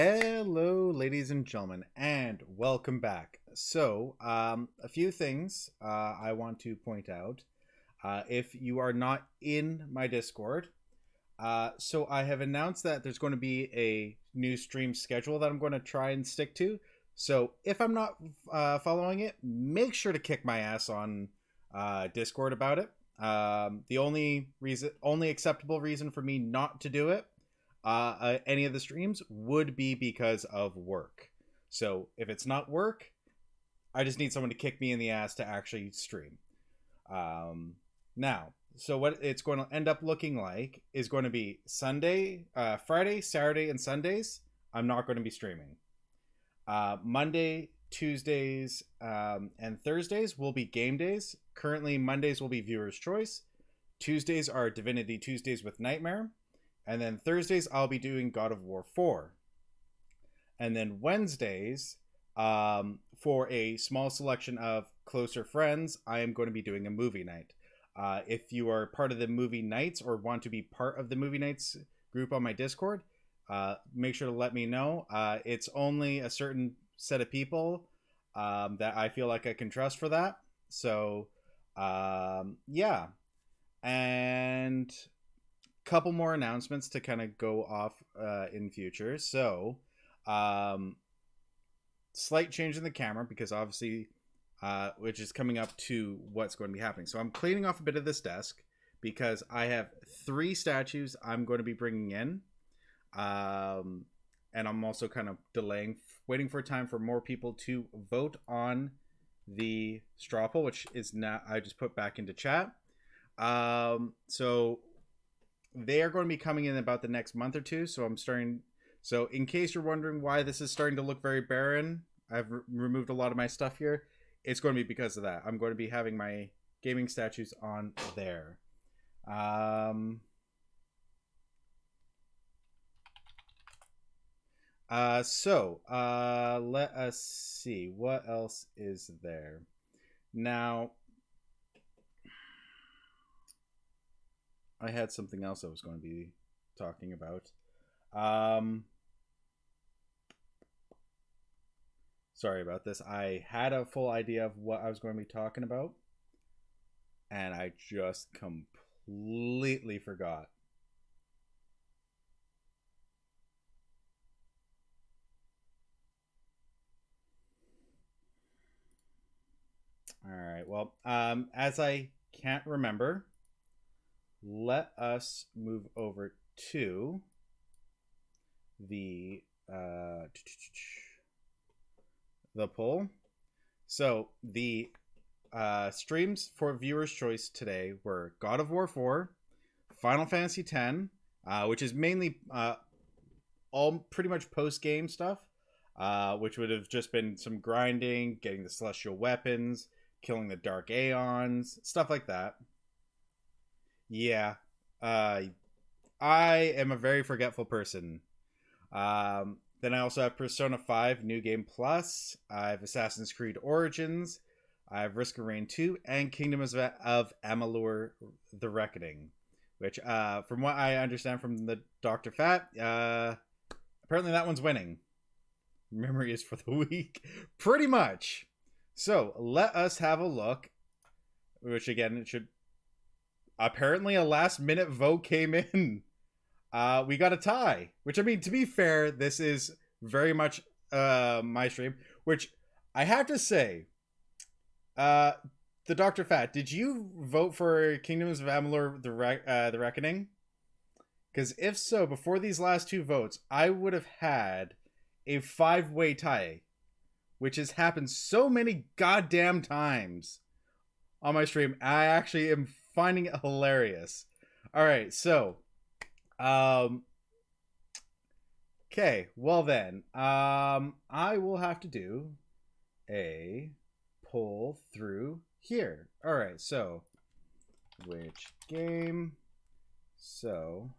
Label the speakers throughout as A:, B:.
A: Hello, ladies and gentlemen, and welcome back. A few things I want to point out. If you are not in my Discord, I have announced that there's going to be a new stream schedule that I'm going to try and stick to. So, if I'm not following it, make sure to kick my ass on Discord about it. The only acceptable reason for me not to do it any of the streams would be because of work. So if it's not work, I just need someone to kick me in the ass to actually stream. Now, so what it's going to end up looking like is going to be Friday, Saturday, and Sundays. I'm not going to be streaming. Monday, Tuesdays, and Thursdays will be game days. Currently, Mondays will be Viewer's Choice. Tuesdays are Divinity Tuesdays with Nightmare. And then Thursdays, I'll be doing God of War 4. And then Wednesdays, for a small selection of closer friends, I am going to be doing a movie night. If you are part of the movie nights or want to be part of the movie nights group on my Discord, make sure to let me know. It's only a certain set of people that I feel like I can trust for that. So, yeah. And couple more announcements to kind of go off in future. Slight change in the camera because obviously which is coming up to what's going to be happening. So I'm cleaning off a bit of this desk because I have 3 statues I'm going to be bringing in, and I'm also kind of waiting for time for more people to vote on the straw poll, which is now I just put back into chat. So they are going to be coming in about the next month or two. So in case you're wondering why this is starting to look very barren, I've removed a lot of my stuff here. It's going to be because of that. I'm going to be having my gaming statues on there. Let us see. What else is there? Now, I had something else I was going to be talking about. Sorry about this. I had a full idea of what I was going to be talking about, and I just completely forgot. All right. Well, as I can't remember, let us move over to the poll. So the streams for Viewer's Choice today were God of War 4, Final Fantasy X, which is mainly all pretty much post-game stuff, which would have just been some grinding, getting the celestial weapons, killing the Dark Aeons, stuff like that. Yeah. I am a very forgetful person. Then I also have Persona 5 New Game Plus. I have Assassin's Creed Origins. I have Risk of Rain 2 and Kingdom of Amalur: The Reckoning, which, from what I understand from the Dr. Fat, apparently that one's winning. Memory is for the weak. Pretty much. So, let us have a look. Which, again, it should... Apparently a last-minute vote came in. We got a tie. Which, I mean, to be fair, this is very much my stream. Which, I have to say... the Dr. Fat, did you vote for Kingdoms of Amalur: The Reckoning? Because if so, before these last 2 votes, I would have had a 5-way tie, which has happened so many goddamn times on my stream. I actually am finding it hilarious. All right, so, okay, well then, I will have to do a pull through here. All right, so which game? So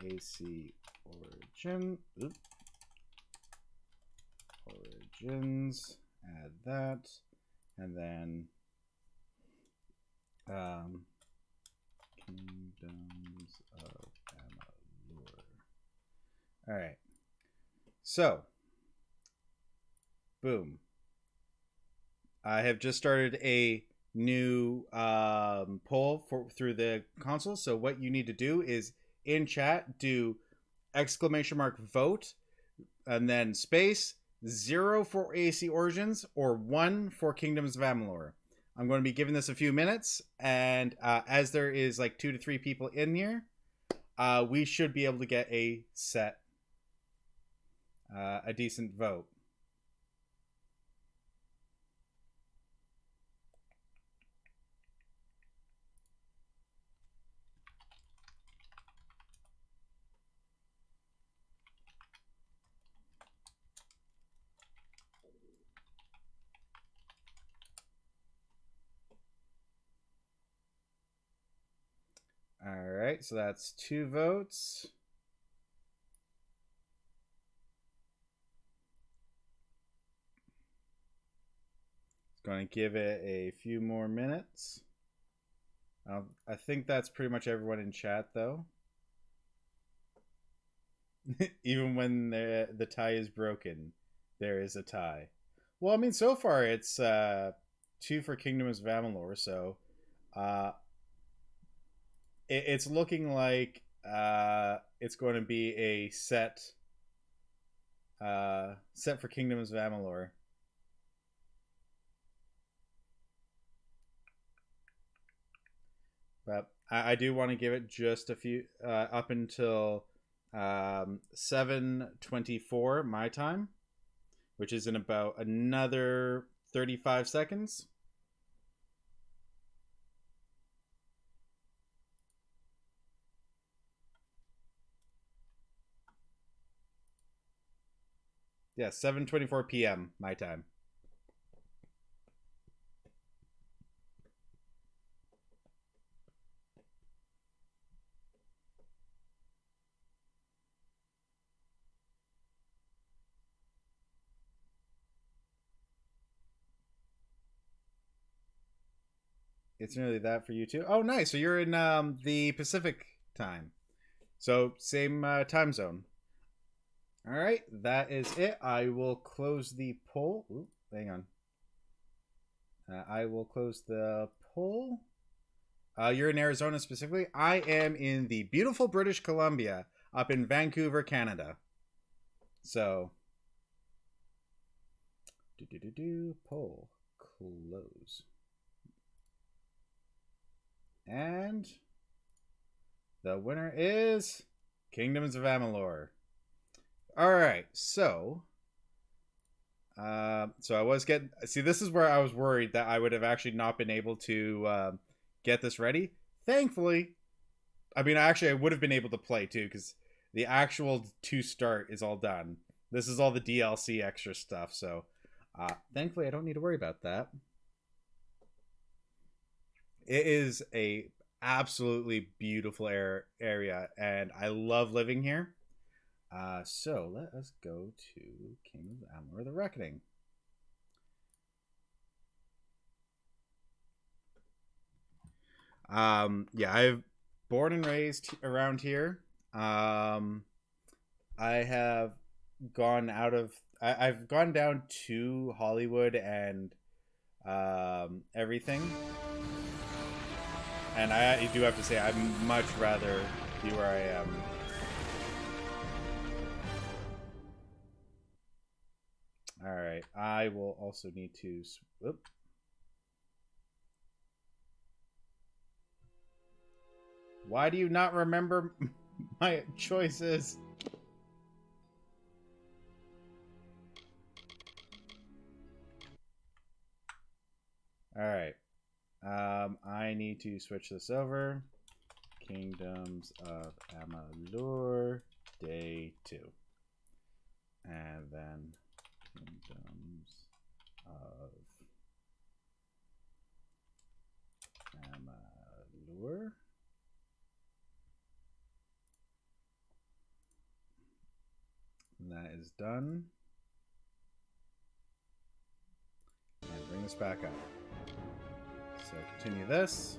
A: AC Origins, add that, and then Kingdoms of Amalur. All right, So, boom. I have just started a new poll through the console. So what you need to do is in chat do !vote and then space 0 for AC Origins or 1 for Kingdoms of Amalur. I'm going to be giving this a few minutes, and as there is like 2 to 3 people in here, we should be able to get a decent vote. All right, so that's 2 votes. Going to give it a few more minutes. I think that's pretty much everyone in chat, though. Even when the tie is broken, there is a tie. Well, I mean, so far it's 2 for Kingdoms of Amalur, so it's looking like it's going to be a set for Kingdoms of Amalur. But I do want to give it just a few up until 7:24 my time, which is in about another 35 seconds. Yeah, 7:24 p.m. my time. It's nearly that for you too. Oh, nice. So you're in the Pacific time. So same time zone. All right, that is it. I will close the poll. Ooh, hang on. I will close the poll. You're in Arizona specifically. I am in the beautiful British Columbia, up in Vancouver, Canada. So, poll close. And the winner is Kingdoms of Amalur. All right, so I was getting. See, this is where I was worried that I would have actually not been able to get this ready. Thankfully, I mean, I would have been able to play too because the actual to start is all done. This is all the DLC extra stuff. So, thankfully, I don't need to worry about that. It is a absolutely beautiful area, and I love living here. So let us go to Kingdom of Amalur: The Reckoning. Yeah, I've born and raised around here. I have gone out of. I've gone down to Hollywood and everything, and I do have to say I'd much rather be where I am. All right, I will also need to. Whoop. Why do you not remember my choices? All right. I need to switch this over. Kingdoms of Amalur, Day 2. And then Kingdoms of Amalur. And that is done. And bring this back up. So continue this.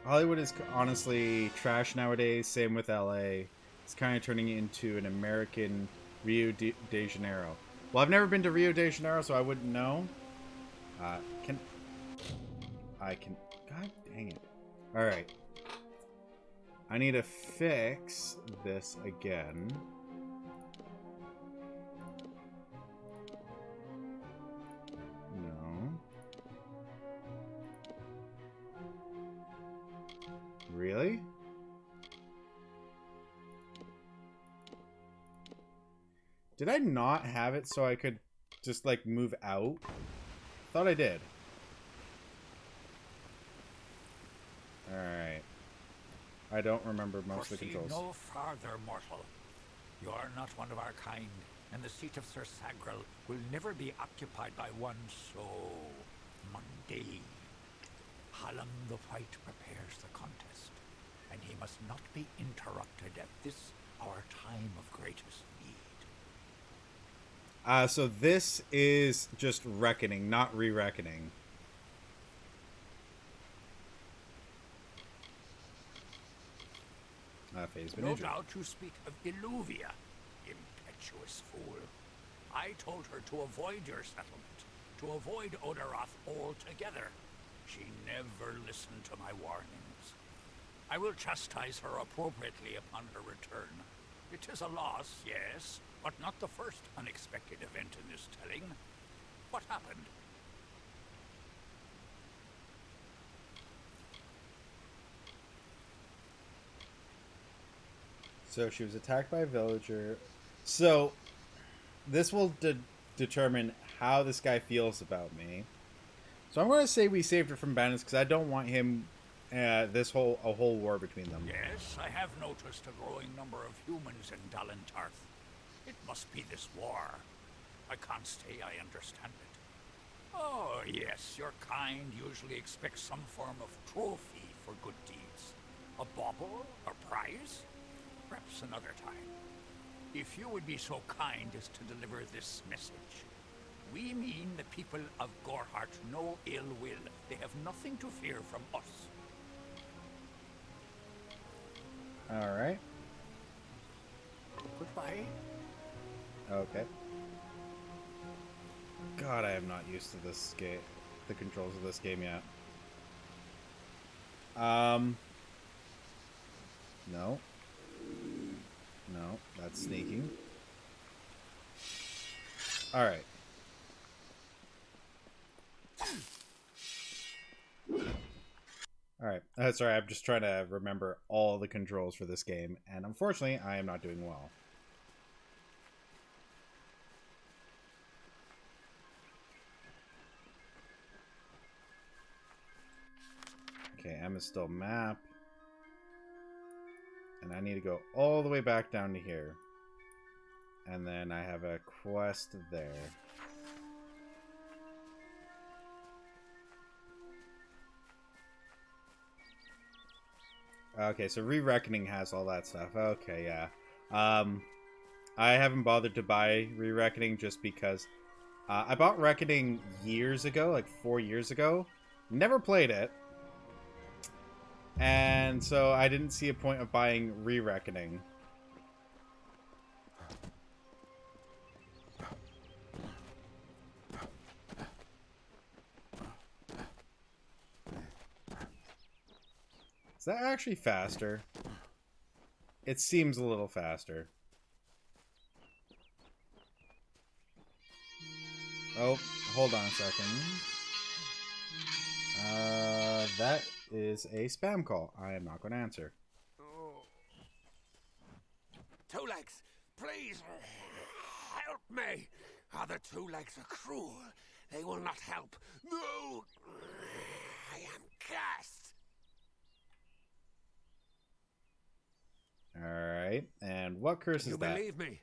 A: Hollywood is honestly trash nowadays. Same with LA. It's kind of turning into an American Rio de Janeiro. Well, I've never been to Rio de Janeiro, so I wouldn't know. Can I can? God dang it! All right, I need to fix this again. No. Really? Did I not have it so I could just, like, move out? Thought I did. Alright. I don't remember most of the controls.
B: No farther, mortal. You are not one of our kind, and the seat of Sir Sagrel will never be occupied by one so mundane. Hallam the White prepares the contest, and he must not be interrupted at this our time of greatest need.
A: So this is just Reckoning, not Re-Reckoning.
B: No doubt you speak of Illuvia, impetuous fool. I told her to avoid your settlement, to avoid Odaroth altogether. She never listened to my warnings. I will chastise her appropriately upon her return. It is a loss, yes, but not the first unexpected event in this telling. What happened?
A: So she was attacked by a villager. So this will determine how this guy feels about me. So I'm going to say we saved her from bandits because I don't want him a whole war between them.
B: Yes, I have noticed a growing number of humans in Dalentarth. It must be this war. I can't say I understand it. Oh, yes, your kind usually expects some form of trophy for good deeds. A bauble or prize? Perhaps another time. If you would be so kind as to deliver this message. We mean the people of Gorhart no ill will. They have nothing to fear from us.
A: Alright.
B: Goodbye.
A: Okay. God, I am not used to this game, the controls of this game yet. No. No, that's sneaking. Alright. Alright. Sorry, I'm just trying to remember all the controls for this game, and unfortunately, I am not doing well. Okay, M is still map. And I need to go all the way back down to here. And then I have a quest there. Okay, so Re-Reckoning has all that stuff. Okay, yeah. I haven't bothered to buy Re-Reckoning just because I bought Reckoning years ago, like 4 years ago. Never played it. And so I didn't see a point of buying Re-Reckoning. Is that actually faster? It seems a little faster. Oh, hold on a second. That is a spam call. I am not going to answer.
C: Oh. Two Legs, please help me. Other Two Legs are cruel. They will not help. No, I am cursed.
A: Alright, and what curse is that?
C: You believe me?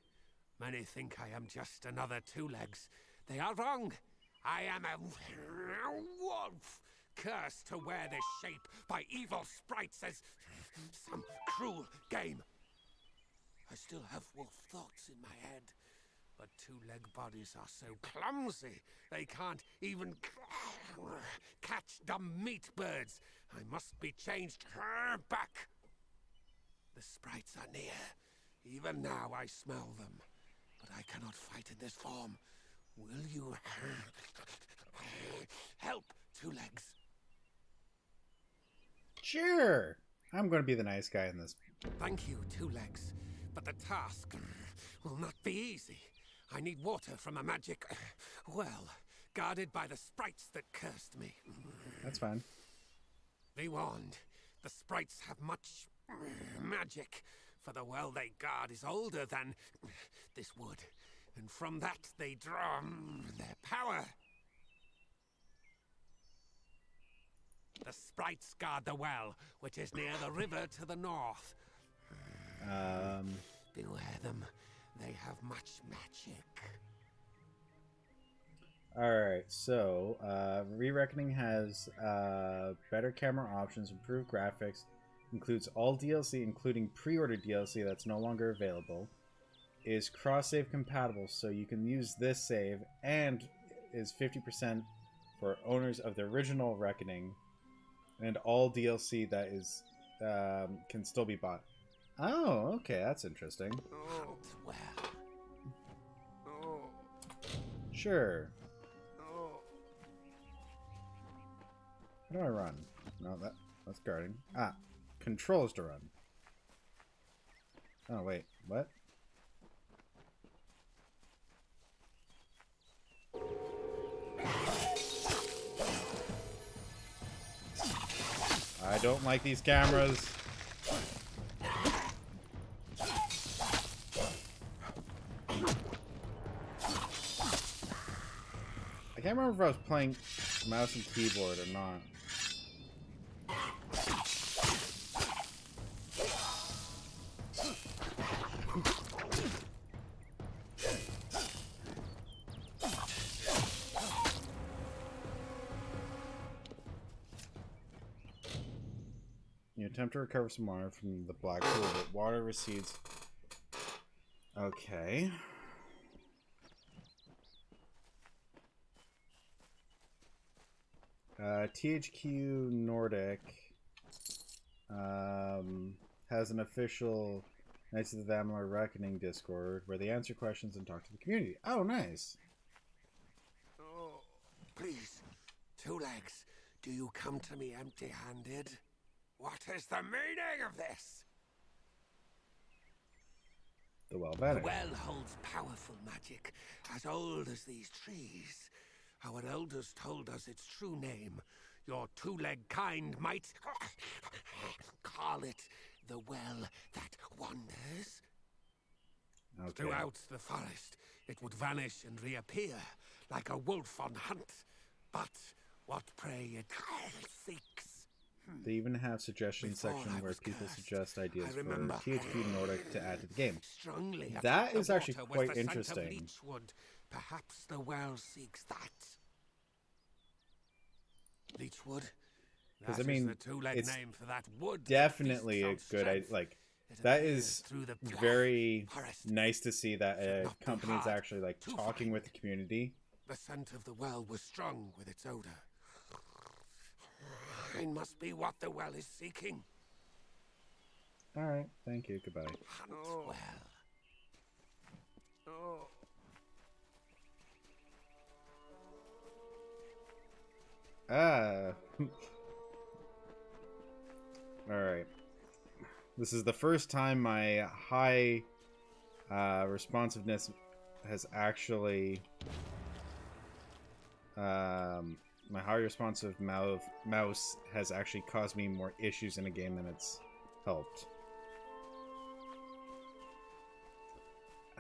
C: Many think I am just another Two Legs. They are wrong. I am a wolf, cursed to wear this shape by evil sprites as some cruel game. I still have wolf thoughts in my head, but two-leg bodies are so clumsy they can't even catch dumb meat birds. I must be changed back. The sprites are near. Even now I smell them, but I cannot fight in this form. Will you help, Two Legs?
A: Sure. I'm going to be the nice guy in this.
C: Thank you, Two Legs, but the task will not be easy. I need water from a magic well, guarded by the sprites that cursed me.
A: That's fine.
C: Be warned, the sprites have much magic, for the well they guard is older than this wood, and from that they draw their power. The sprites guard the well, which is near the river to the north. Beware them. They have much magic.
A: Alright, so Re-Reckoning has better camera options, improved graphics, includes all DLC, including pre-order DLC that's no longer available, is cross-save compatible, so you can use this save, and is 50% for owners of the original Reckoning, and all DLC that is can still be bought. Oh, okay, that's interesting.
C: Oh, well. Oh.
A: Sure.
C: Oh.
A: How do I run? No, that's guarding. Ah, controls to run. Oh, wait, what? I don't like these cameras. I can't remember if I was playing mouse and keyboard or not. You attempt to recover some water from the black pool, but water recedes. Okay. THQ Nordic has an official Knights of the Amalur Reckoning Discord where they answer questions and talk to the community. Oh, nice.
C: Oh. Please, Two Legs, do you come to me empty-handed? What is the meaning of this?
A: The well
C: The
A: vanished.
C: well holds powerful magic, as old as these trees. Our elders told us its true name. Your two-leg kind might call it the well that wanders.
A: Okay.
C: Throughout the forest, it would vanish and reappear, like a wolf on hunt. But what prey it seeks.
A: They even have suggestion
C: Before
A: section
C: I
A: where
C: was
A: people
C: cursed,
A: suggest ideas
C: I
A: for
C: remember
A: THQ Nordic to add to the game.
C: strongly
A: That
C: that
A: is
C: the
A: actually
C: water was
A: quite
C: the scent of
A: interesting.
C: Leechwood. Perhaps the well seeks that. Leechwood?
A: Because,
C: That
A: I mean,
C: is the two-leg
A: it's
C: name for that wood that
A: definitely a
C: feasts on
A: good idea.
C: strength.
A: Like,
C: It
A: that
C: appears
A: is
C: through the
A: very
C: forest.
A: nice to see that
C: Should
A: a
C: not be
A: company's
C: hard
A: actually like
C: to
A: talking
C: find.
A: with the community.
C: The scent of the well was strong with its odor. It must be what the well is seeking.
A: All right, thank you. Goodbye.
C: Hunt well. Oh.
A: Ah. All right. This is the first time my high responsiveness has actually my high responsive mouse has actually caused me more issues in a game than it's helped.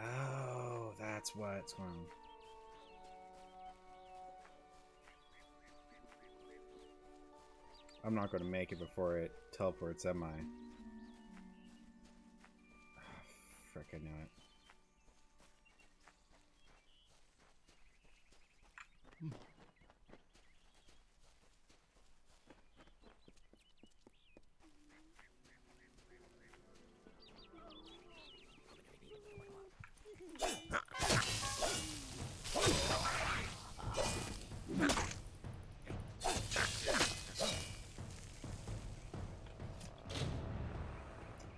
A: Oh, that's what's wrong. I'm not going to make it before it teleports, am I? Frick, I knew it.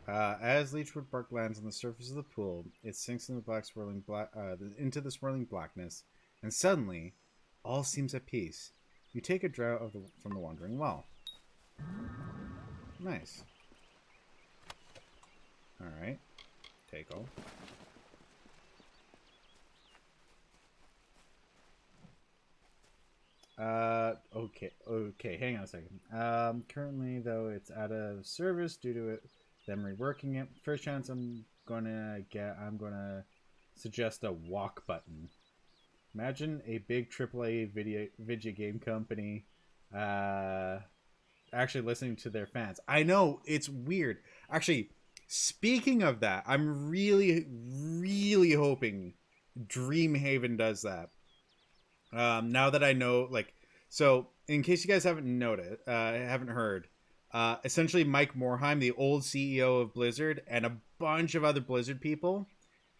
A: As Leechwood bark lands on the surface of the pool, it sinks into the swirling blackness, and suddenly, all seems at peace. You take a draught from the wandering well. Nice. All right, take all. Okay, hang on a second. Currently, though, it's out of service due to them reworking it. First chance I'm gonna suggest a walk button. Imagine a big AAA video game company actually listening to their fans. I know, it's weird. Actually, speaking of that, I'm really, really hoping Dreamhaven does that. Now that I know, like, so in case you guys haven't heard, essentially Mike Morhaime, the old CEO of Blizzard, and a bunch of other Blizzard people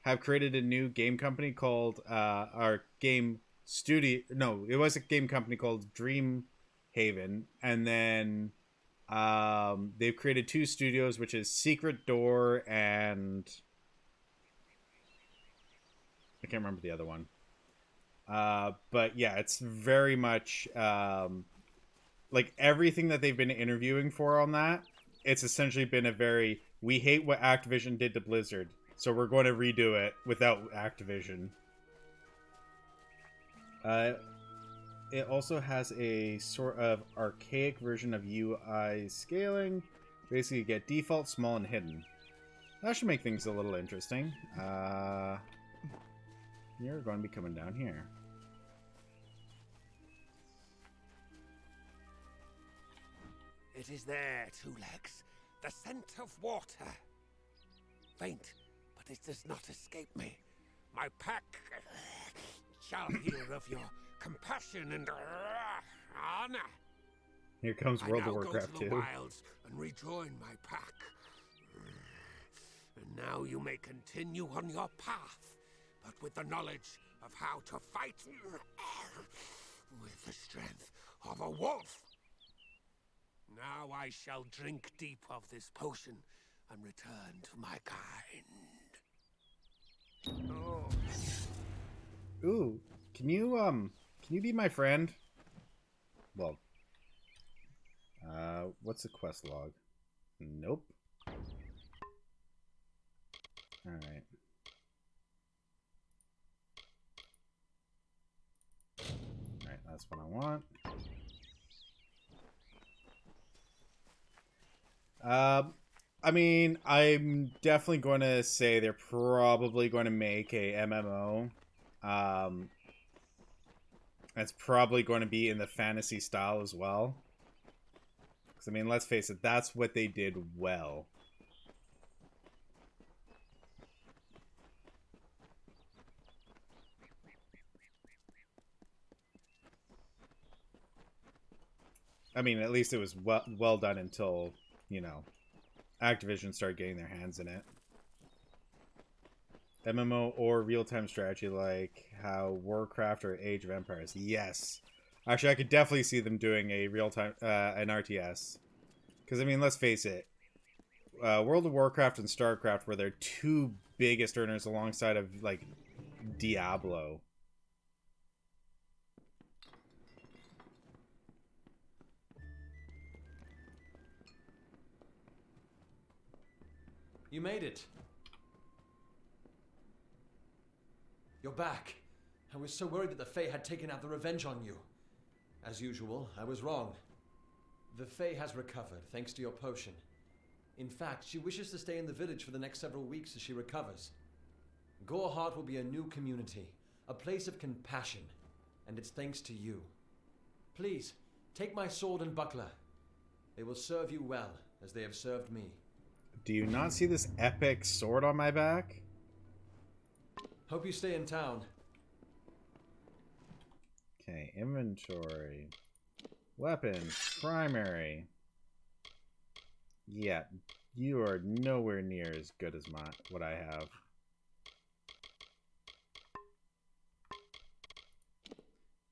A: have created a new game company called our game studio. No, it was a game company called Dreamhaven, and then they've created two studios, which is Secret Door and I can't remember the other one. But yeah, it's very much like everything that they've been interviewing for on that. It's essentially been a very, we hate what Activision did to Blizzard, so we're going to redo it without Activision. It also has a sort of archaic version of UI scaling. Basically, you get default, small, and hidden. That should make things a little interesting. You're going to be coming down here.
C: It is there, Two Legs. The scent of water. Faint, but it does not escape me. My pack shall hear of your compassion and honor.
A: Here comes World of Warcraft 2.
C: I now go to the wilds and rejoin my pack. And now you may continue on your path, but with the knowledge of how to fight with the strength of a wolf. Now I shall drink deep of this potion and return to my kind. Oh.
A: Ooh, can you be my friend? Well, what's the quest log? Nope. All right. All right, that's what I want. I mean, I'm definitely going to say they're probably going to make a MMO. It's probably going to be in the fantasy style as well. Because, I mean, let's face it, that's what they did well. I mean, at least it was well done until, you know, Activision started getting their hands in it. MMO or real-time strategy like how Warcraft or Age of Empires. Yes. Actually, I could definitely see them doing a real-time, an RTS. Because, I mean, let's face it. World of Warcraft and StarCraft were their two biggest earners alongside of, like, Diablo.
D: You made it. You're back. I was so worried that the Fae had taken out the revenge on you. As usual, I was wrong. The Fae has recovered, thanks to your potion. In fact, she wishes to stay in the village for the next several weeks as she recovers. Goreheart will be a new community, a place of compassion, and it's thanks to you. Please, take my sword and buckler. They will serve you well, as they have served me.
A: Do you not see this epic sword on my back?
D: Hope you stay in town.
A: Okay, inventory. Weapons, primary. Yeah, you are nowhere near as good as what I have.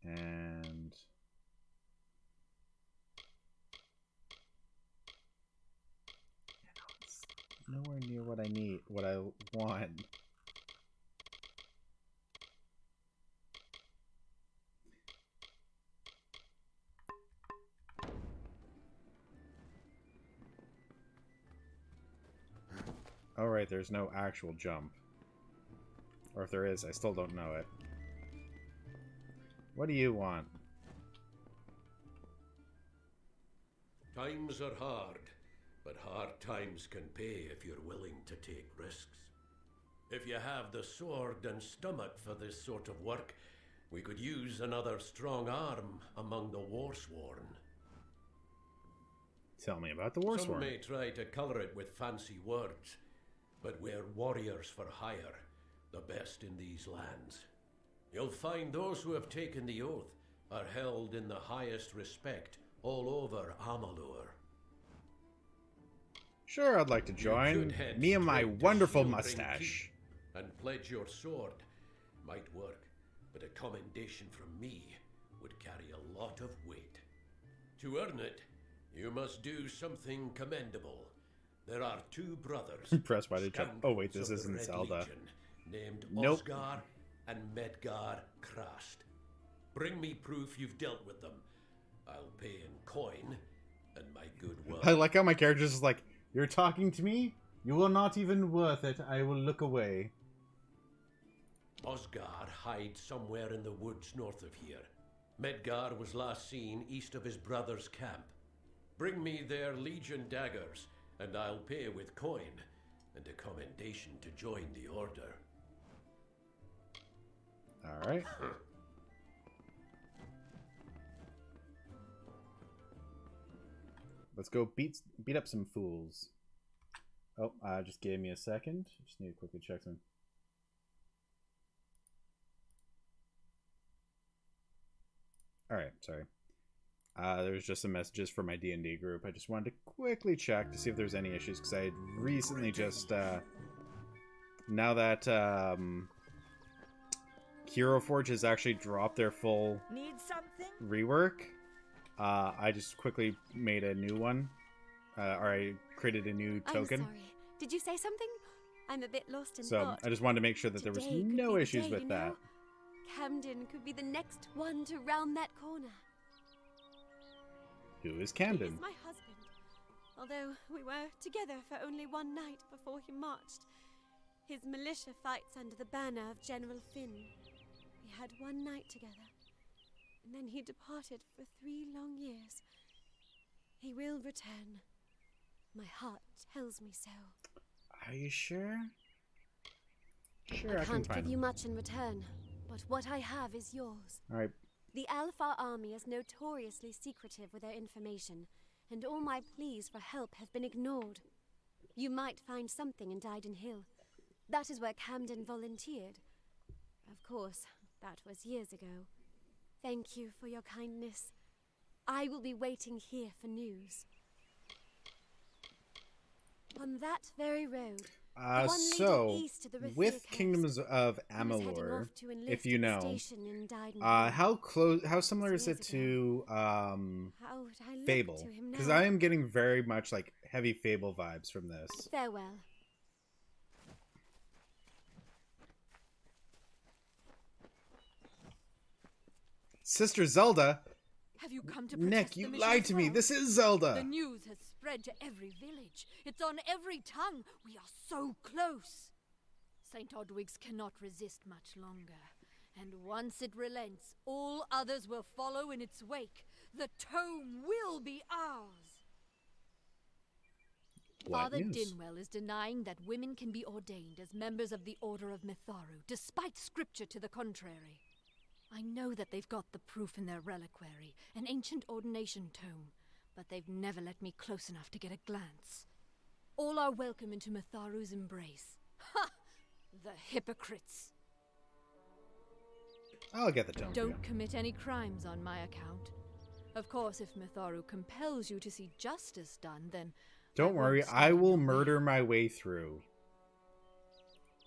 A: And nowhere near what I need, what I want. Oh, right, there's no actual jump. Or if there is, I still don't know it. What do you want?
E: Times are hard, but hard times can pay if you're willing to take risks. If you have the sword and stomach for this sort of work, we could use another strong arm among the Warsworn.
A: Tell me about the Warsworn.
E: Some may try to colour it with fancy words, but we're warriors for hire, the best in these lands. You'll find those who have taken the oath are held in the highest respect all over Amalur.
A: Sure, I'd like to join. Me and my wonderful mustache.
E: And pledge your sword. Might work, but a commendation from me would carry a lot of weight. To earn it, you must do something commendable. There are two brothers.
A: Press by the jump. Oh wait, this
E: of the
A: isn't
E: Red
A: Zelda.
E: Legion, named
A: Nope.
E: Osgar and Medgar Krast. Bring me proof you've dealt with them. I'll pay in coin and my good word.
A: I like how my character's just like, you're talking to me? You will not even worth it. I will look away.
E: Osgar hides somewhere in the woods north of here. Medgar was last seen east of his brother's camp. Bring me their Legion daggers, and I'll pay with coin and a commendation to join the order.
A: Alright. Let's go beat up some fools. Oh, just gave me a second. Just need to quickly check some. Alright, sorry. There's just some messages for my D&D group. I just wanted to quickly check to see if there's any issues, because I had recently just, now that, Hero Forge has actually dropped their full
F: Need something?
A: rework, I just quickly made a new one. Or I created a new token.
G: I'm sorry. Did you say something? I'm a bit lost in
A: So
G: thought.
A: I just wanted to make sure that there was
G: Today could
A: no
G: be the
A: issues
G: day,
A: with
G: you
A: that.
G: know? Camden could be the next one to round that corner.
A: Who is
G: He
A: Camden?
G: is my husband. Although we were together for only one night before he marched. His militia fights under the banner of General Finn. We had one night together, and then he departed for 3 long years. He will return. My heart tells me so.
A: Are you sure? Sure,
G: I
A: I can
G: can't
A: find
G: give you
A: him.
G: much in return, but what I have is yours.
A: Alright,
G: The Alpha army is notoriously secretive with their information, and all my pleas for help have been ignored. You might find something in Dyden Hill. That is where Camden volunteered. Of course, that was years ago. Thank you for your kindness. I will be waiting here for news. On that very road, the one
A: so
G: leading east to the Rithia
A: with
G: coast,
A: Kingdoms of
G: I was heading
A: Amalur,
G: off to enlist
A: if you
G: at the
A: know,
G: station in Dyden Hill.
A: how similar is it
G: Years
A: to
G: How would I look
A: Fable?
G: to him
A: Because
G: now?
A: I am getting very much like heavy Fable vibes from this.
G: Farewell.
A: Sister Zelda,
F: Have you come to
A: Nick,
F: protest
A: you
F: the mission
A: lied
F: as
A: to me.
F: well?
A: This is Zelda.
F: The news has spread to every village. It's on every tongue. We are so close. St. Odwig's cannot resist much longer. And once it relents, all others will follow in its wake. The tome will be ours.
A: What
F: Father
A: news?
F: Dinwell is denying that women can be ordained as members of the Order of Mitharu, despite scripture to the contrary. I know that they've got the proof in their reliquary, an ancient ordination tome, but they've never let me close enough to get a glance. All are welcome into Mitharu's embrace. Ha! The hypocrites!
A: I'll get the tone. for you.
F: Don't commit any crimes on my account. Of course, if Mitharu compels you to see justice done, then
A: Don't
F: won't
A: worry,
F: stand
A: I
F: in
A: will
F: your way.
A: murder my way through.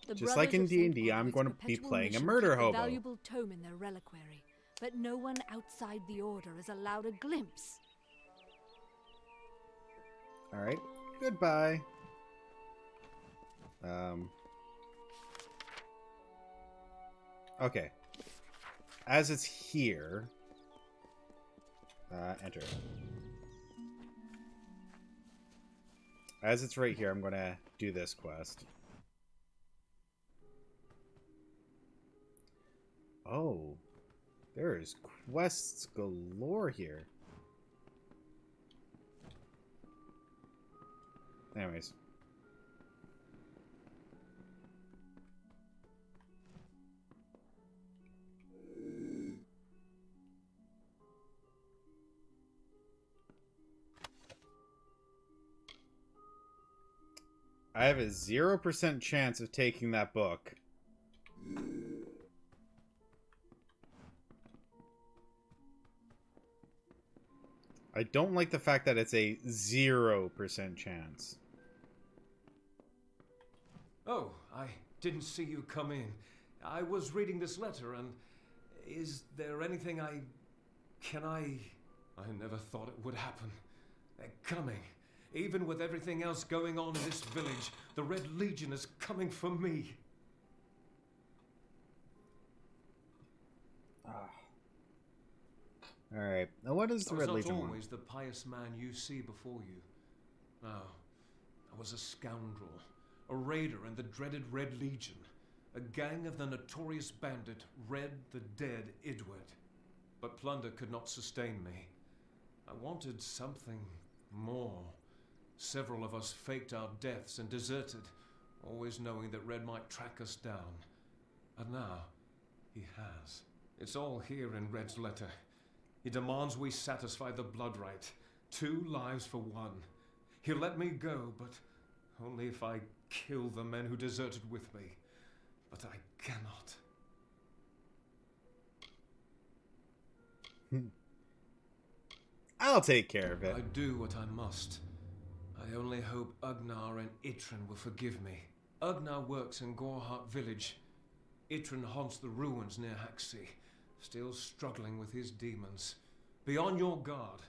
F: The
A: Just like
F: Brothers
A: in
F: of St.
A: D&D, I'm
F: Odwig's
A: going to be
F: perpetual
A: playing a
F: mission
A: murder
F: keep the
A: hobo.
F: valuable tome in their reliquary, but no one outside the Order is allowed a glimpse.
A: Alright, goodbye. Okay. As it's here, enter. As it's right here, I'm going to do this quest. Oh, there's quests galore here. Anyways. I have a 0% chance of taking that book. I don't like the fact that it's a 0% chance.
D: Oh, I didn't see you come in. I was reading this letter, and is there anything I never thought it would happen. They're coming. Even with everything else going on in this village, the Red Legion is coming for me.
A: Alright. Now what is the Red Legion
D: I was
A: want?
D: not always the pious man you see before you. No. I was a scoundrel. A raider in the dreaded Red Legion. A gang of the notorious bandit Red the Dead Idward. But plunder could not sustain me. I wanted something more. Several of us faked our deaths and deserted, always knowing that Red might track us down. And now, he has. It's all here in Red's letter. He demands we satisfy the blood right. 2 lives for 1. He'll let me go, but only if I kill the men who deserted with me. But I cannot.
A: I'll take care of it.
D: I do what I must. I only hope Ugnar and Itrin will forgive me. Ugnar works in Gorhart village. Itrin haunts the ruins near Haxi, still struggling with his demons. Be on your guard.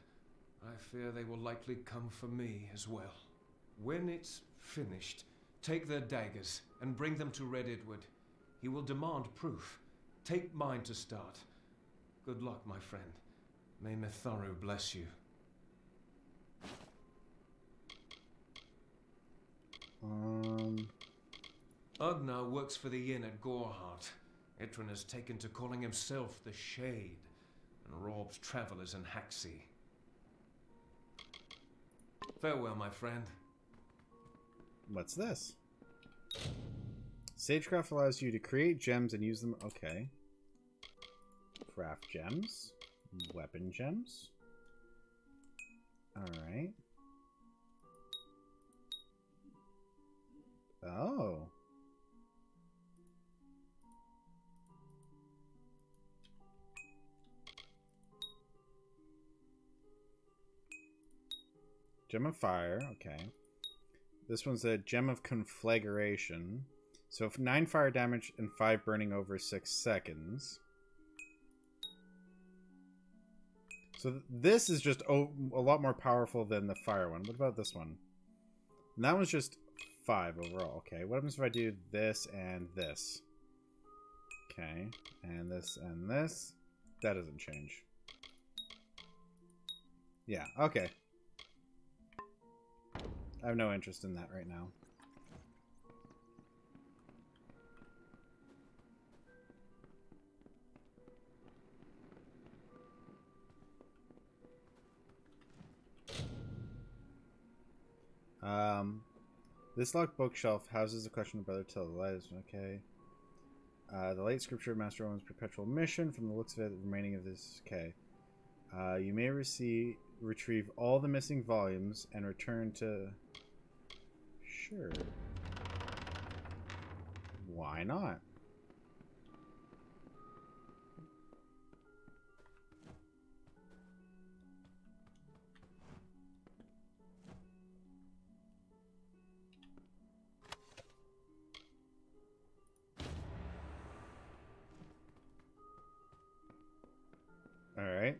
D: I fear they will likely come for me as well. When it's finished, take their daggers and bring them to Red Edward. He will demand proof. Take mine to start. Good luck, my friend. May Mitharu bless you. Ugnar works for the inn at Gorhart. Itrin has taken to calling himself the Shade, and robs travelers in Haxi. Farewell, my friend.
A: What's this? Sagecraft allows you to create gems and use them. Okay. Craft gems. Weapon gems. Alright. Oh. Gem of Fire, okay. This one's a Gem of Conflagration. So 9 fire damage and 5 burning over 6 seconds. So this is just a lot more powerful than the fire one. What about this one? And that one's just 5 overall. Okay, what happens if I do this and this? Okay, and this and this. That doesn't change. Yeah, okay. I have no interest in that right now. This locked bookshelf houses a question of brother till the lives. Okay. The late scripture of Master Owen's perpetual mission. From the looks of it, the remaining of this. Okay. You may retrieve all the missing volumes and return to. Sure. Why not? Alright.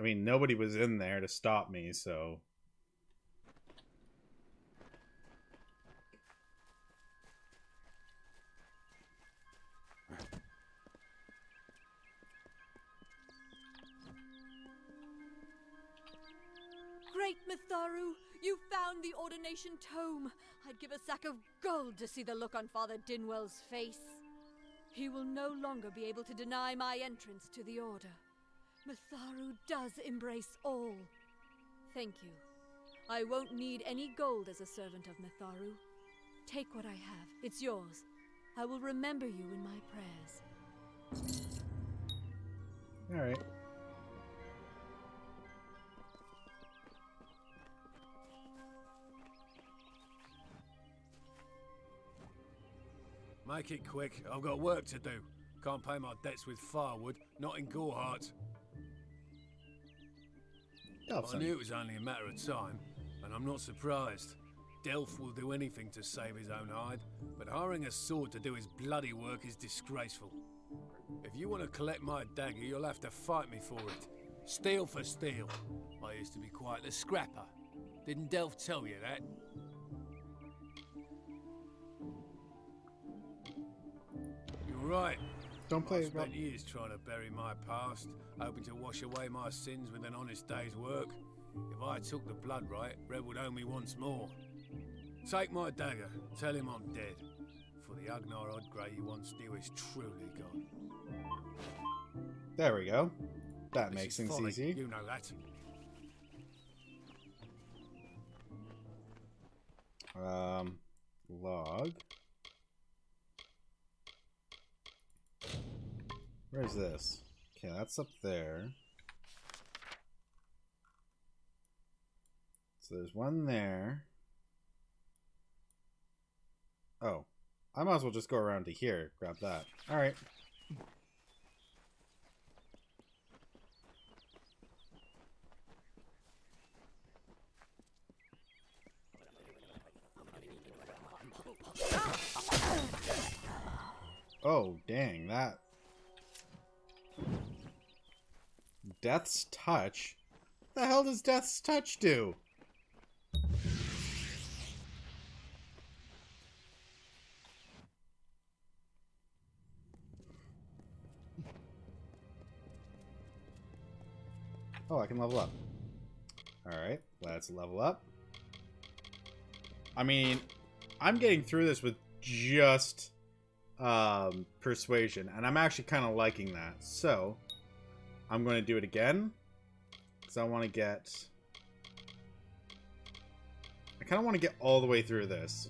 A: I mean, nobody was in there to stop me, so...
F: Mitharu, you found the Ordination Tome. I'd give a sack of gold to see the look on Father Dinwell's face. He will no longer be able to deny my entrance to the Order. Mitharu does embrace all. Thank you. I won't need any gold as a servant of Mitharu. Take what I have. It's yours. I will remember you in my prayers.
A: Alright.
C: Make it quick. I've got work to do. Can't pay my debts with firewood, not in Goreheart. I knew it was only a matter of time, and I'm not surprised. Delph will do anything to save his own hide, but hiring a sword to do his bloody work is disgraceful. If you want to collect my dagger, you'll have to fight me for it. Steel for steel. I used to be quite the scrapper. Didn't Delph tell you that? You're right.
A: Don't play
C: I
A: it, Rob.
C: spent years trying to bury my past, hoping to wash away my sins with an honest day's work. If I took the blood right, Red would owe me once more. Take my dagger, tell him I'm dead. For the Agnar Odgrey you once knew is truly gone.
A: There we go. That
C: This
A: makes
C: is
A: things
C: folly,
A: easy.
C: You know that.
A: Log. Where's this? Okay, that's up there. So there's one there. Oh. I might as well just go around to here. Grab that. Alright. Oh, dang, that... Death's Touch? The hell does Death's Touch do? Oh, I can level up. Alright, let's level up. I mean, I'm getting through this with just persuasion, and I'm actually kind of liking that. So, I'm going to do it again, because I want to get... I kind of want to get all the way through this.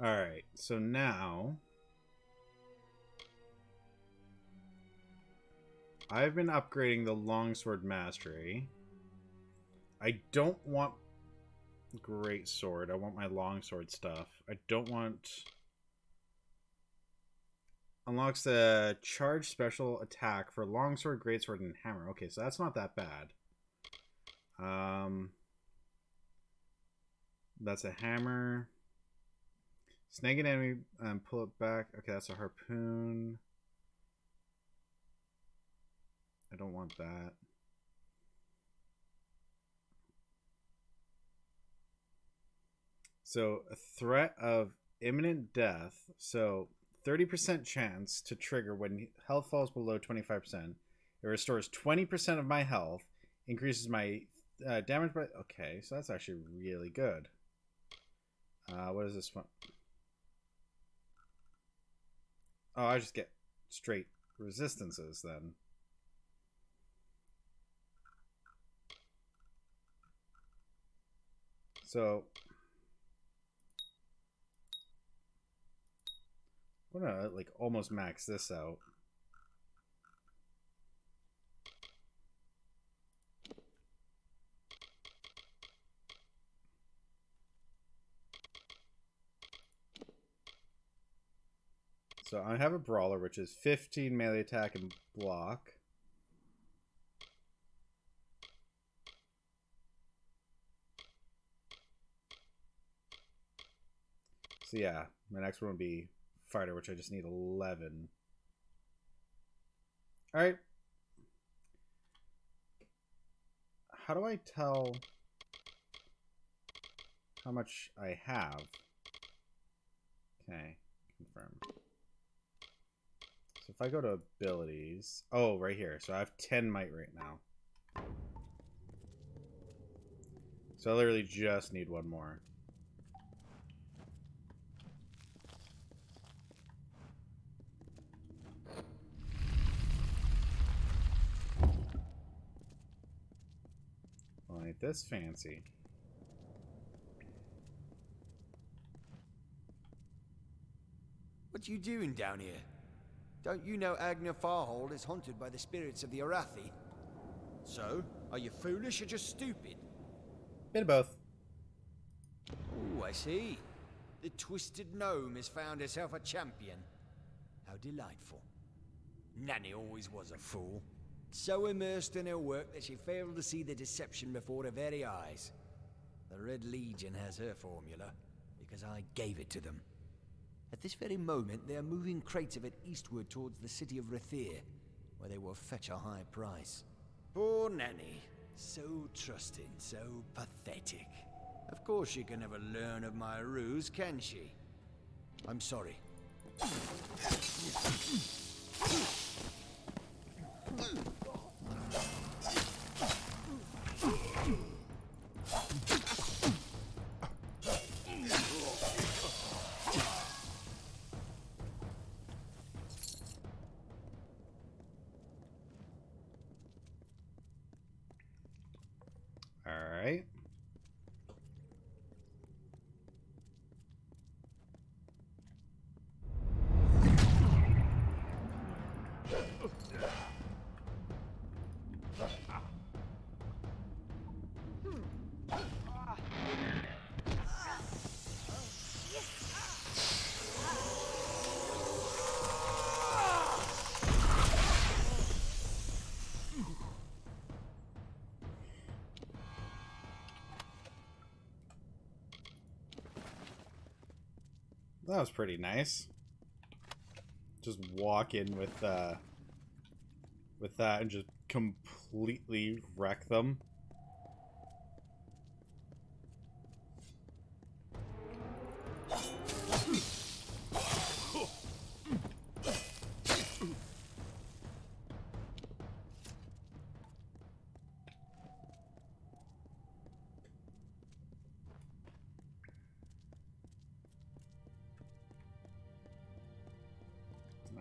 A: Alright, so now... I've been upgrading the Longsword Mastery. I don't want Great Sword. I want my Longsword stuff. I don't want... Unlocks the charge special attack for Longsword, Greatsword, and Hammer. Okay, so that's not that bad. That's a hammer. Snag an enemy and pull it back. Okay, that's a harpoon. I don't want that. So, a threat of imminent death. So, 30% chance to trigger when health falls below 25%. It restores 20% of my health. Increases my damage by... Okay, so that's actually really good. What is this one? Oh, I just get straight resistances then. So... I'm gonna like almost max this out. So I have a brawler which is 15 melee attack and block. So yeah, my next one would be fighter, which I just need 11. Alright. How do I tell how much I have? Okay, confirm. So if I go to abilities... Oh, right here. So I have 10 might right now. So I literally just need one more. Well, ain't this fancy.
H: What you doing down here? Don't you know Agna Farhold is haunted by the spirits of the Arathi? So, are you foolish or just stupid?
A: Bit of both.
H: Oh, I see. The Twisted Gnome has found herself a champion. How delightful. Nanny always was a fool. So immersed in her work that she failed to see the deception before her very eyes. The Red Legion has her formula, because I gave it to them. At this very moment, they are moving crates of it eastward towards the city of Rathir, where they will fetch a high price. Poor Nanny. So trusting, so pathetic. Of course she can never learn of my ruse, can she? I'm sorry.
A: Alright. That was pretty nice. Just walk in with that and just completely wreck them.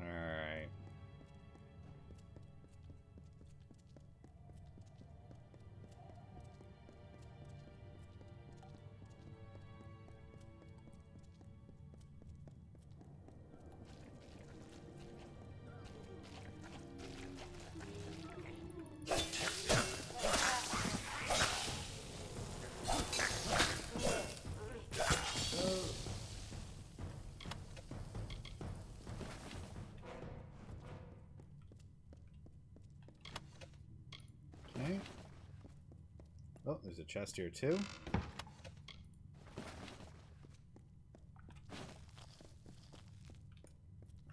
A: Alright. Okay. Oh, there's a chest here too.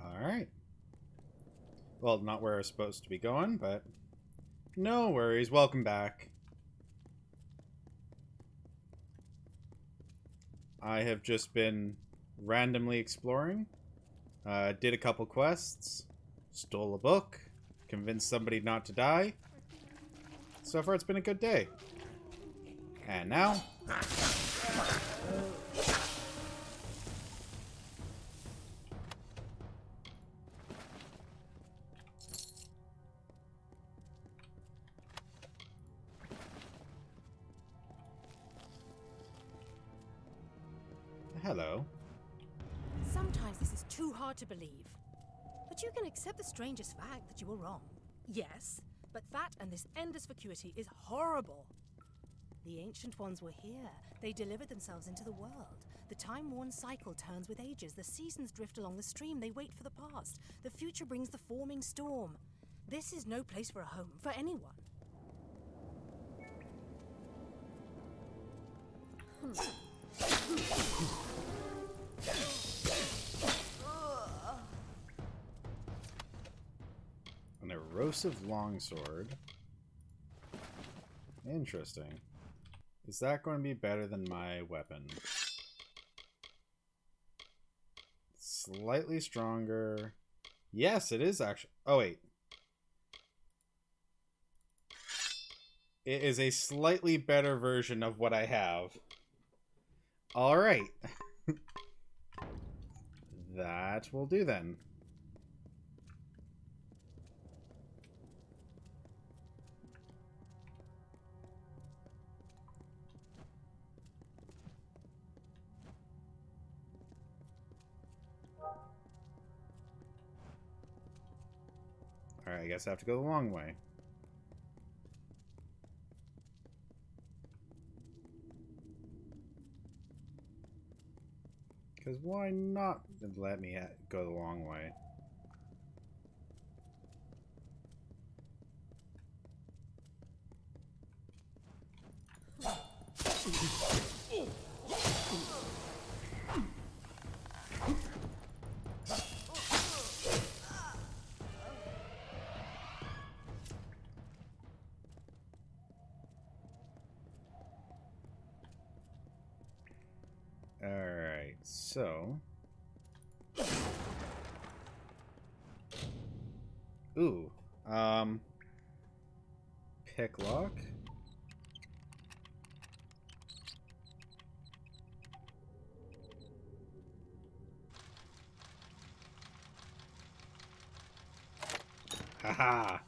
A: Alright. Well, not where I was supposed to be going, but no worries. Welcome back. I have just been randomly exploring. Did a couple quests. Stole a book. Convinced somebody not to die. So far, it's been a good day. And now... Hello.
I: Sometimes this is too hard to believe. But you can accept the strangest fact that you were wrong. Yes, but that and this endless vacuity is horrible. The Ancient Ones were here. They delivered themselves into the world. The time-worn cycle turns with ages. The seasons drift along the stream. They wait for the past. The future brings the forming storm. This is no place for a home, for anyone.
A: An erosive longsword. Interesting. Is that going to be better than my weapon? Slightly stronger. Yes, it is actually. Oh, wait. It is a slightly better version of what I have. Alright. That will do then. Alright, I guess I have to go the long way. Because why not let me go the long way? Alright, so... Ooh, pick lock? Haha!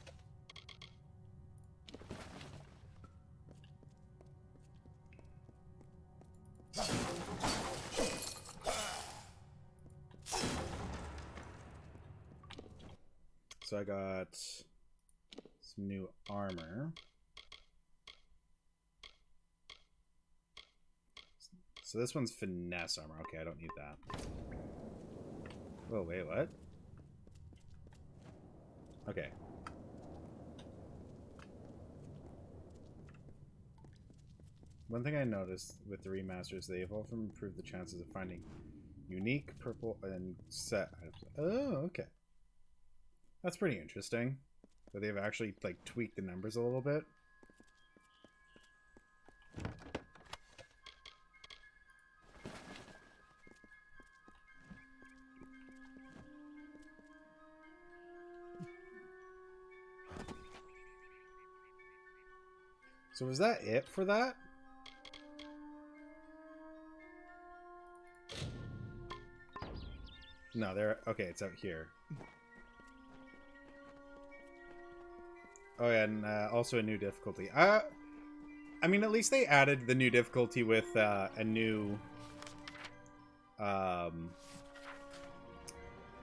A: So I got some new armor. So this one's finesse armor. Okay, I don't need that. Oh, wait, what? Okay. One thing I noticed with the remasters, they've often improved the chances of finding unique purple and set items. Oh, okay. That's pretty interesting. That they've actually, like, tweaked the numbers a little bit. So was that it for that? No, there. Okay, it's out here. Oh yeah, and also a new difficulty. I mean, at least they added the new difficulty with a new,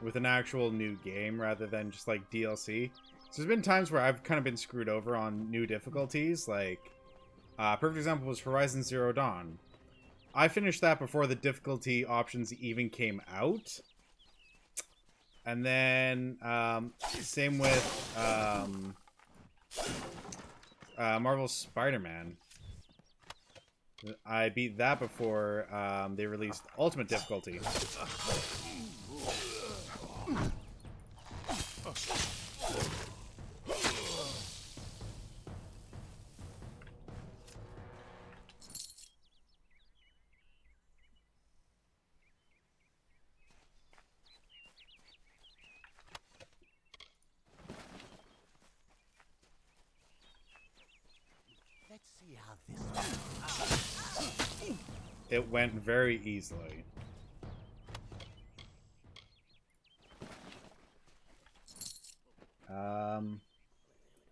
A: with an actual new game rather than just like DLC. So there's been times where I've kind of been screwed over on new difficulties. Like, perfect example was Horizon Zero Dawn. I finished that before the difficulty options even came out. And then, same with, Marvel's Spider-Man. I beat that before, they released Ultimate Difficulty.
H: Let's see how this
A: It went very easily.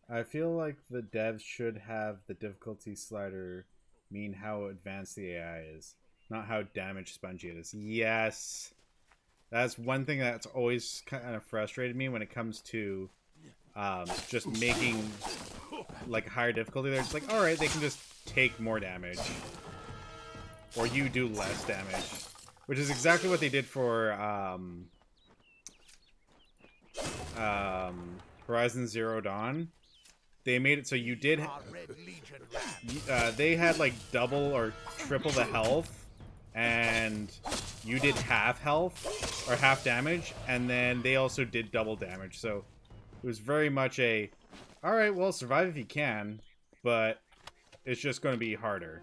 A: I feel like the devs should have the difficulty slider mean how advanced the AI is, not how damage spongy it is. Yes! That's one thing that's always kind of frustrated me when it comes to just making like higher difficulty. They're just like, alright, they can just take more damage. Or you do less damage. Which is exactly what they did for Horizon Zero Dawn. They made it so you did... they had like double or triple the health. And you did half health, or half damage. And then they also did double damage. So it was very much a... Alright, well, survive if you can. But it's just going to be harder.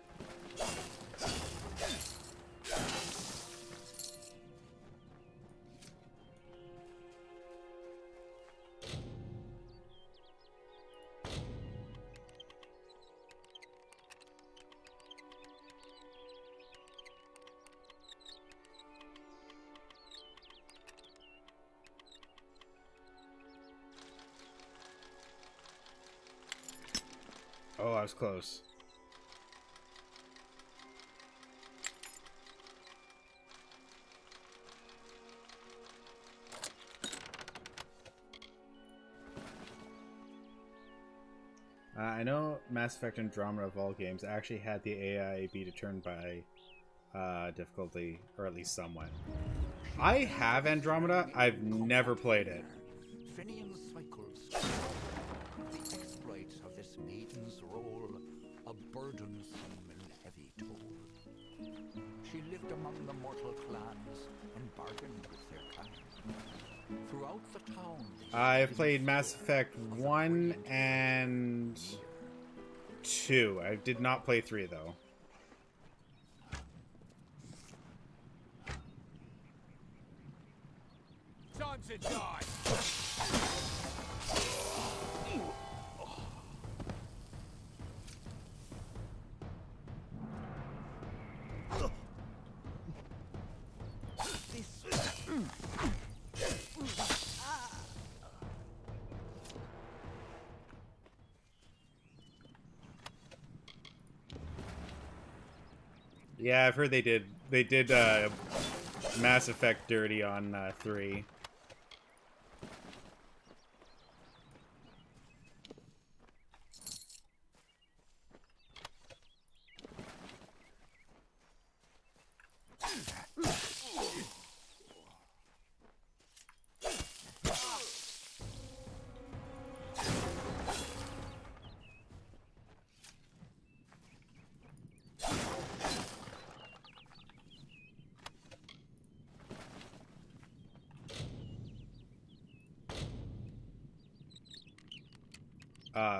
A: Oh, I was close. I know Mass Effect Andromeda of all games actually had the AI be determined by difficulty, or at least somewhat. I have Andromeda. I've never played it.
B: Finian cycles. The exploits of this maiden's role, a burdensome and heavy toll. She lived among the mortal clans and bargained with their kind. Throughout the town,
A: I've played Mass Effect 1 and 2. I did not play 3, though.
C: Time to die!
A: Yeah, I've heard they did Mass Effect dirty on 3.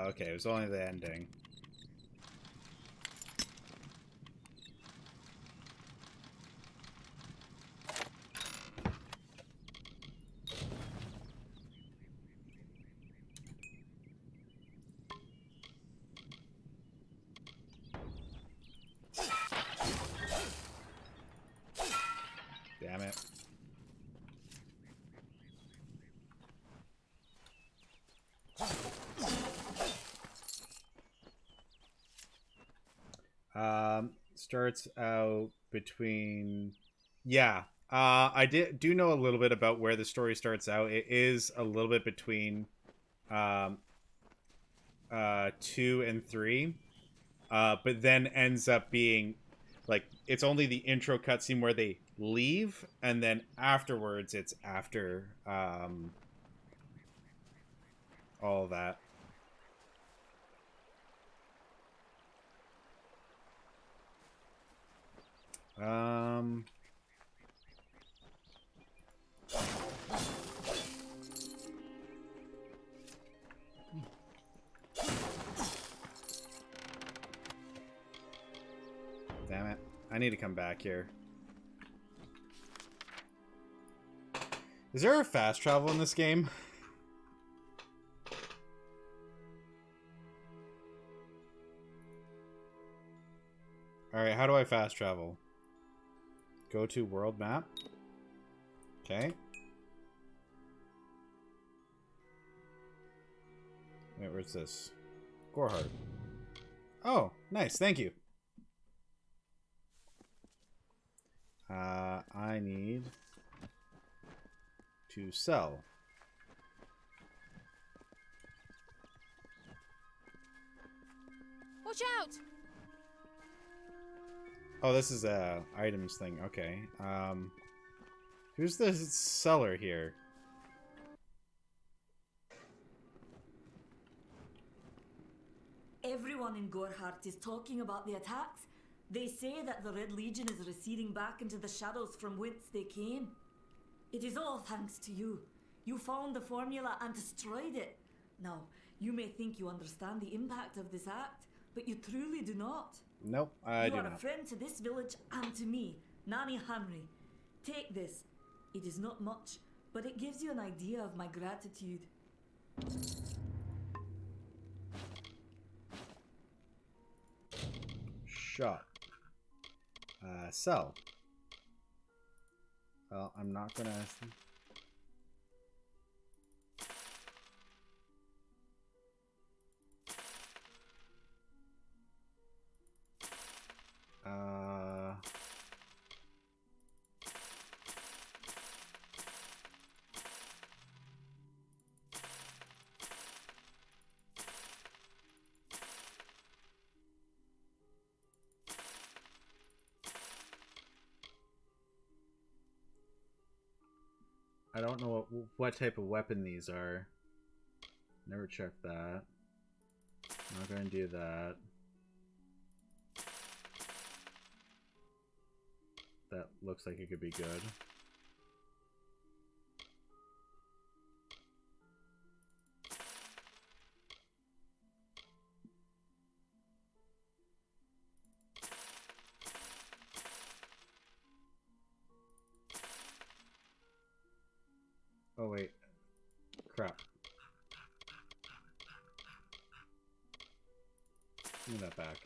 A: Okay, it was only the ending. Damn it. Starts out between... Yeah. I do know a little bit about where the story starts out. It is a little bit between 2 and 3. But then ends up being like it's only the intro cutscene where they leave, and then afterwards it's after all that. Damn it. I need to come back here. Is there a fast travel in this game? Alright, how do I fast travel? Go to world map. Okay. Wait, where's this? Gorhard. Oh, nice, thank you. I need to sell.
I: Watch out!
A: Oh, this is a items thing. Okay. Who's the seller here?
J: Everyone in Gorhart is talking about the attacks. They say that the Red Legion is receding back into the shadows from whence they came. It is all thanks to you. You found the formula and destroyed it. Now, you may think you understand the impact of this act, but you truly do not.
A: Nope, I do not.
J: You are a friend to this village and to me, Nanny Henry. Take this. It is not much, but it gives you an idea of my gratitude.
A: Shot. Sell. Well, I'm not gonna... I don't know what type of weapon these are. Never checked that. Not going to do that. That looks like it could be good. Oh wait. Crap. Give me that back.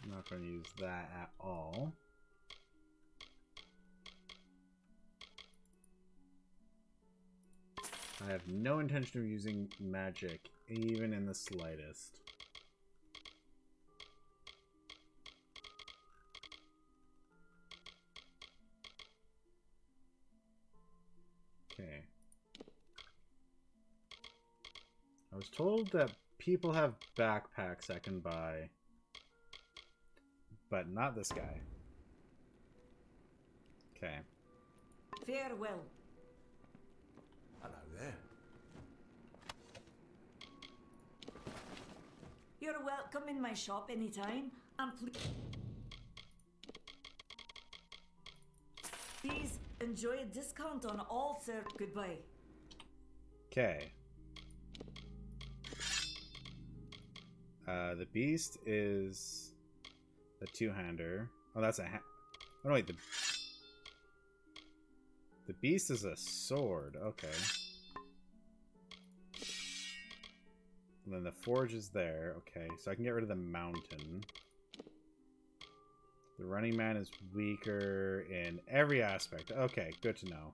A: I'm not going to use that at all. I have no intention of using magic, even in the slightest. Okay. I was told that people have backpacks I can buy. But not this guy. Okay.
J: Farewell.
D: Hello there.
J: You're welcome in my shop anytime, and please enjoy a discount on all, sir. Goodbye.
A: Okay. The beast is a two-hander. Oh, that's a oh, no, wait. The beast is a sword. Okay. And then the forge is there. Okay, so I can get rid of the mountain. The running man is weaker in every aspect. Okay, good to know.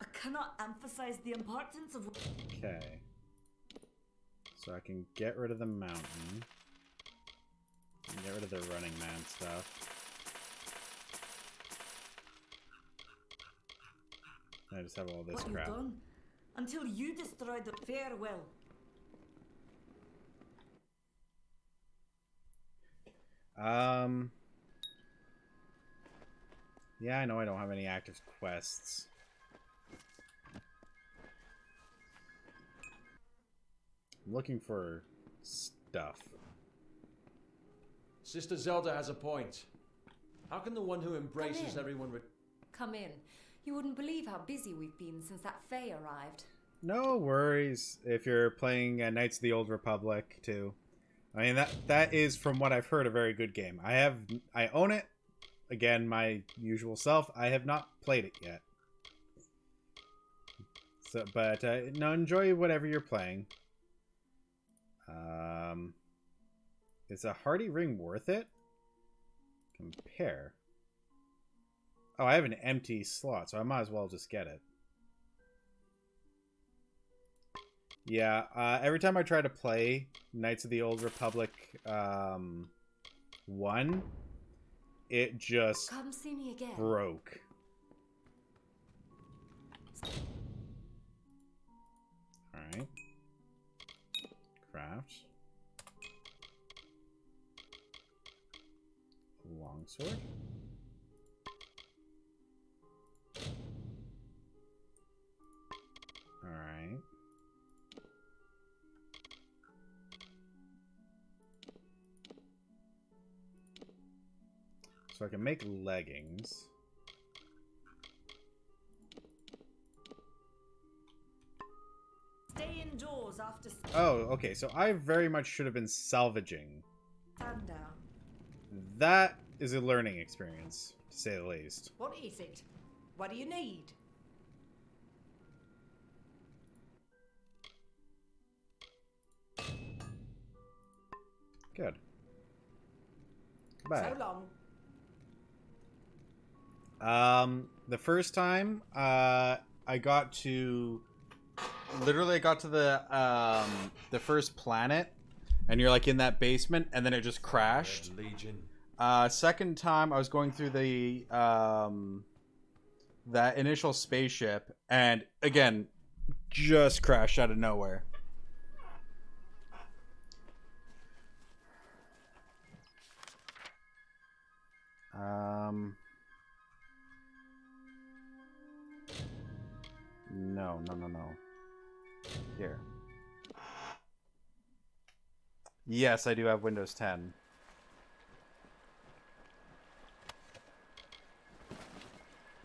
J: I cannot emphasize the importance of.
A: Okay. So I can get rid of the mountain. And get rid of the running man stuff. I just have all this
J: What
A: crap.
J: you've done until you destroy the farewell.
A: Yeah, I know I don't have any active quests. I'm looking for stuff.
D: Sister Zelda has a point. How can the one who embraces
K: in.
D: everyone
K: Come in. You wouldn't believe how busy we've been since that Fae arrived.
A: No worries if you're playing Knights of the Old Republic too. I mean that is, from what I've heard, a very good game. I own it. Again, my usual self. I have not played it yet. So, but no, enjoy whatever you're playing. Is a hardy ring worth it? Compare. Oh, I have an empty slot, so I might as well just get it. Yeah, every time I try to play Knights of the Old Republic 1, it just
K: Come see me again.
A: broke. Alright. Craft. Longsword. Alright. So I can make leggings.
J: Stay indoors after.
A: Oh, okay. So I very much should have been salvaging.
J: Stand down.
A: That is a learning experience, to say the least.
I: What is it? What do you need?
A: Good. Bye.
I: So long.
A: The first time, I got to the first planet, and you're like in that basement, and then it just crashed.
D: Red Legion.
A: Second time, I was going through the that initial spaceship, and again, just crashed out of nowhere. No. Here. Yes, I do have Windows 10.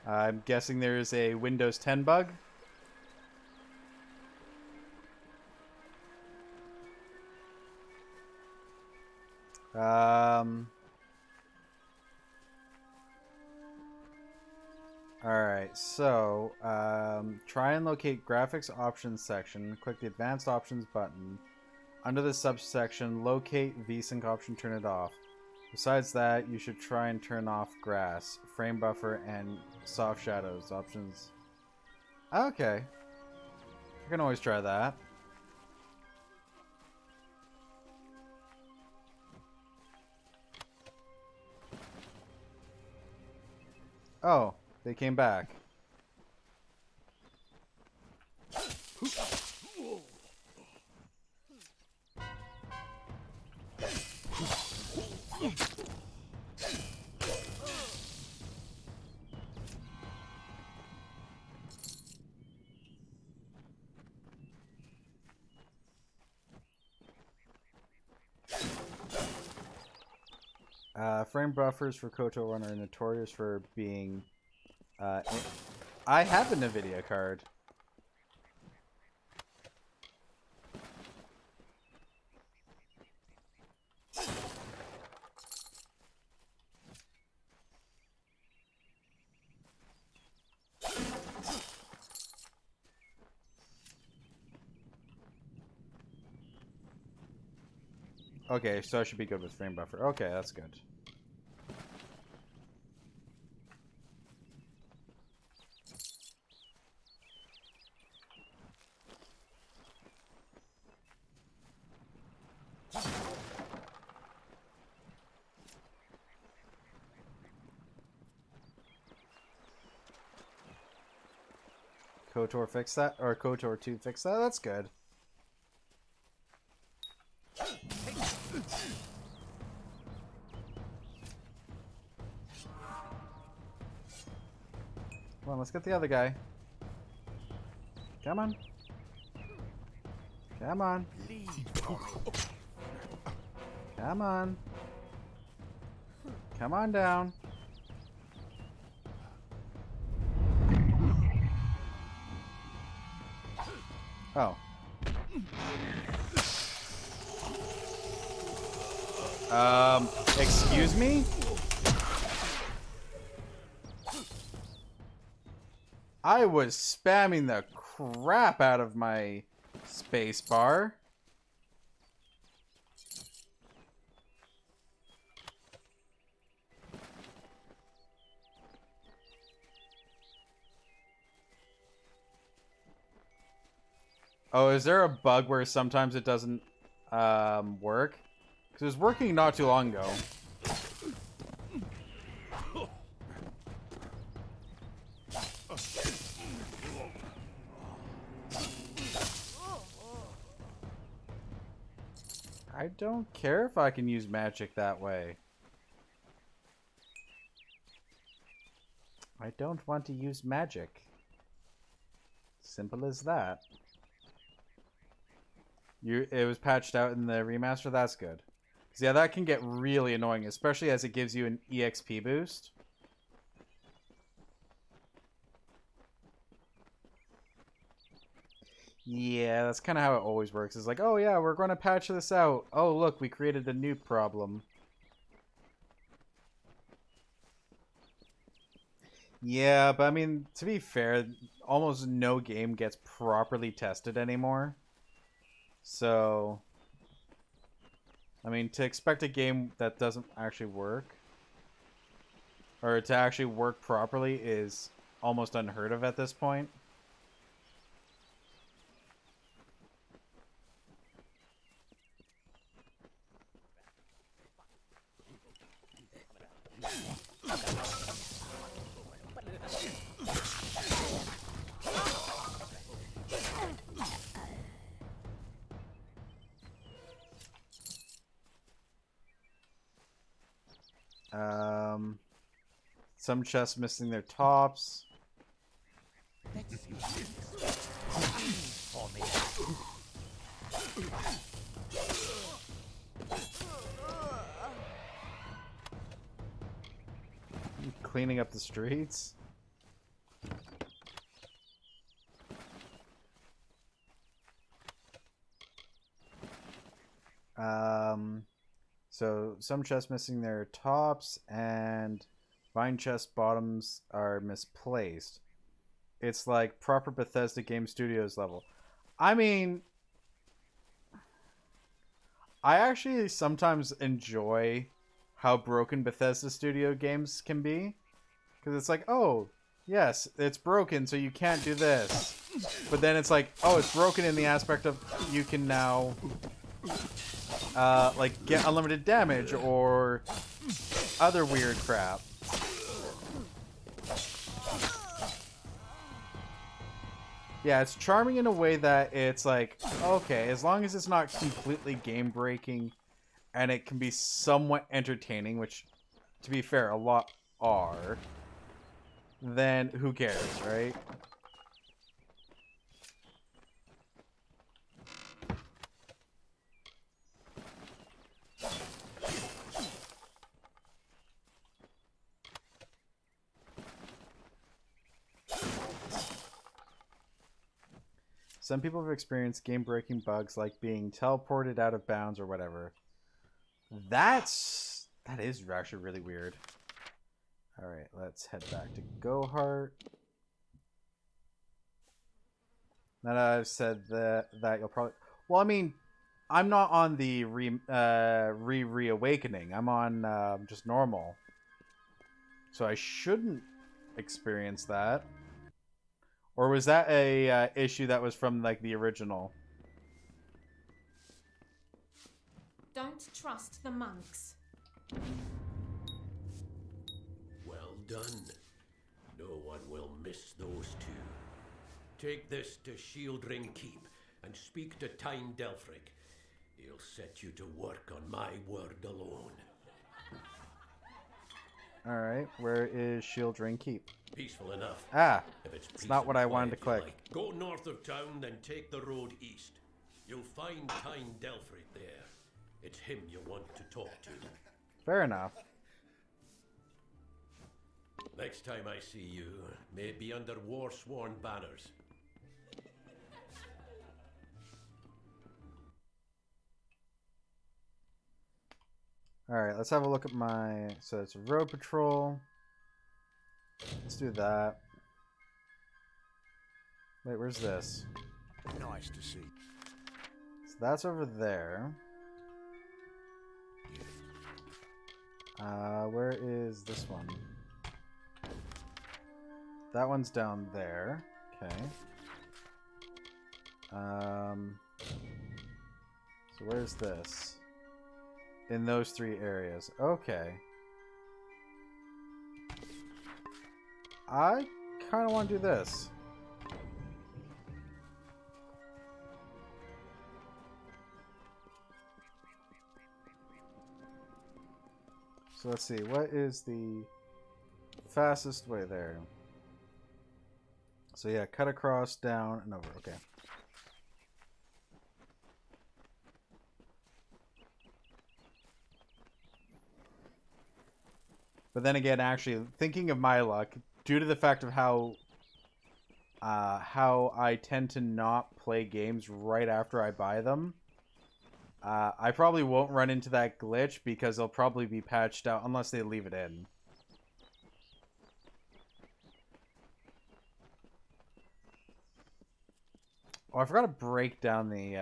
A: I'm guessing there's a Windows 10 bug. Alright, so try and locate graphics options section. Click the advanced options button. Under the subsection, locate VSync option, turn it off. Besides that, you should try and turn off grass, frame buffer, and soft shadows options. Okay. I can always try that. Oh, they came back. Frame buffers for KOTOR 1 are notorious for being... I have a NVIDIA card. Okay, so I should be good with frame buffer. Okay, that's good. KOTOR fixed that? Or KOTOR 2 fixed that? That's good. Come on, let's get the other guy. Come on. Come on. Come on. Come on down. Oh. Excuse me? I was spamming the crap out of my space bar. Oh, is there a bug where sometimes it doesn't work? Because it was working not too long ago. I don't care if I can use magic that way. I don't want to use magic. Simple as that. It was patched out in the remaster. That's good. 'Cause yeah, that can get really annoying, especially as it gives you an EXP boost. Yeah, that's kind of how it always works. It's like, oh yeah, we're going to patch this out. Oh look, we created a new problem. Yeah, but I mean, to be fair, almost no game gets properly tested anymore. So, I mean, to expect a game that doesn't actually work, or to actually work properly, is almost unheard of at this point. Some chests missing their tops. Cleaning up the streets. So some chests missing their tops and vine chest bottoms are misplaced. It's like proper Bethesda Game Studios level. I mean, I actually sometimes enjoy how broken Bethesda Studio games can be. Because it's like, oh, yes, it's broken, so you can't do this. But then it's like, oh, it's broken in the aspect of you can now like get unlimited damage or other weird crap. Yeah, it's charming in a way that it's like, okay, as long as it's not completely game breaking and it can be somewhat entertaining, which, to be fair, a lot are, then who cares, right? Some people have experienced game-breaking bugs like being teleported out of bounds or whatever. That is actually really weird. All right, let's head back to Gohart. Now that I've said that you'll probably... Well, I mean, I'm not on the reawakening. I'm on just normal. So I shouldn't experience that. Or was that a issue that was from like the original?
I: Don't trust the monks.
E: Well done. No one will miss those two. Take this to Shieldring Keep and speak to Tyne Delphric. He'll set you to work on my word alone.
A: Alright, where is Shieldring Keep?
E: Peaceful enough.
A: Ah,
E: if
A: it's not what I wanted to click.
E: like. Go north of town, then take the road east. You'll find Tyne Delphric there. It's him you want to talk to.
A: Fair enough.
E: Next time I see you, may it be under war-sworn banners.
A: Alright, let's have a look at my... So it's a road patrol. Let's do that. Wait, where's this?
B: Nice to see.
A: So that's over there. Where is this one? That one's down there. Okay. So where's this? In those three areas. Okay. I kind of want to do this. So let's see, what is the fastest way there? So yeah, cut across, down, and over. Okay. But then again, actually, thinking of my luck, due to the fact of how I tend to not play games right after I buy them, I probably won't run into that glitch because they'll probably be patched out unless they leave it in. Oh, I forgot to break down the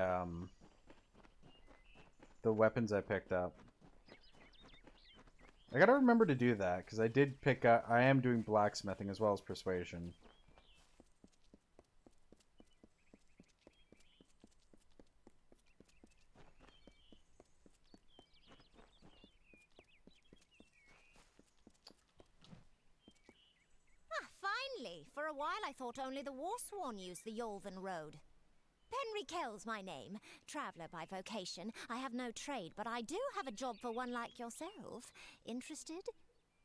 A: the weapons I picked up. I gotta remember to do that, because I did pick up... I am doing blacksmithing as well as persuasion.
L: Finally! For a while I thought only the Warsworn used the Yolven Road. Henry Kell's my name. Traveller by vocation. I have no trade, but I do have a job for one like yourself. Interested?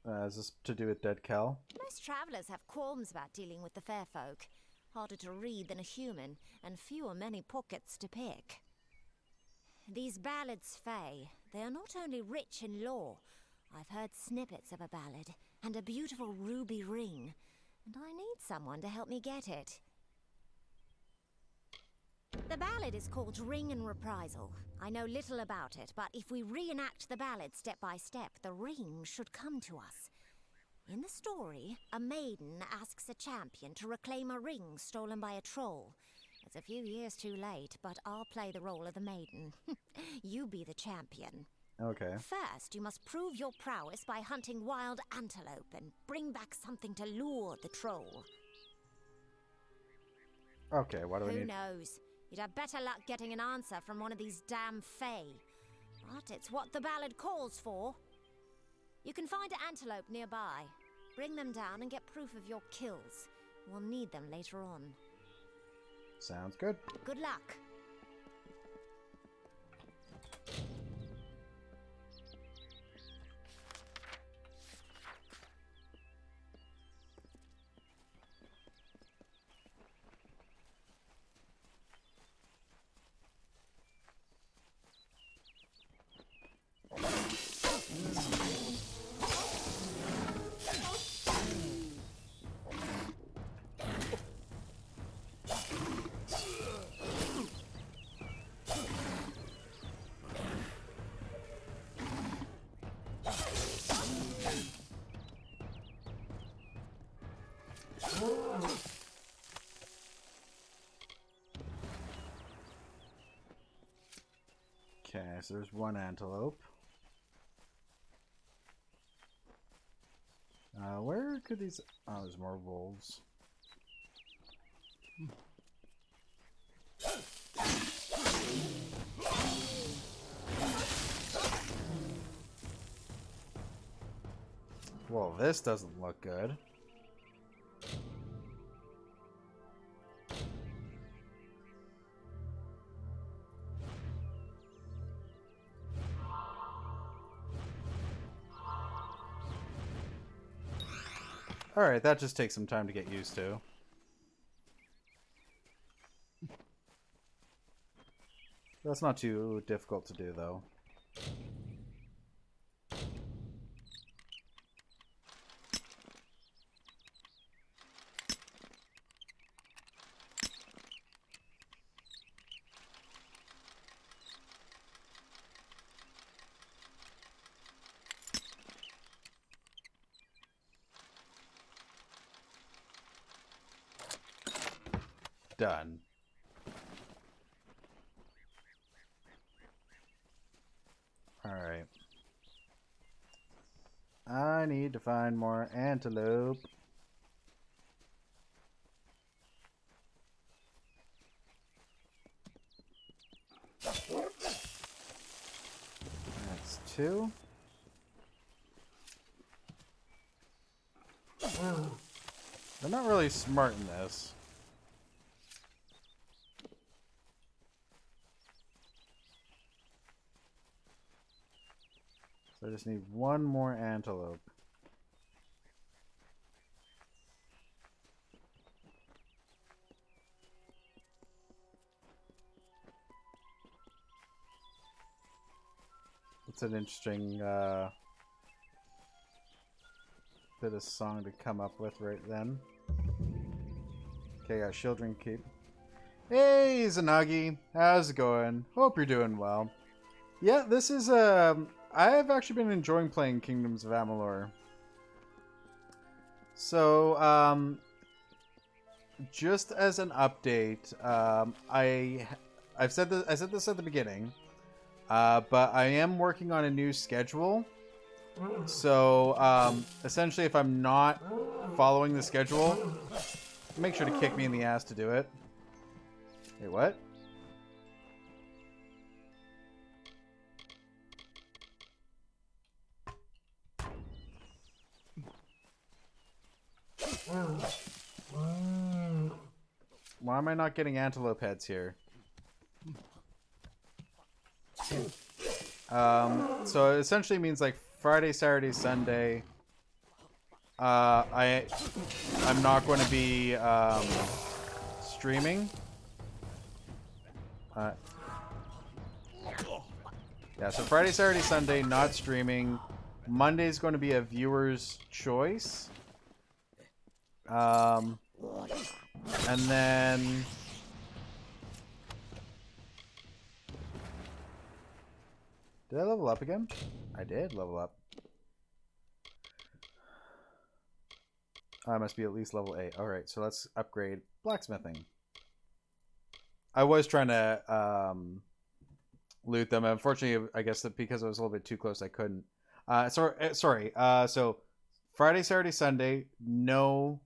A: Is this to do with Dead Kel?
L: Most travellers have qualms about dealing with the fair folk. Harder to read than a human, and fewer many pockets to pick. These ballads, Fae, they are not only rich in lore. I've heard snippets of a ballad, and a beautiful ruby ring, and I need someone to help me get it. The ballad is called Ring and Reprisal. I know little about it, but if we reenact the ballad step by step, the ring should come to us. In the story, a maiden asks a champion to reclaim a ring stolen by a troll. It's a few years too late, but I'll play the role of the maiden. You be the champion.
A: Okay.
L: First, you must prove your prowess by hunting wild antelope and bring back something to lure the troll.
A: Okay, what do I need?
L: Who knows? You'd have better luck getting an answer from one of these damn Fae. But it's what the ballad calls for. You can find an antelope nearby. Bring them down and get proof of your kills. We'll need them later on.
A: Sounds good.
L: Good luck.
A: Okay, so there's one antelope. Where could these... Oh, there's more wolves. Well, this doesn't look good. Alright, that just takes some time to get used to. That's not too difficult to do, though. Done. Alright. I need to find more antelope. That's two. They're not really smart in this. So I just need one more antelope. It's an interesting bit of song to come up with right then. Okay, got Shieldring Keep. Hey, Zanagi, how's it going? Hope you're doing well. Yeah, this is I've actually been enjoying playing Kingdoms of Amalur. So, just as an update, I said this at the beginning. But I am working on a new schedule. So essentially, if I'm not following the schedule, make sure to kick me in the ass to do it. Wait, what? Why am I not getting antelope heads here? So it essentially means like Friday, Saturday, Sunday. I'm not going to be streaming. Yeah, so Friday, Saturday, Sunday, not streaming. Monday's going to be a viewer's choice. And then... Did I level up again? I did level up. I must be at least level 8. Alright, so let's upgrade blacksmithing. I was trying to loot them. Unfortunately, I guess that because I was a little bit too close, I couldn't. Sorry. So Friday, Saturday, Sunday, no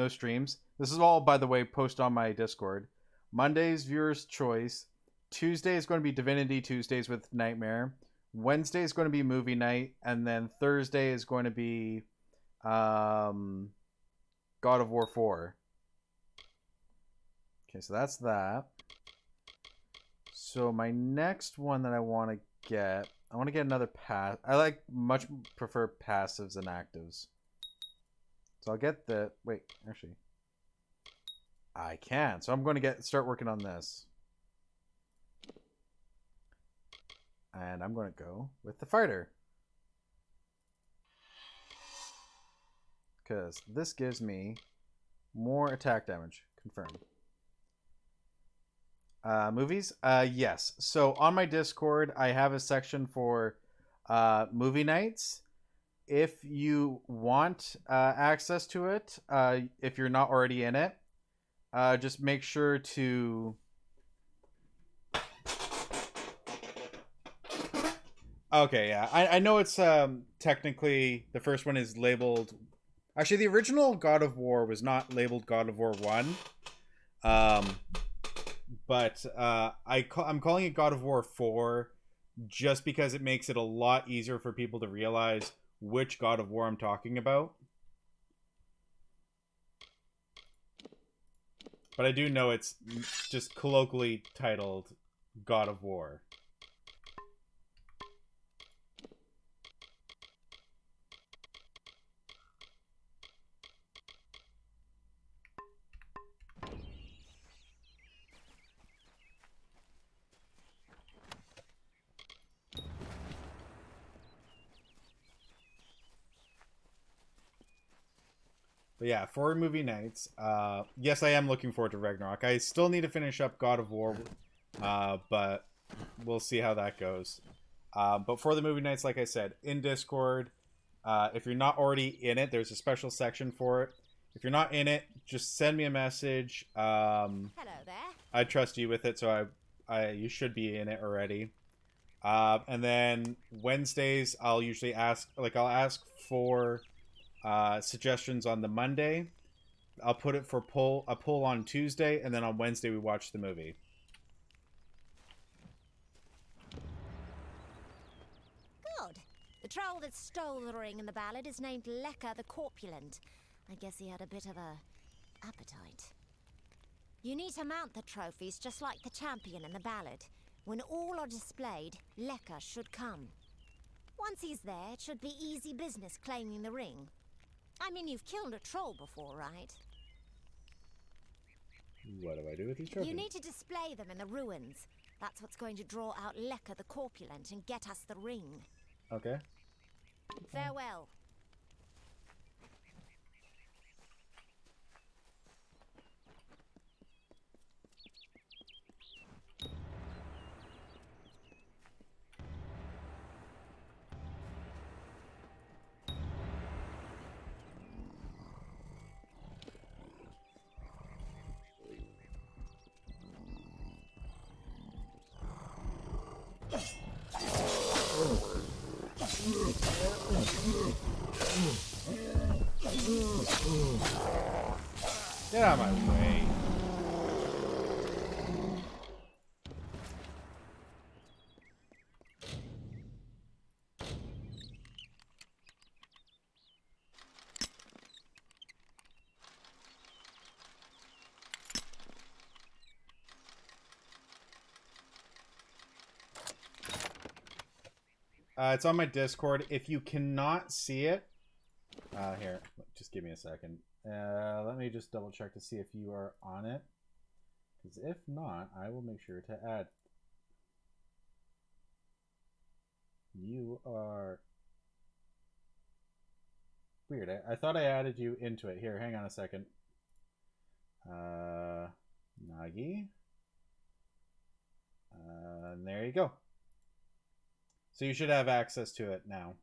A: streams. This is all, by the way, post on my Discord. Monday's Viewer's Choice. Tuesday is going to be Divinity Tuesdays with Nightmare. Wednesday is going to be movie night, and then Thursday is going to be God of War 4. Okay, so that's that. So my next one that I want to get another pass. I much prefer passives than actives. So I'll get the... Wait, actually. I can. So I'm going to start working on this. And I'm going to go with the fighter. Because this gives me more attack damage. Confirmed. Movies? Yes. So on my Discord, I have a section for movie nights. If you want access to it, if you're not already in it, just make sure to... Okay, yeah. I know it's technically... The first one is labeled... Actually, the original God of War was not labeled God of War 1. But I'm calling it God of War 4 just because it makes it a lot easier for people to realize which God of War I'm talking about. But I do know it's just colloquially titled God of War. But yeah, for movie nights, yes, I am looking forward to Ragnarok. I still need to finish up God of War, but we'll see how that goes. But for the movie nights, like I said, in Discord, if you're not already in it, there's a special section for it. If you're not in it, just send me a message.
L: Hello there.
A: I trust you with it, so you should be in it already. And then Wednesdays, I'll usually ask for... suggestions on the Monday. I'll put it for a poll on Tuesday, and then on Wednesday we watch the movie.
L: Good. The troll that stole the ring in the ballad is named Lecker the Corpulent. I guess he had a bit of a appetite. You need to mount the trophies just like the champion in the ballad. When all are displayed, Lecker should come. Once he's there, it should be easy business claiming the ring. I mean, you've killed a troll before, right?
A: What do I do with these trophies?
L: You need to display them in the ruins. That's what's going to draw out Lecker the Corpulent and get us the ring.
A: Okay.
L: Farewell.
A: Get out of my way. It's on my Discord. If you cannot see it, here, just give me a second. Let me just double check to see if you are on it. Because if not, I will make sure to add. You are weird. I thought I added you into it. Here, hang on a second. Nagi. And there you go. So you should have access to it now.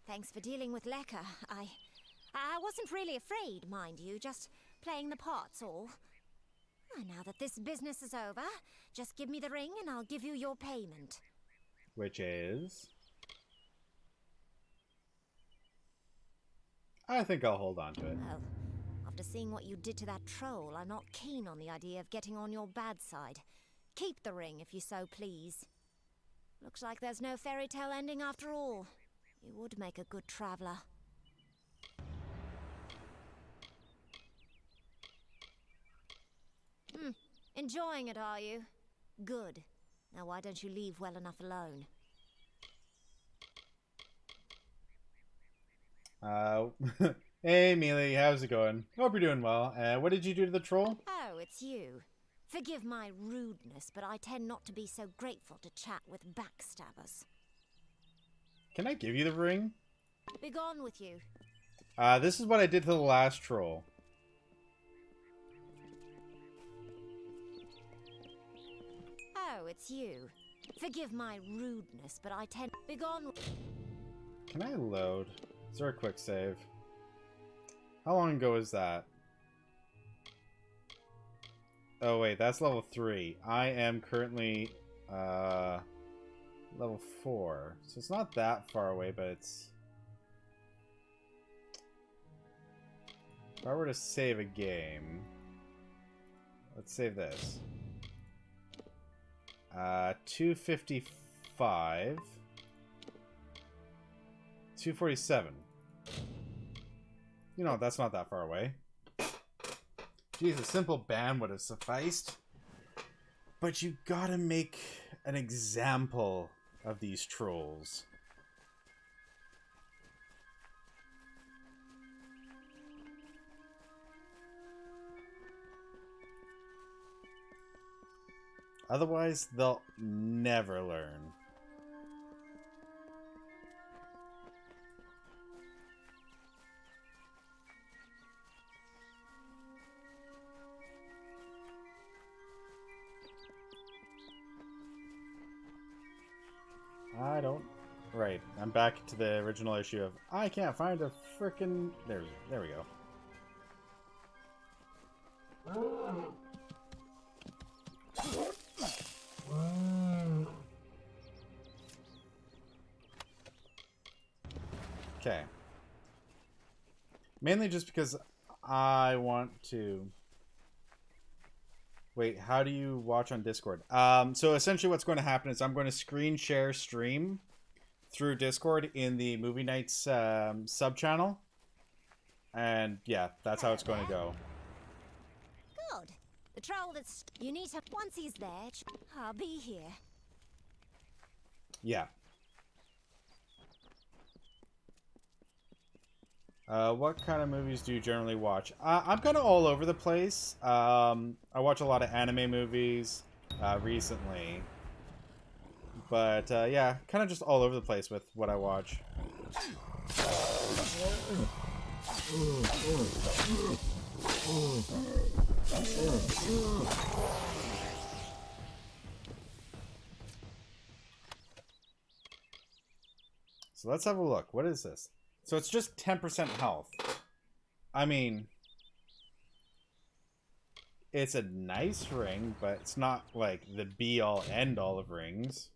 L: Thanks for dealing with Lekka. I wasn't really afraid, mind you, just playing the parts all. Now that this business is over, just give me the ring and I'll give you your payment.
A: Which is... I think I'll hold on to it.
L: Well, after seeing what you did to that troll, I'm not keen on the idea of getting on your bad side. Keep the ring if you so please. Looks like there's no fairy tale ending after all. You would make a good traveler. Enjoying it, are you? Good. Now why don't you leave well enough alone?
A: Hey, Mealy, how's it going? Hope you're doing well. What did you do to the troll?
L: Oh, it's you. Forgive my rudeness, but I tend not to be so grateful to chat with backstabbers.
A: Can I give you the ring?
L: Begone with you.
A: This is what I did to the last troll.
L: Oh, it's you. Forgive my rudeness, but I tend... Begone...
A: Can I load? Is there a quick save? How long ago is that? Oh wait, that's level 3. I am currently level 4. So it's not that far away, but it's... If I were to save a game... Let's save this. 255. 247. You know, that's not that far away. Geez, a simple ban would have sufficed. But you gotta make an example of these trolls. Otherwise, they'll never learn. I don't... Right, I'm back to the original issue of I can't find a frickin'... There we go. Okay. Mainly just because I want to... Wait, how do you watch on Discord? So essentially what's going to happen is I'm going to screen share stream through Discord in the Movie Nights sub-channel. And yeah, that's how it's going to go.
L: Good. The troll that's... You need to... Once he's there, I'll be here.
A: Yeah. What kind of movies do you generally watch? I'm kind of all over the place. I watch a lot of anime movies recently. But yeah, kind of just all over the place with what I watch. So let's have a look. What is this? So it's just 10% health. I mean, it's a nice ring, but it's not like the be-all, end-all of rings.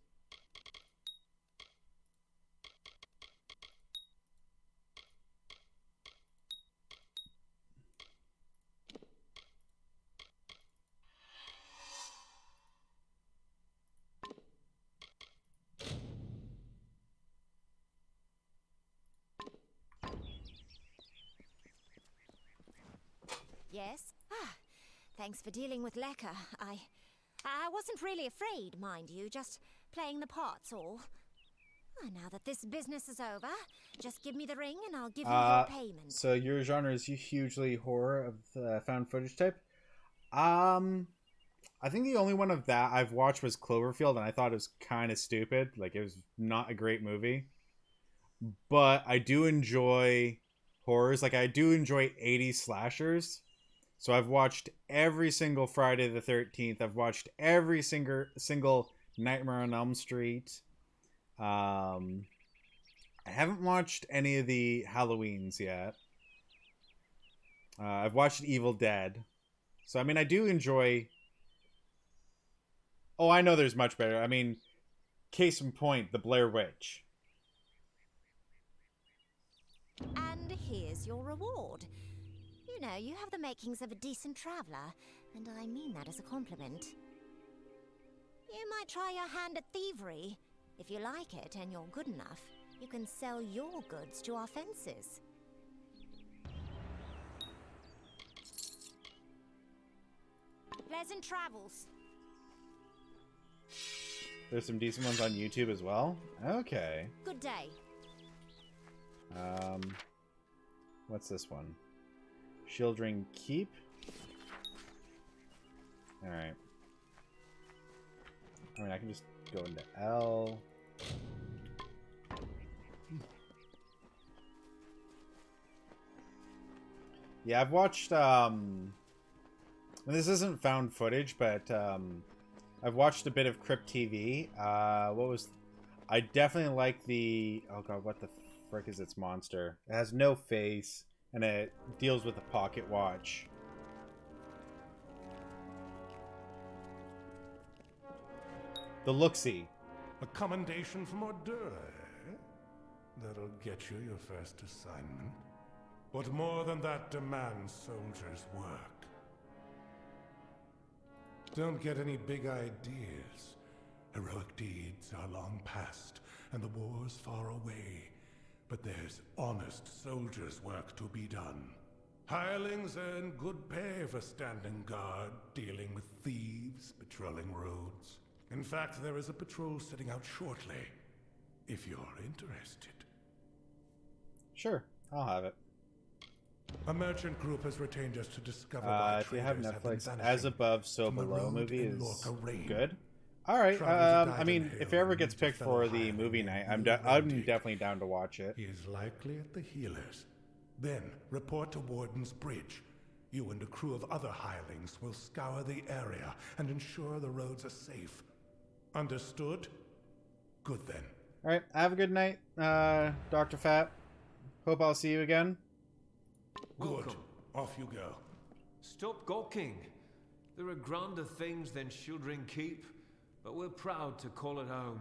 L: Yes? Ah, thanks for dealing with Lecker. I wasn't really afraid, mind you, just playing the part's all. Oh, now that this business is over, just give me the ring and I'll give you your payment.
A: So your genre is hugely horror of the found footage type? I think the only one of that I've watched was Cloverfield, and I thought it was kind of stupid. Like, it was not a great movie. But I do enjoy horrors. Like, I do enjoy 80s slashers. So I've watched every single Friday the 13th. I've watched every single Nightmare on Elm Street. I haven't watched any of the Halloweens yet. I've watched Evil Dead. So, I mean, I do enjoy... Oh, I know there's much better. I mean, case in point, The Blair Witch.
L: And here's your reward. You know, you have the makings of a decent traveler, and I mean that as a compliment. You might try your hand at thievery. If you like it and you're good enough, you can sell your goods to our fencers. Pleasant travels.
A: There's some decent ones on YouTube as well. Okay.
L: Good day.
A: What's this one? Shieldring Keep. Alright. I mean, I can just go into L. Yeah, I've watched, and this isn't found footage, but, I've watched a bit of Crypt TV. I definitely like the... Oh god, what the frick is its monster? It has no face, and it deals with a pocket watch. The Look-See.
M: A commendation from Ordure, eh? That'll get you your first assignment. But more than that demands soldiers' work. Don't get any big ideas. Heroic deeds are long past, and the war's far away. But there's honest soldiers' work to be done. Hirelings earn good pay for standing guard, dealing with thieves, patrolling roads. In fact, there is a patrol setting out shortly, if you're interested.
A: Sure, I'll have it.
M: A merchant group has retained us to discover why
A: if you have
M: traders
A: Netflix,
M: been
A: As
M: vanishing
A: Above, So
M: from the
A: Below
M: road
A: movie
M: in
A: is
M: Lorca Rain.
A: good. All right.
M: Travelers who
A: I
M: died
A: mean,
M: in
A: if
M: Hale
A: it ever gets
M: meet a
A: picked
M: fellow
A: for the
M: hireling
A: movie
M: named
A: night, I'm
M: Roderick.
A: definitely down to watch it.
M: He is likely at the healers. Then report to Warden's Bridge. You and a crew of other hirelings will scour the area and ensure the roads are safe. Understood? Good then.
A: All right. Have a good night, Dr. Fat. Hope I'll see you again.
M: Good. Off you go.
D: Stop gawking. There are grander things than Shieldring Keep, but we're proud to call it home.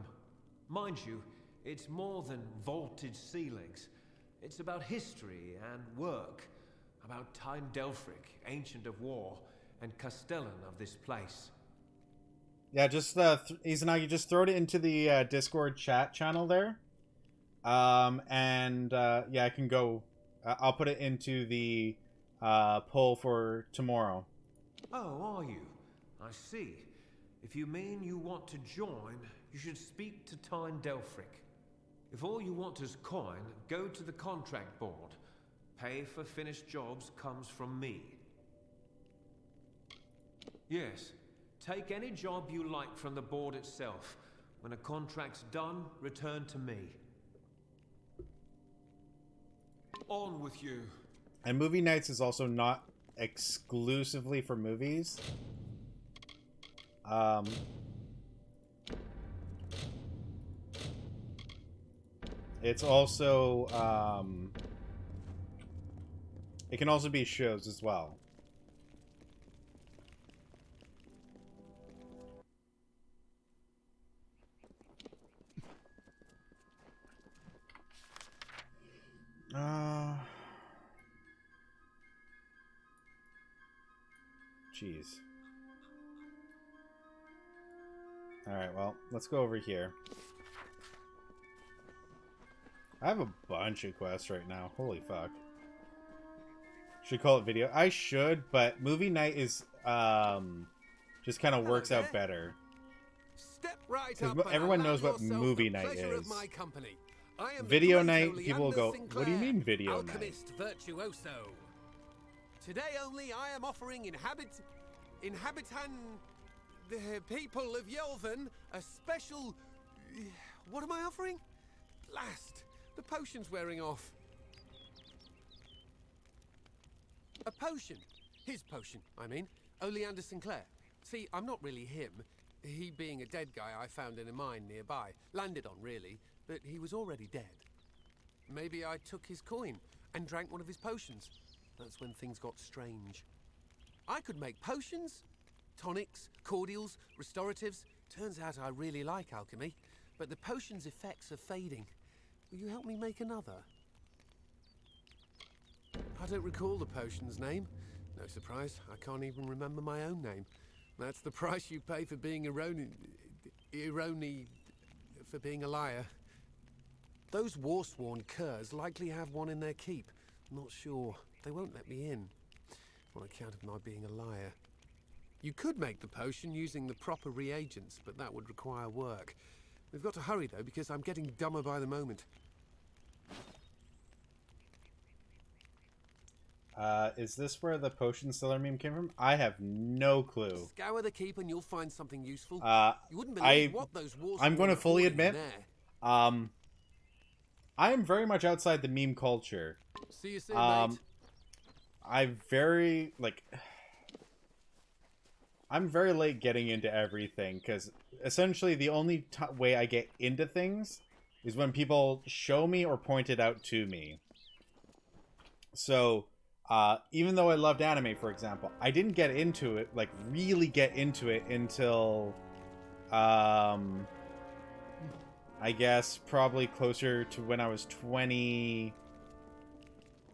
D: Mind you, it's more than vaulted ceilings. It's about history and work, about Tyne Delphric, Ancient of War, and Castellan of this place.
A: Yeah, just Izanagi, just throw it into the Discord chat channel there. Yeah, I can go. I'll put it into the poll for tomorrow.
D: Oh, are you? I see. If you mean you want to join, you should speak to Tyne Delphric. If all you want is coin, go to the contract board. Pay for finished jobs comes from me. Yes, take any job you like from the board itself. When a contract's done, return to me. On with you.
A: And movie nights is also not exclusively for movies. It's also, it can also be shows as well. Jeez. Alright, well, let's go over here. I have a bunch of quests right now. Holy fuck. Should call it video. I should, but movie night is, just kind of works out better.
C: Step right
A: Because
C: up
A: everyone
C: and allow
A: knows what
C: yourself
A: movie
C: the
A: night
C: pleasure
A: is.
C: of my company. I am
A: Video
C: the great
A: night,
C: Oleander
A: people will go,
C: Sinclair,
A: what do you mean video night?
C: alchemist virtuoso. Today only I am offering inhabitan the people of Yelvan a special... What am I offering? Blast! The potion's wearing off. A potion. His potion, I mean. Oleander Sinclair. See, I'm not really him. He being a dead guy I found in a mine nearby. Landed on, really, but he was already dead. Maybe I took his coin and drank one of his potions. That's when things got strange. I could make potions, tonics, cordials, restoratives. Turns out I really like alchemy, but the potion's effects are fading. Will you help me make another? I don't recall the potion's name. No surprise, I can't even remember my own name. That's the price you pay for being for being a liar. Those war-sworn curs likely have one in their keep. Not sure. They won't let me in, on account of my being a liar. You could make the potion using the proper reagents, but that would require work. We've got to hurry, though, because I'm getting dumber by the moment.
A: Is this where the potion seller meme came from? I have no clue.
C: Scour the keep and you'll find something useful. You wouldn't
A: I'm going to fully admit, I am very much outside the meme culture.
C: See you soon, mate.
A: I'm very late getting into everything, because essentially the only way I get into things is when people show me or point it out to me. So, even though I loved anime, for example, I didn't get into it, like, really get into it until, I guess, probably closer to when I was 20...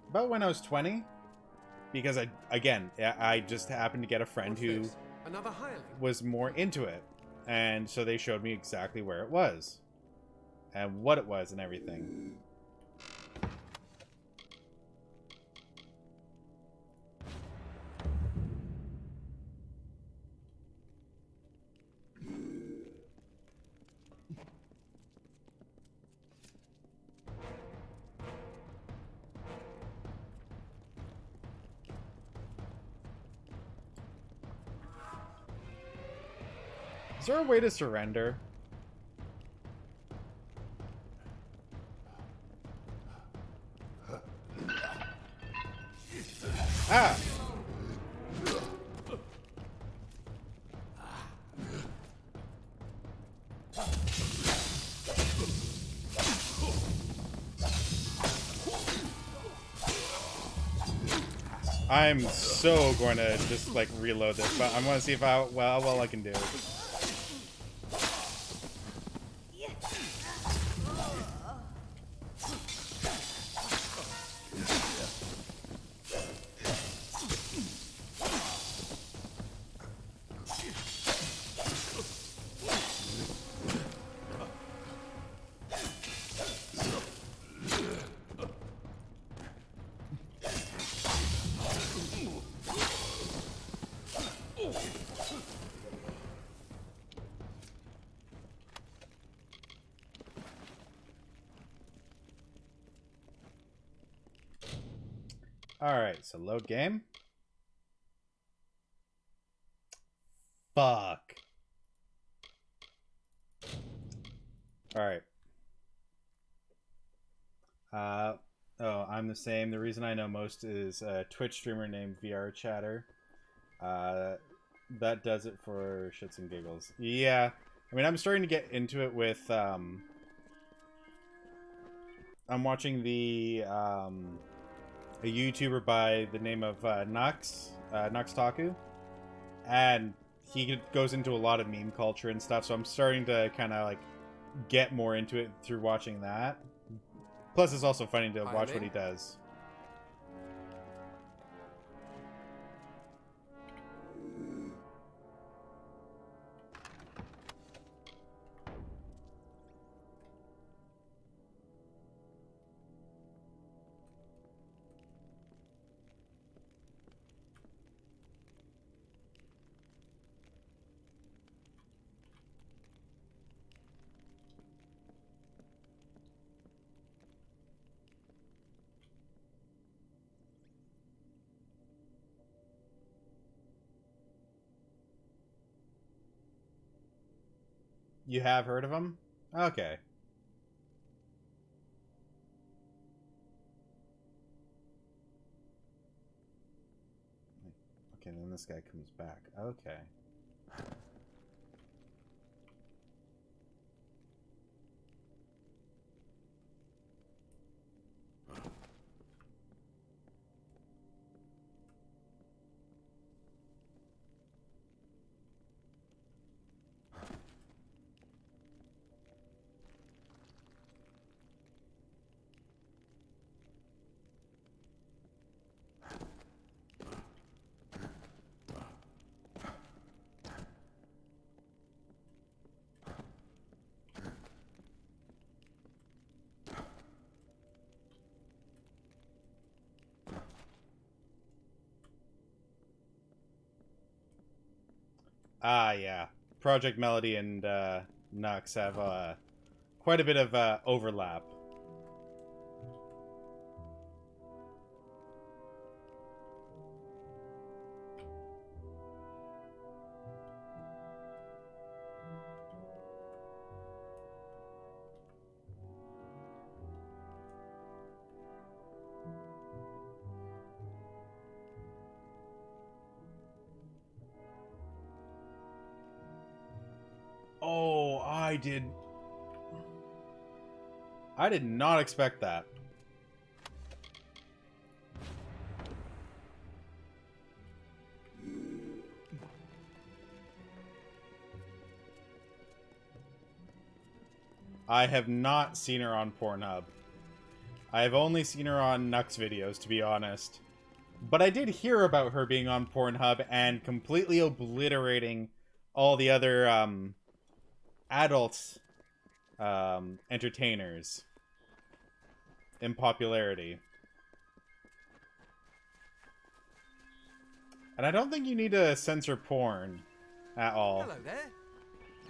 A: About when I was 20. Because, I just happened to get a friend who was more into it. And so they showed me exactly where it was. And what it was and everything. Is there a way to surrender? Ah! I'm so going to just, like, reload this, but I'm going to see if how well I can do. Alright, so load game. Fuck. Alright. Oh, I'm the same. The reason I know most is a Twitch streamer named VR Chatter. That does it for shits and giggles. Yeah. I mean, I'm starting to get into it with, I'm watching the a YouTuber by the name of Nux Taku, and he goes into a lot of meme culture and stuff. So I'm starting to kind of like get more into it through watching that. Plus, it's also funny to watch what he does. You have heard of him? Okay. Okay, then this guy comes back. Okay. Ah, yeah. Project Melody and Nux have quite a bit of overlap. Oh, I did not expect that. I have not seen her on Pornhub. I have only seen her on Nux videos, to be honest. But I did hear about her being on Pornhub and completely obliterating all the other adult entertainers in popularity. And I don't think you need to censor porn at all.
C: Hello there.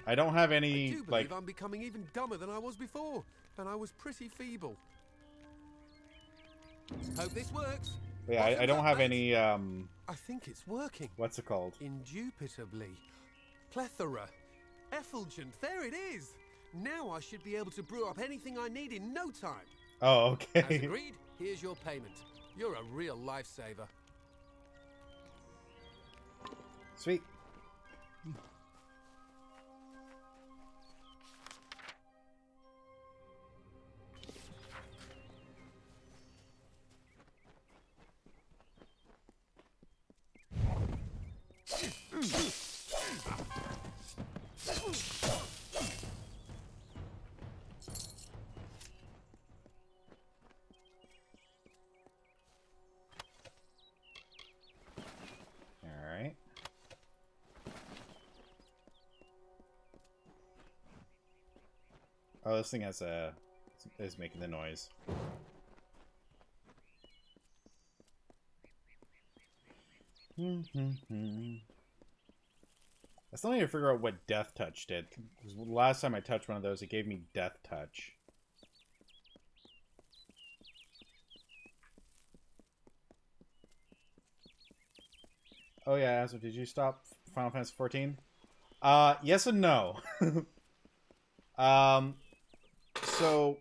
A: I don't have any,
C: I do believe I'm becoming even dumber than I was before, and I was pretty feeble. Hope this works.
A: Yeah, I don't have any,
C: I think it's working.
A: What's it called?
C: Indubitably. Plethora. Effulgent. There it is. Now I should be able to brew up anything I need in no time.
A: Oh, okay.
C: As agreed, here's your payment. You're a real lifesaver.
A: Sweet. Alright. Oh, this thing has is making the noise. I still need to figure out what Death Touch did. Because last time I touched one of those, it gave me Death Touch. Oh yeah, so did you stop Final Fantasy 14? Yes and no. So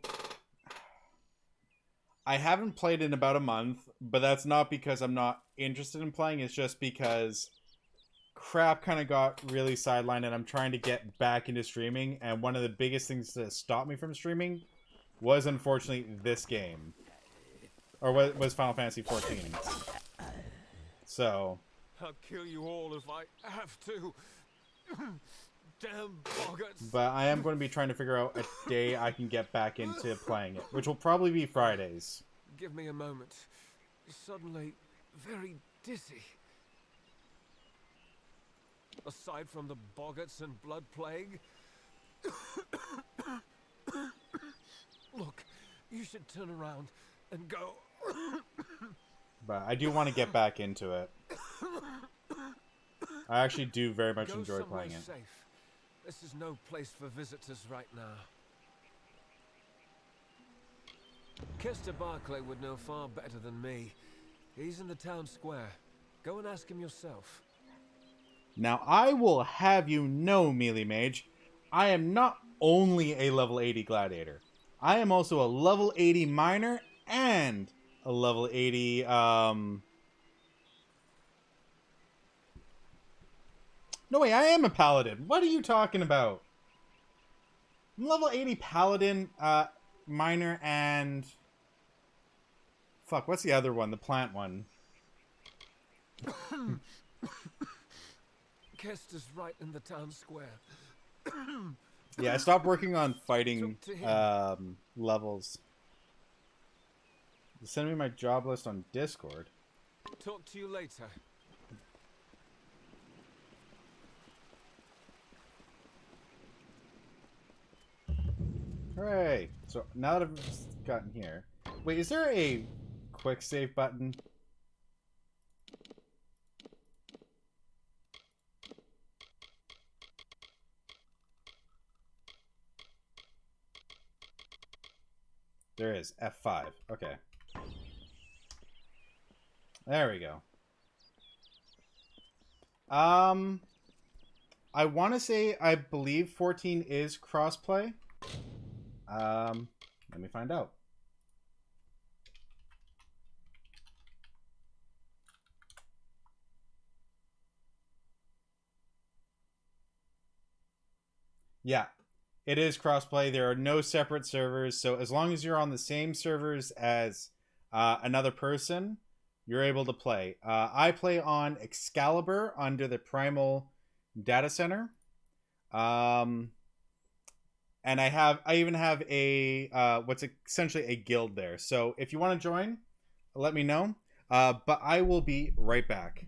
A: I haven't played in about a month, but that's not because I'm not interested in playing, it's just because crap kind of got really sidelined and I'm trying to get back into streaming, and one of the biggest things to stop me from streaming was unfortunately this game. Or was Final Fantasy 14. So...
C: I'll kill you all if I have to. Damn boggarts.
A: But I am going to be trying to figure out a day I can get back into playing it, which will probably be Fridays.
C: Give me a moment. Suddenly, very dizzy. Aside from the boggarts and blood plague. Look, you should turn around and go.
A: But I do want to get back into it. I actually do very much enjoy playing it.
C: Safe. This is no place for visitors right now. Kester Barclay would know far better than me. He's in the town square. Go and ask him yourself.
A: Now, I will have you know, Melee Mage, I am not only a level 80 gladiator. I am also a level 80 miner and a level 80, No, wait, I am a paladin. What are you talking about? I'm level 80 paladin, miner, and... Fuck, what's the other one? The plant one.
C: Kester's right in the town square.
A: Yeah, I stopped working on fighting levels. Send me my job list on Discord.
C: Talk to you later.
A: Hooray! So now that I've gotten here, wait, is there a quick save button? There is. F5. Okay. There we go. I want to say I believe 14 is crossplay. Let me find out. Yeah, it is crossplay. There are no separate servers, so as long as you're on the same servers as another person, you're able to play. I play on Excalibur under the Primal Data Center. And I even have a what's essentially a guild there. So if you want to join, let me know. But I will be right back.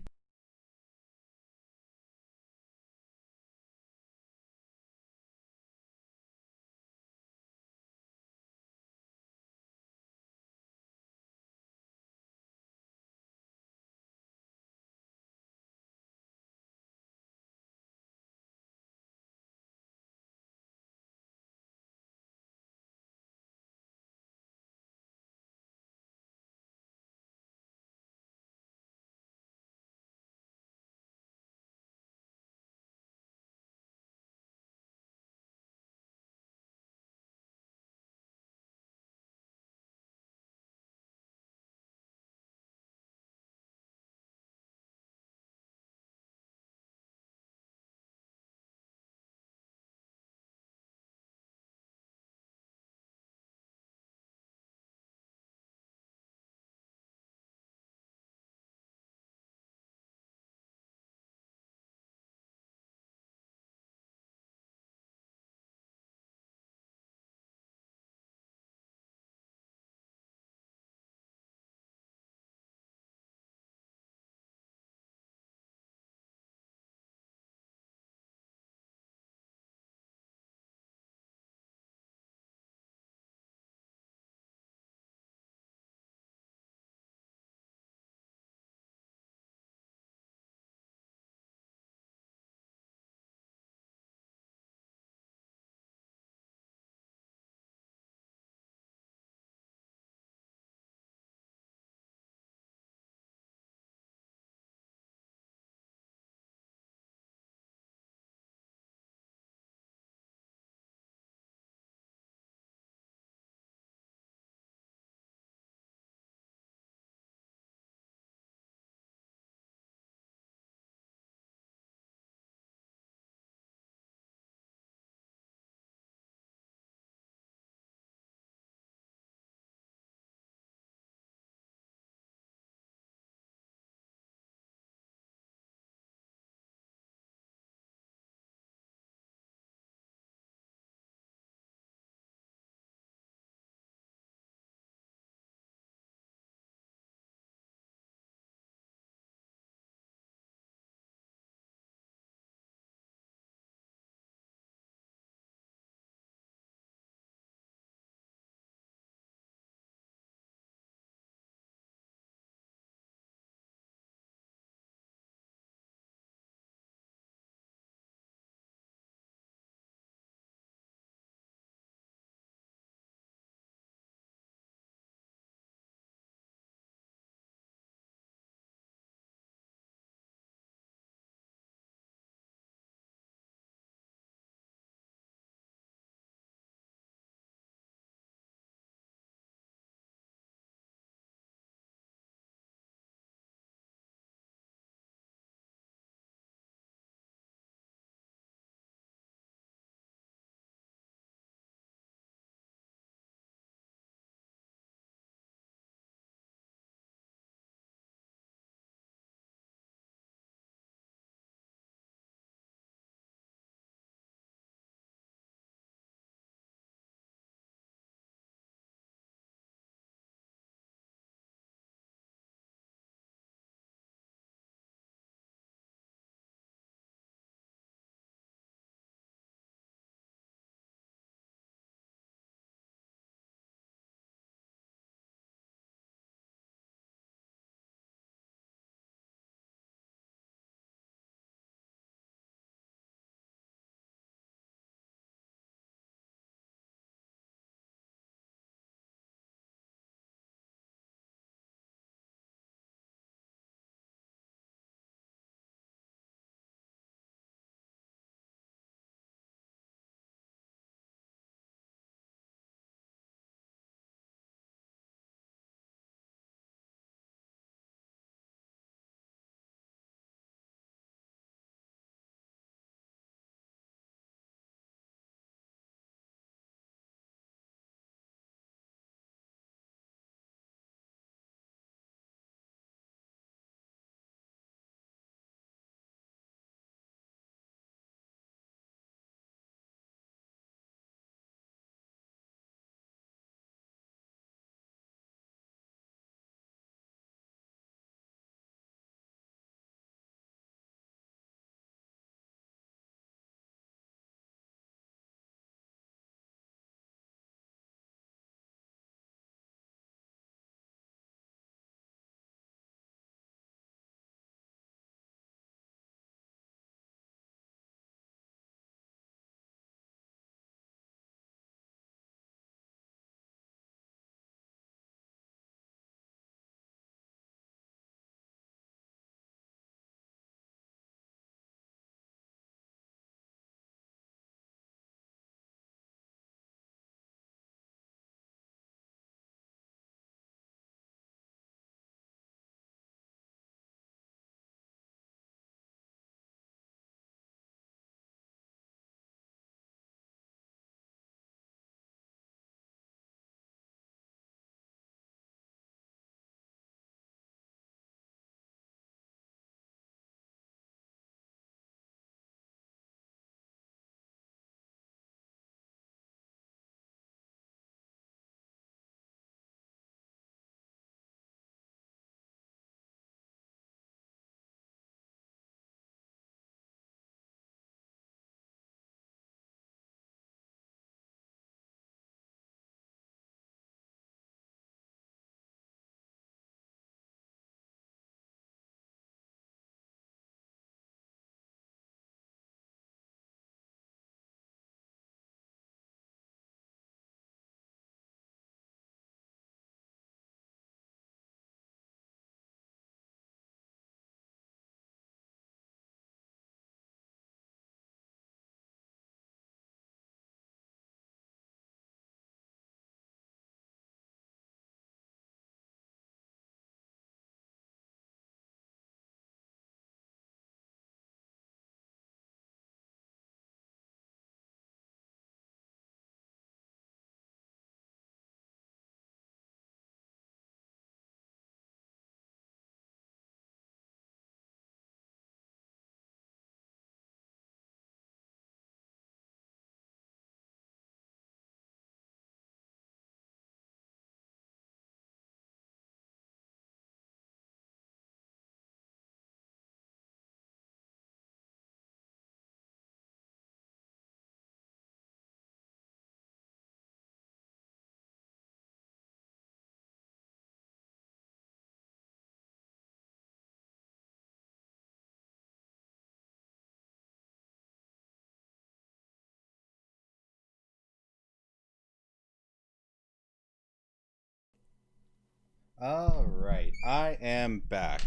A: All right, I am back.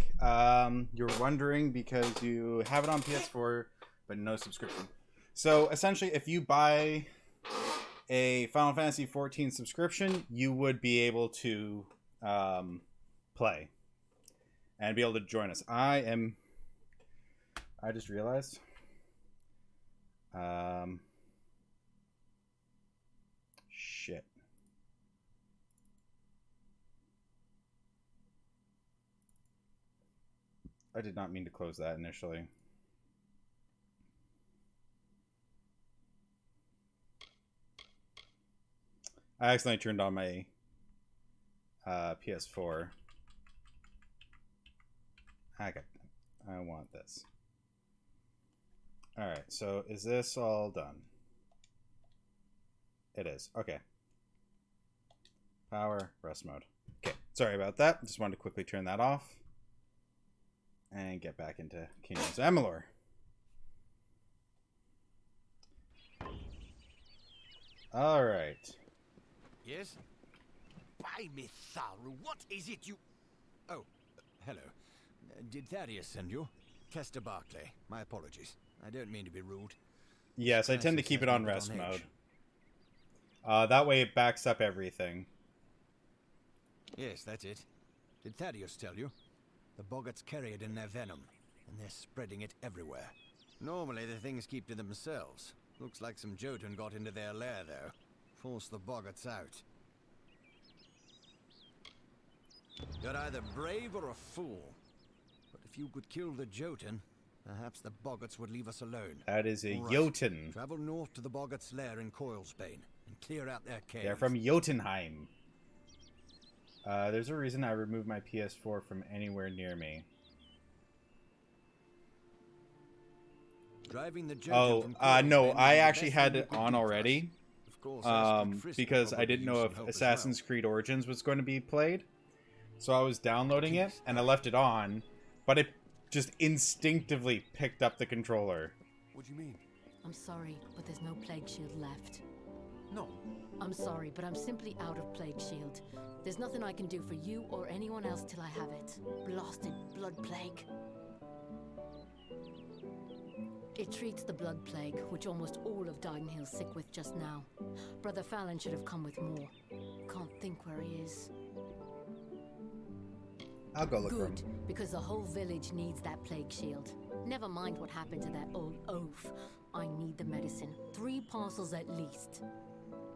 A: You're wondering because you have it on PS4, but no subscription. So essentially, if you buy a Final Fantasy XIV subscription, you would be able to play and be able to join us. I just realized. Shit. I did not mean to close that initially. I accidentally turned on my PS4. I want this. Alright, so is this all done? It is. Okay. Power, rest mode. Okay, sorry about that. Just wanted to quickly turn that off. And get back into Kingdoms of Amalur. Alright.
H: Yes? By Mitharu, what is it you... Oh, hello. Did Thaddeus send you? Kester Barclay. My apologies. I don't mean to be rude.
A: Yes, I tend to keep it on rest mode. That way it backs up everything.
H: Yes, that's it. Did Thaddeus tell you? The boggarts carry it in their venom, and they're spreading it everywhere. Normally the things keep to themselves. Looks like some Jotun got into their lair, though. Forced the boggarts out. You're either brave or a fool. But if you could kill the Jotun, perhaps the boggarts would leave us alone.
A: That is a
H: right.
A: Jotun.
H: Travel north to the boggarts' lair in Coilsbane, and clear out their caves.
A: They're from Jotunheim. There's a reason I removed my PS4 from anywhere near me.
H: Driving the Jotun from
A: no,
H: Coilsbane
A: I
H: is the
A: actually
H: best
A: had
H: thing
A: it
H: you could
A: on
H: do for us.
A: already.
H: Of course, Astrid Frisk
A: Because
H: would
A: I didn't
H: probably
A: know
H: use
A: if
H: some help as
A: Assassin's Creed Origins was going to be played. So I was downloading it, and I left it on, but it just instinctively picked up the controller.
N: What do you mean?
F: I'm sorry, but there's no plague shield left.
N: No.
F: I'm sorry, but I'm simply out of plague shield. There's nothing I can do for you or anyone else till I have it. Blasted blood plague. It treats the blood plague, which almost all of Didenhill's sick with just now. Brother Fallon should have come with more. Can't think where he is.
A: I'll go look for him.
F: Good, because the whole village needs that plague shield. Never mind what happened to that old oaf. I need the medicine. 3 parcels at least.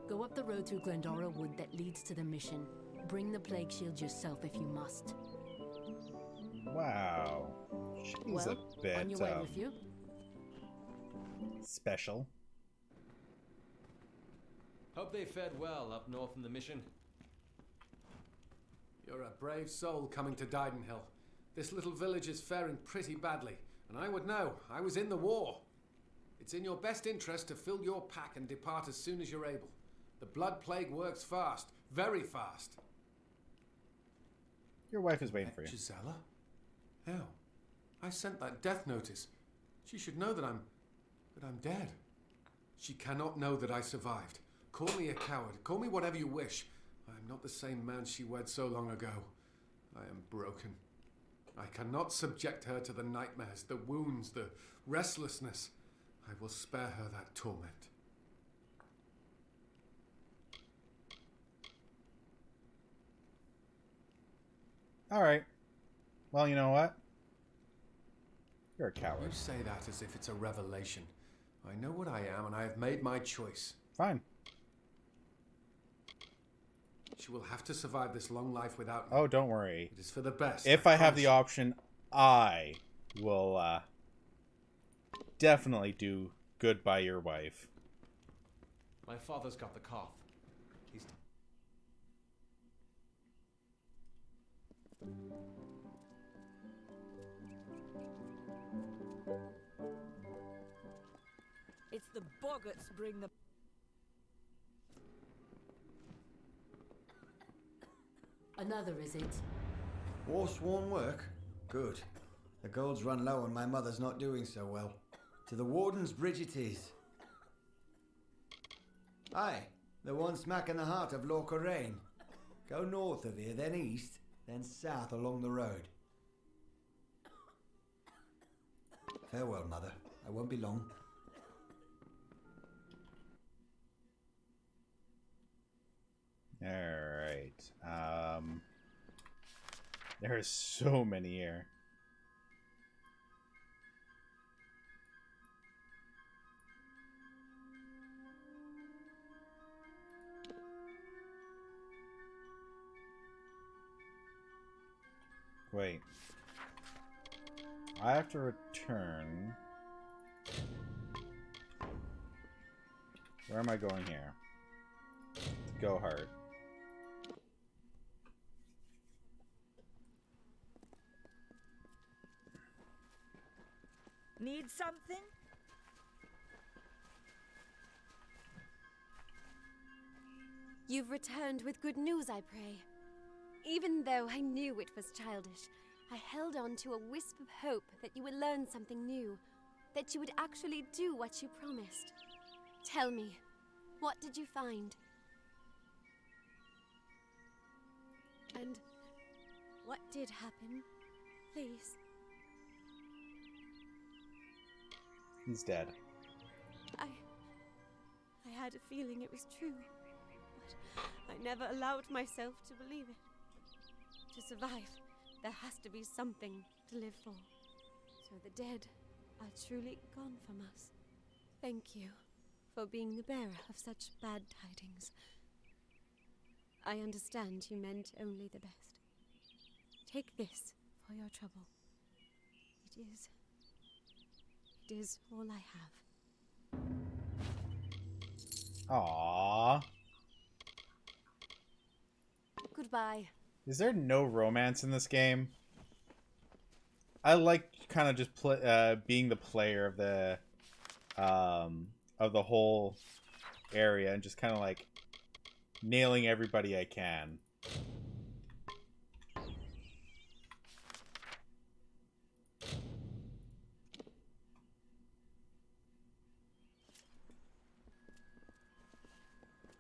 F: Go up the road through Glendora Wood that leads to the mission. Bring the plague shield yourself if you must.
A: Wow. She's
F: Well,
A: a bit
F: on your way with you.
A: special.
D: Hope they fared well up north in the mission.
N: You're a brave soul coming to Didenhill. This little village is faring pretty badly, and I would know. I was in the war. It's in your best interest to fill your pack and depart as soon as you're able. The blood plague works fast, very fast.
A: Your wife is waiting for you.
N: Gisela? How? I sent that death notice. She should know that I'm dead. She cannot know that I survived. Call me a coward. Call me whatever you wish. I am not the same man she wed so long ago. I am broken. I cannot subject her to the nightmares, the wounds, the restlessness. I will spare her that torment.
A: All right. Well, you know what? You're a coward.
N: You say that as if it's a revelation. I know what I am, and I have made my choice.
A: Fine.
N: She will have to survive this long life without me.
A: Oh, don't worry.
N: It is for the best.
A: If I have the option, I will definitely do good by your wife.
D: My father's got the cough. He's...
J: It's the boggarts bring the...
F: Another, is it?
H: War-sworn work? Good. The gold's run low and my mother's not doing so well. To the Warden's bridge it is. Aye, the one smack in the heart of Lorca Rain. Go north of here, then east, then south along the road. Farewell, Mother. I won't be long.
A: Alright. There are so many here. Wait. I have to return. Where am I going here? Go hard.
J: Need something?
G: You've returned with good news, I pray. Even though I knew it was childish, I held on to a wisp of hope that you would learn something new, that you would actually do what you promised. Tell me, what did you find? And what did happen? Please.
A: He's dead.
G: I had a feeling it was true, but I never allowed myself to believe it. To survive, there has to be something to live for. So the dead are truly gone from us. Thank you for being the bearer of such bad tidings. I understand you meant only the best. Take this for your trouble. It is all I have.
A: Aww.
G: Goodbye.
A: Is there no romance in this game? I like kind of just being the player of the whole area and just kind of like nailing everybody I can.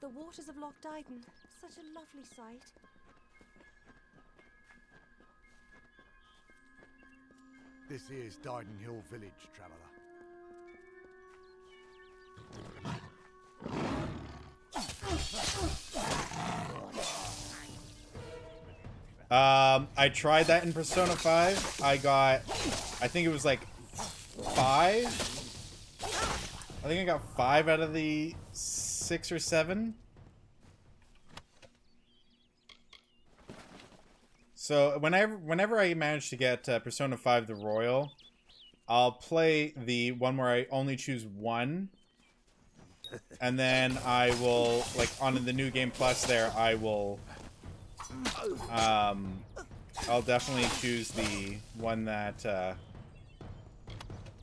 G: The waters of Loch Dyden, such a lovely sight.
O: This is Dyden Hill Village, traveller.
A: I tried that in Persona 5. I think it was like 5. I think I got 5 out of the 6 or 7. So whenever I manage to get Persona 5 the Royal, I'll play the one where I only choose one. And then I will, like, on the New Game Plus there, I will, I'll definitely choose the one that,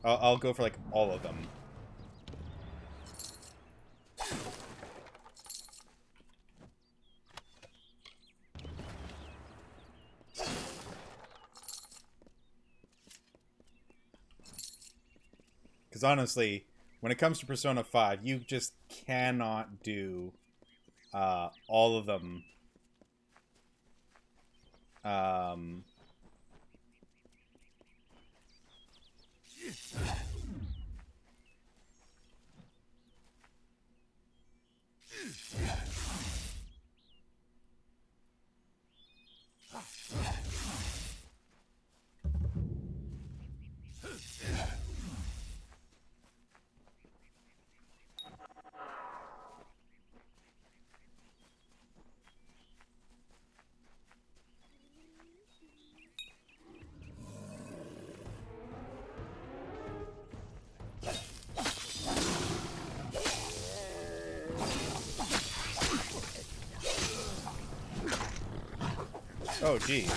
A: I'll go for, like, all of them. Because honestly, when it comes to Persona 5, you just cannot do all of them. Oh, geez.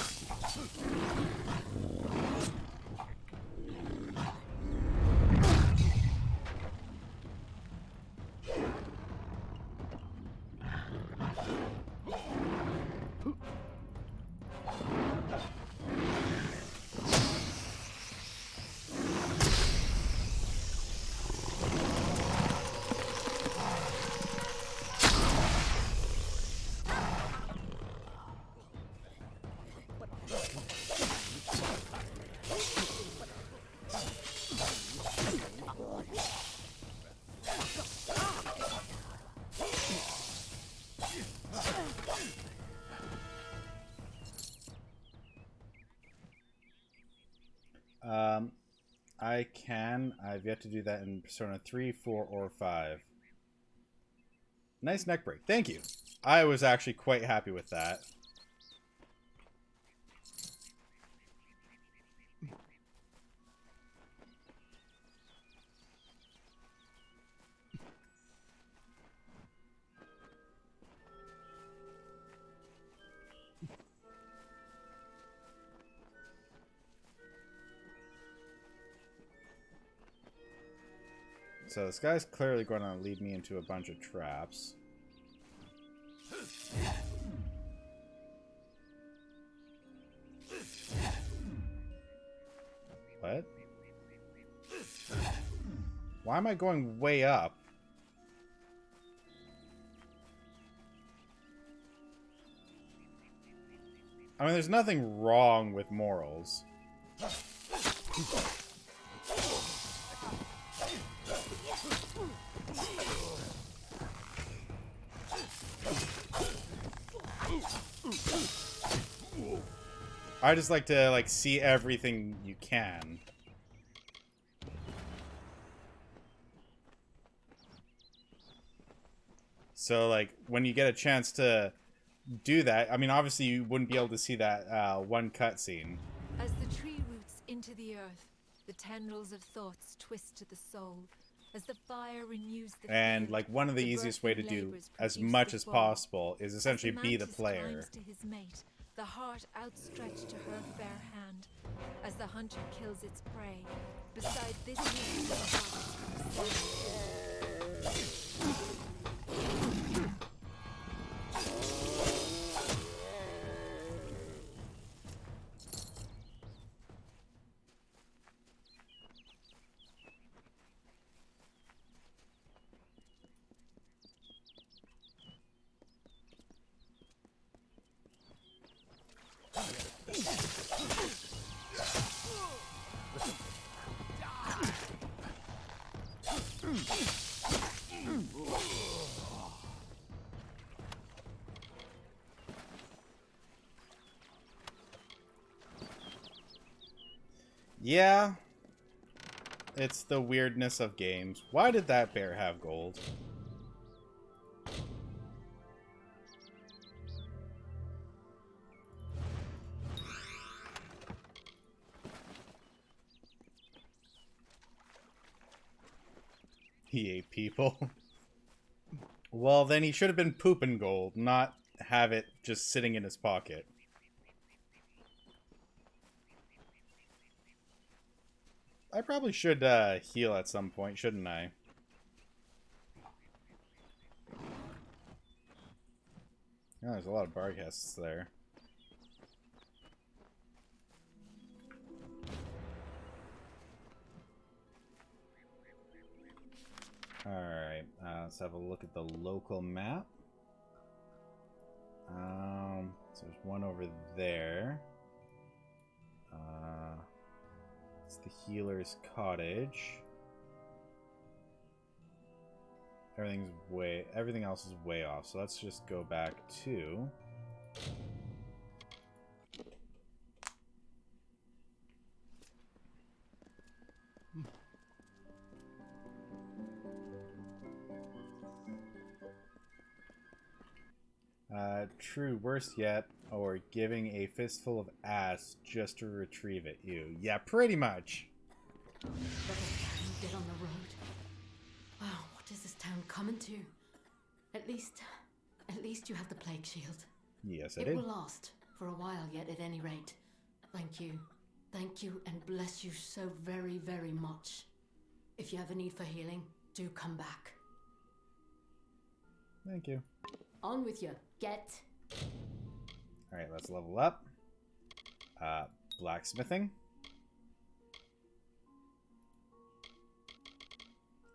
A: I can. I've yet to do that in Persona 3, 4, or 5. Nice neck break. Thank you. I was actually quite happy with that. So this guy's clearly going to lead me into a bunch of traps. What? Why am I going way up? I mean, there's nothing wrong with morals. I just like to see everything you can. So when you get a chance to do that, I mean obviously you wouldn't be able to see that one cutscene.
P: As the tree roots into the earth, the tendrils of thoughts twist to the soul. As the fire renews the
A: And
P: field,
A: one of the easiest way to do as much as possible is essentially be the player.
P: climbs to his mate, the heart outstretched to her fair hand, as the hunter kills its prey. Beside this youth, the
A: Yeah. It's the weirdness of games. Why did that bear have gold? He ate people. Well, then he should have been pooping gold, not have it just sitting in his pocket. I probably should heal at some point, shouldn't I? Oh, there's a lot of barghests there. Alright, let's have a look at the local map. So there's one over there. It's the healer's cottage. Everything else is way off, so let's just go back to true, worst yet, or giving a fistful of ass just to retrieve it. You, yeah, pretty much.
Q: Get on the road. Wow, what is this town coming to? At least you have the plague shield.
A: Yes, I
Q: It
A: did.
Q: will last for a while yet, at any rate. Thank you, and bless you so very, very much. If you have a need for healing, do come back.
A: Thank you.
Q: On with you. Get.
A: Alright, let's level up. Blacksmithing.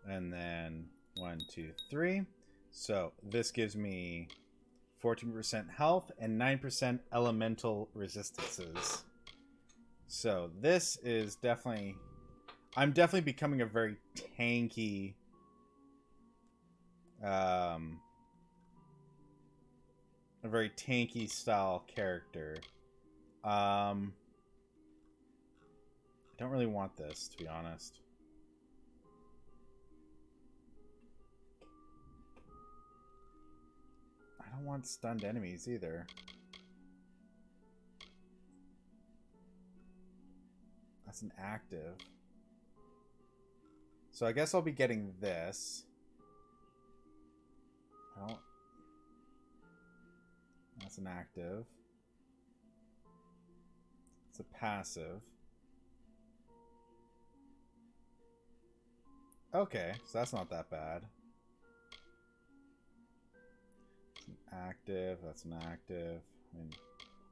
A: And then 1, 2, 3. So this gives me 14% health and 9% elemental resistances. So this is definitely... I'm definitely becoming a very tanky... a very tanky style character. Don't really want this, to be honest. I don't want stunned enemies either. That's an active. So I guess I'll be getting this. I don't... That's an active. It's a passive. Okay, so that's not that bad. It's an active, that's an active. I mean,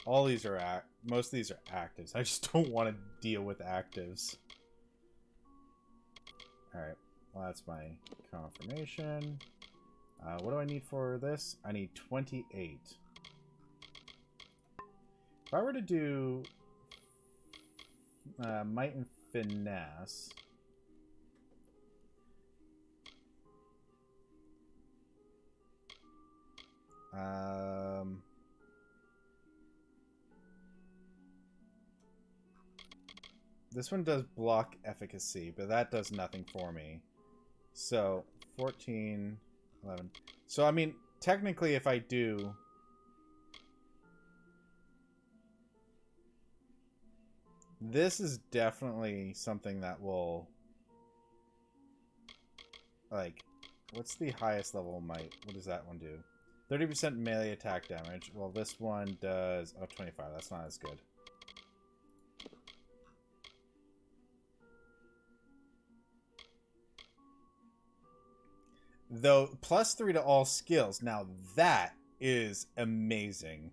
A: all these are most of these are actives. I just don't want to deal with actives. Alright, well that's my confirmation. What do I need for this? I need 28. If I were to do Might and Finesse... This one does block efficacy, but that does nothing for me. So, 14, 11. So, I mean, technically if I do... This is definitely something that will... Like, what's the highest level might? What does that one do? 30% melee attack damage. Well, this one does... Oh, 25. That's not as good. Though, +3 to all skills. Now, that is amazing.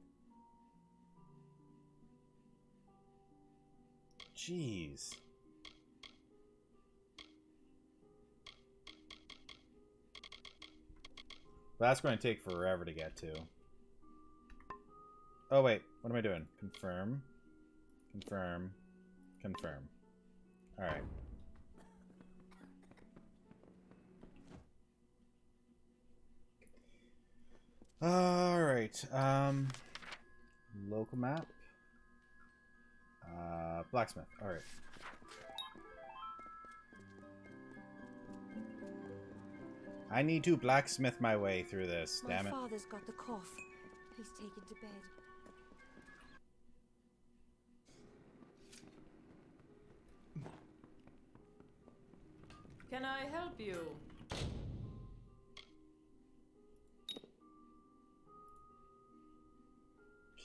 A: Jeez. That's going to take forever to get to. Oh, wait. What am I doing? Confirm. Confirm. Confirm. Alright. Alright. Local map. Blacksmith. Alright. I need to blacksmith my way through this, damn it.
K: My father's got the cough. He's taken to bed.
R: Can I help you?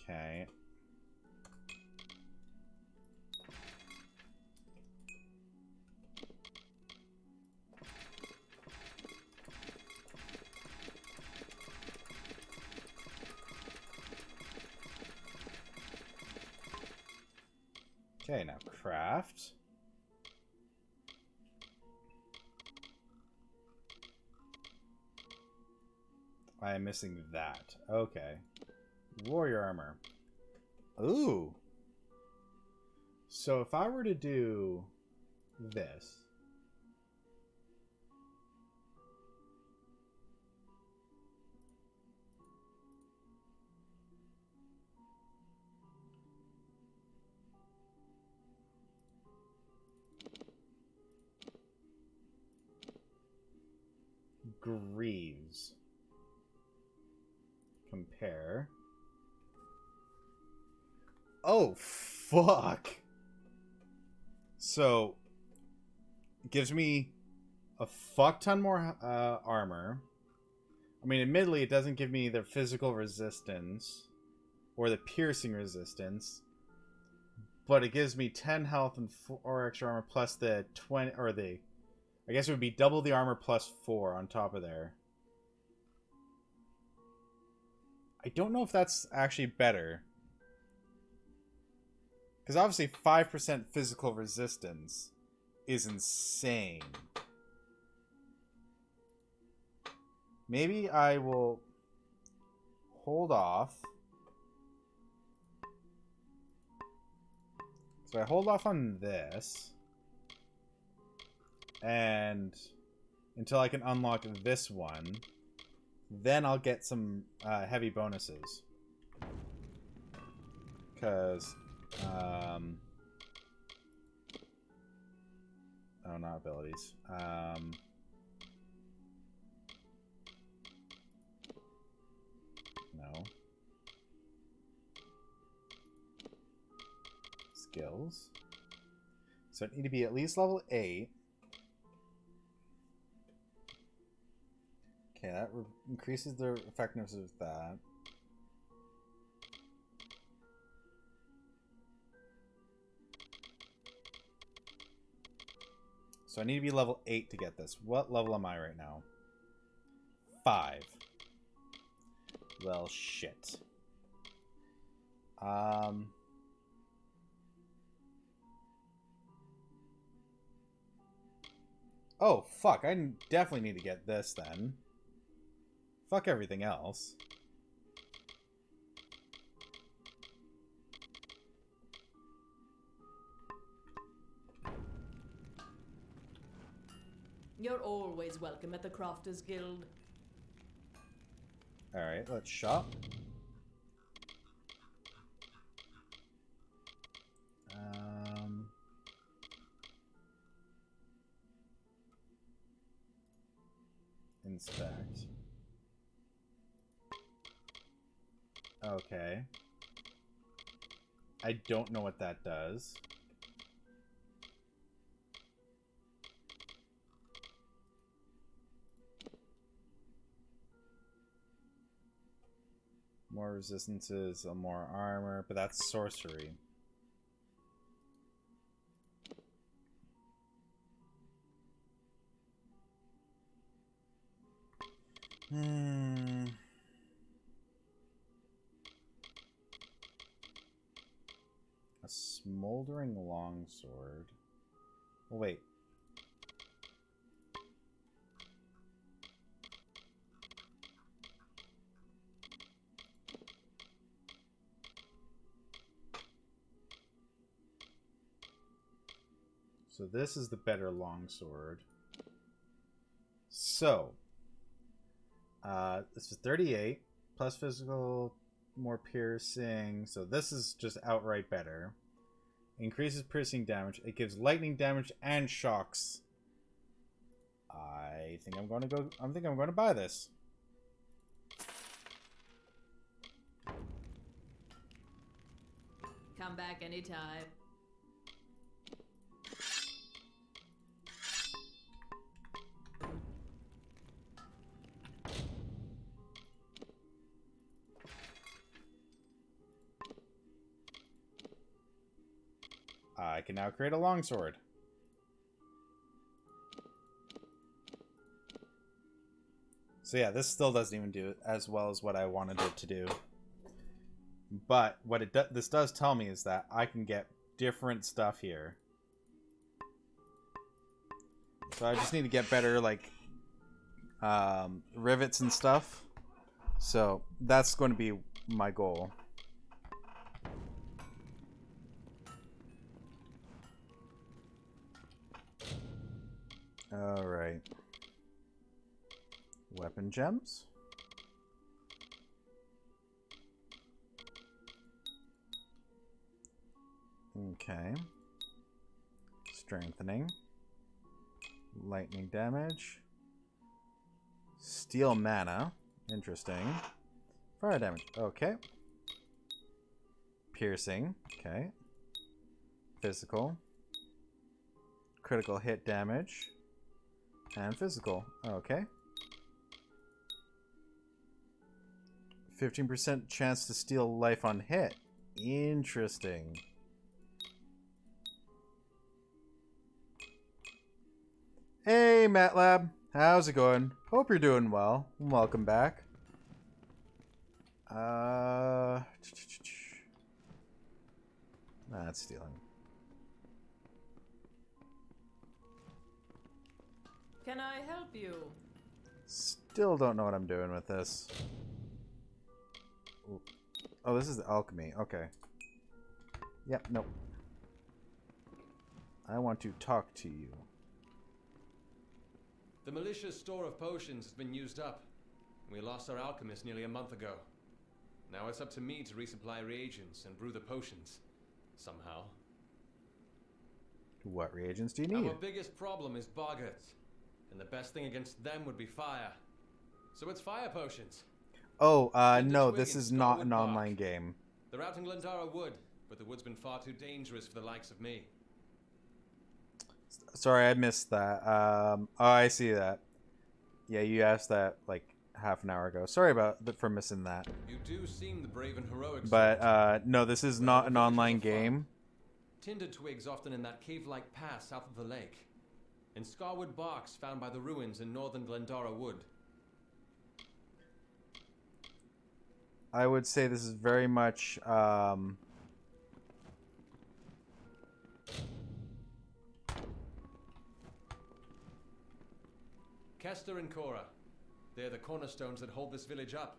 A: Okay. Okay, now craft. I am missing that. Okay. Warrior armor. Ooh. So if I were to do this. Greaves. Compare. Oh, fuck. So, it gives me a fuck ton more armor. I mean, admittedly, it doesn't give me the physical resistance or the piercing resistance, but it gives me 10 health and 4 extra armor plus the 20, or the, I guess it would be double the armor plus 4 on top of there. I don't know if that's actually better. Because obviously 5% physical resistance is insane. Maybe I will hold off. So I hold off on this. And until I can unlock this one. Then I'll get some heavy bonuses. Because Oh, not abilities. No. Skills. So I need to be at least level 8. Okay, that increases the effectiveness of that. So I need to be level 8 to get this. What level am I right now? 5. Well, shit. Oh, fuck. I definitely need to get this then. Fuck everything else.
J: You're always welcome at the Crafters Guild.
A: Alright, let's shop. Inspect. Okay. I don't know what that does. More resistances, more armor, but that's sorcery. A smoldering longsword. Oh, wait. So this is the better longsword. So, this is 38 plus physical, more piercing. So this is just outright better. Increases piercing damage. It gives lightning damage and shocks. I think I'm going to buy this.
J: Come back anytime.
A: I can now create a longsword. So yeah, this still doesn't even do it as well as what I wanted it to do. But what this does tell me is that I can get different stuff here. So I just need to get better, like, rivets and stuff. So that's going to be my goal. Alright. Weapon gems. Okay. Strengthening. Lightning damage. Steel mana. Interesting. Fire damage. Okay. Piercing. Okay. Physical. Critical hit damage. And physical. Okay. 15% chance to steal life on hit. Interesting. Hey, MATLAB. How's it going? Hope you're doing well. Welcome back. That's stealing.
J: Can I help you?
A: Still don't know what I'm doing with this. Ooh. Oh, this is alchemy. Okay. Yep, nope. I want to talk to you.
D: The malicious store of potions has been used up. We lost our alchemist nearly a month ago. Now it's up to me to resupply reagents and brew the potions. Somehow.
A: What reagents do you need?
D: Our biggest problem is boggarts, and the best thing against them would be fire. So it's fire potions.
A: Oh, no, this is not an online game.
D: They're out in Glendara Wood, but the wood's been far too dangerous for the likes of me.
A: Sorry, I missed that. Oh, I see that. Yeah, you asked that like half an hour ago. Sorry for missing that.
D: You do seem the brave and heroic
A: But no, this is not an online game.
D: Tinder twigs often in that cave-like pass south of the lake. And Scarwood barks found by the ruins in northern Glendara Wood.
A: I would say this is very much
D: Kester and Cora. They're the cornerstones that hold this village up.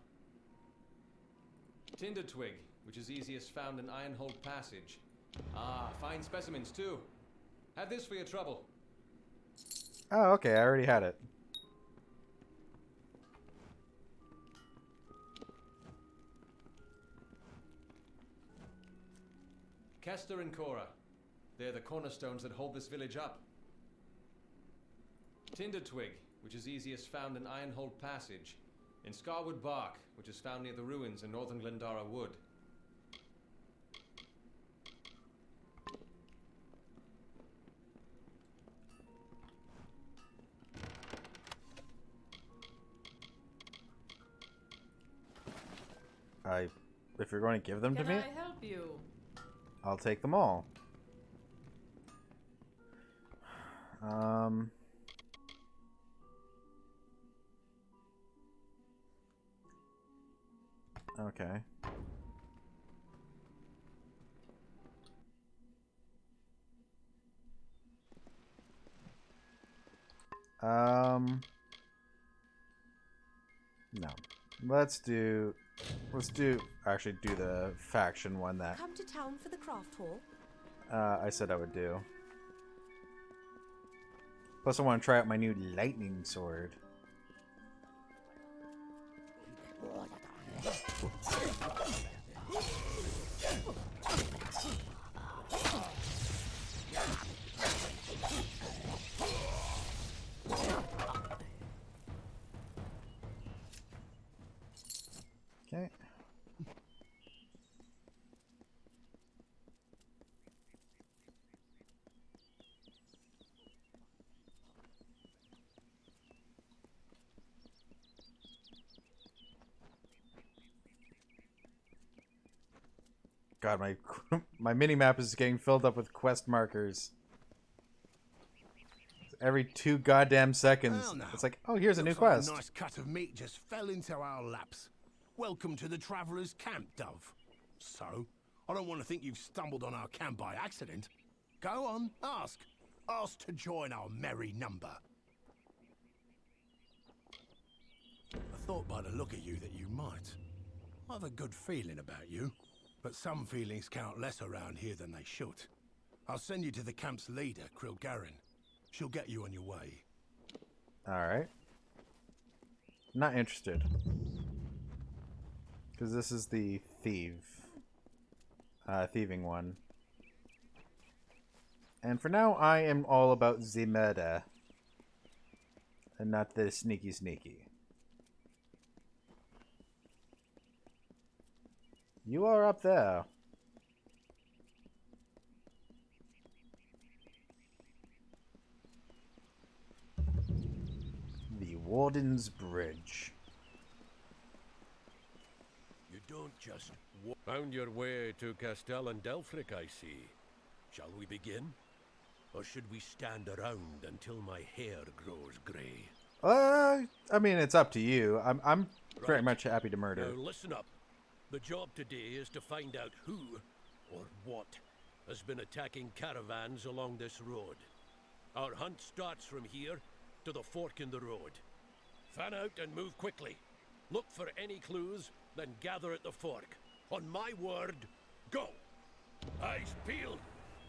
D: Tinder twig, which is easiest found in Ironhold Passage. Ah, fine specimens too. Have this for your trouble.
A: Oh, okay, I already had it.
D: Kester and Cora. They're the cornerstones that hold this village up. Tinder twig, which is easiest found in Ironhold Passage. In Scarwood bark, which is found near the ruins in northern Glendara Wood.
A: If you're going to give them to me,
R: Can I help you?
A: I'll take them all. Okay. No. Let's actually do the faction one that
I: Come to town for the craft hall?
A: I said I would do. Plus I want to try out my new lightning sword. Okay. God, my mini map is getting filled up with quest markers. Every 2 goddamn seconds.
S: Well, now,
A: it's like, oh, here's a new
S: looks like
A: quest.
S: A nice cut of meat just fell into our laps. Welcome to the Traveller's Camp, Dove. So, I don't want to think you've stumbled on our camp by accident. Go on, ask. Ask to join our merry number. I thought by the look of you that you might. I have a good feeling about you, but some feelings count less around here than they should. I'll send you to the camp's leader, Krilgarin. She'll get you on your way.
A: Alright. Not interested. Because this is the thieving one. And for now, I am all about the murder. And not the sneaky sneaky. You are up there. The Warden's Bridge.
E: You don't just found your way to Castel and Delphric, I see. Shall we begin? Or should we stand around until my hair grows grey?
A: I mean, it's up to you. I'm very much happy to murder.
E: Now listen up. The job today is to find out who, or what, has been attacking caravans along this road. Our hunt starts from here to the fork in the road. Fan out and move quickly. Look for any clues, then gather at the fork. On my word, go! Eyes peeled.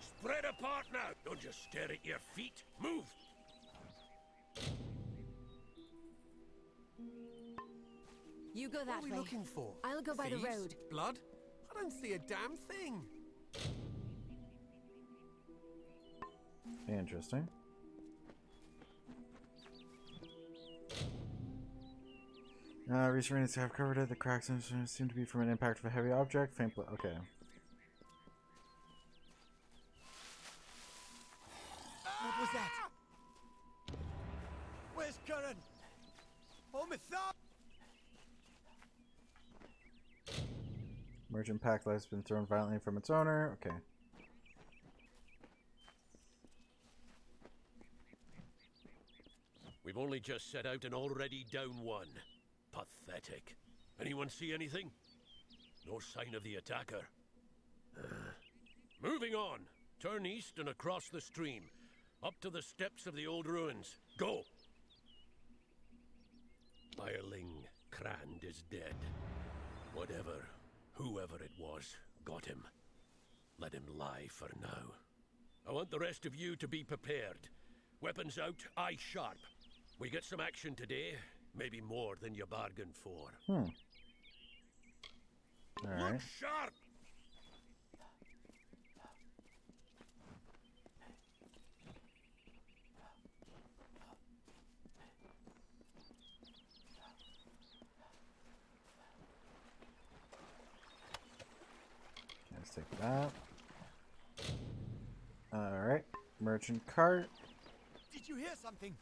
E: Spread apart now. Don't just stare at your feet. Move!
G: You go that way.
C: What are we looking for?
G: I'll go by the
C: Thieves?
G: road.
C: Blood? I don't see a damn thing.
A: Interesting. Recent rains have covered it. The cracks seem to be from an impact of a heavy object. Faint okay.
H: What was that? Where's Curran? Oh, my thumb!
A: Merchant pack light has been thrown violently from its owner. Okay.
E: We've only just set out and already down one. Pathetic. Anyone see anything? No sign of the attacker. Moving on. Turn east and across the stream. Up to the steps of the old ruins. Go! Hireling Crand is dead. Whatever, whoever it was, got him. Let him lie for now. I want the rest of you to be prepared. Weapons out, eyes sharp. We get some action today, maybe more than you bargained for.
A: All right.
E: Look sharp!
A: Let's take that. All right. Merchant cart.
H: Did you hear something?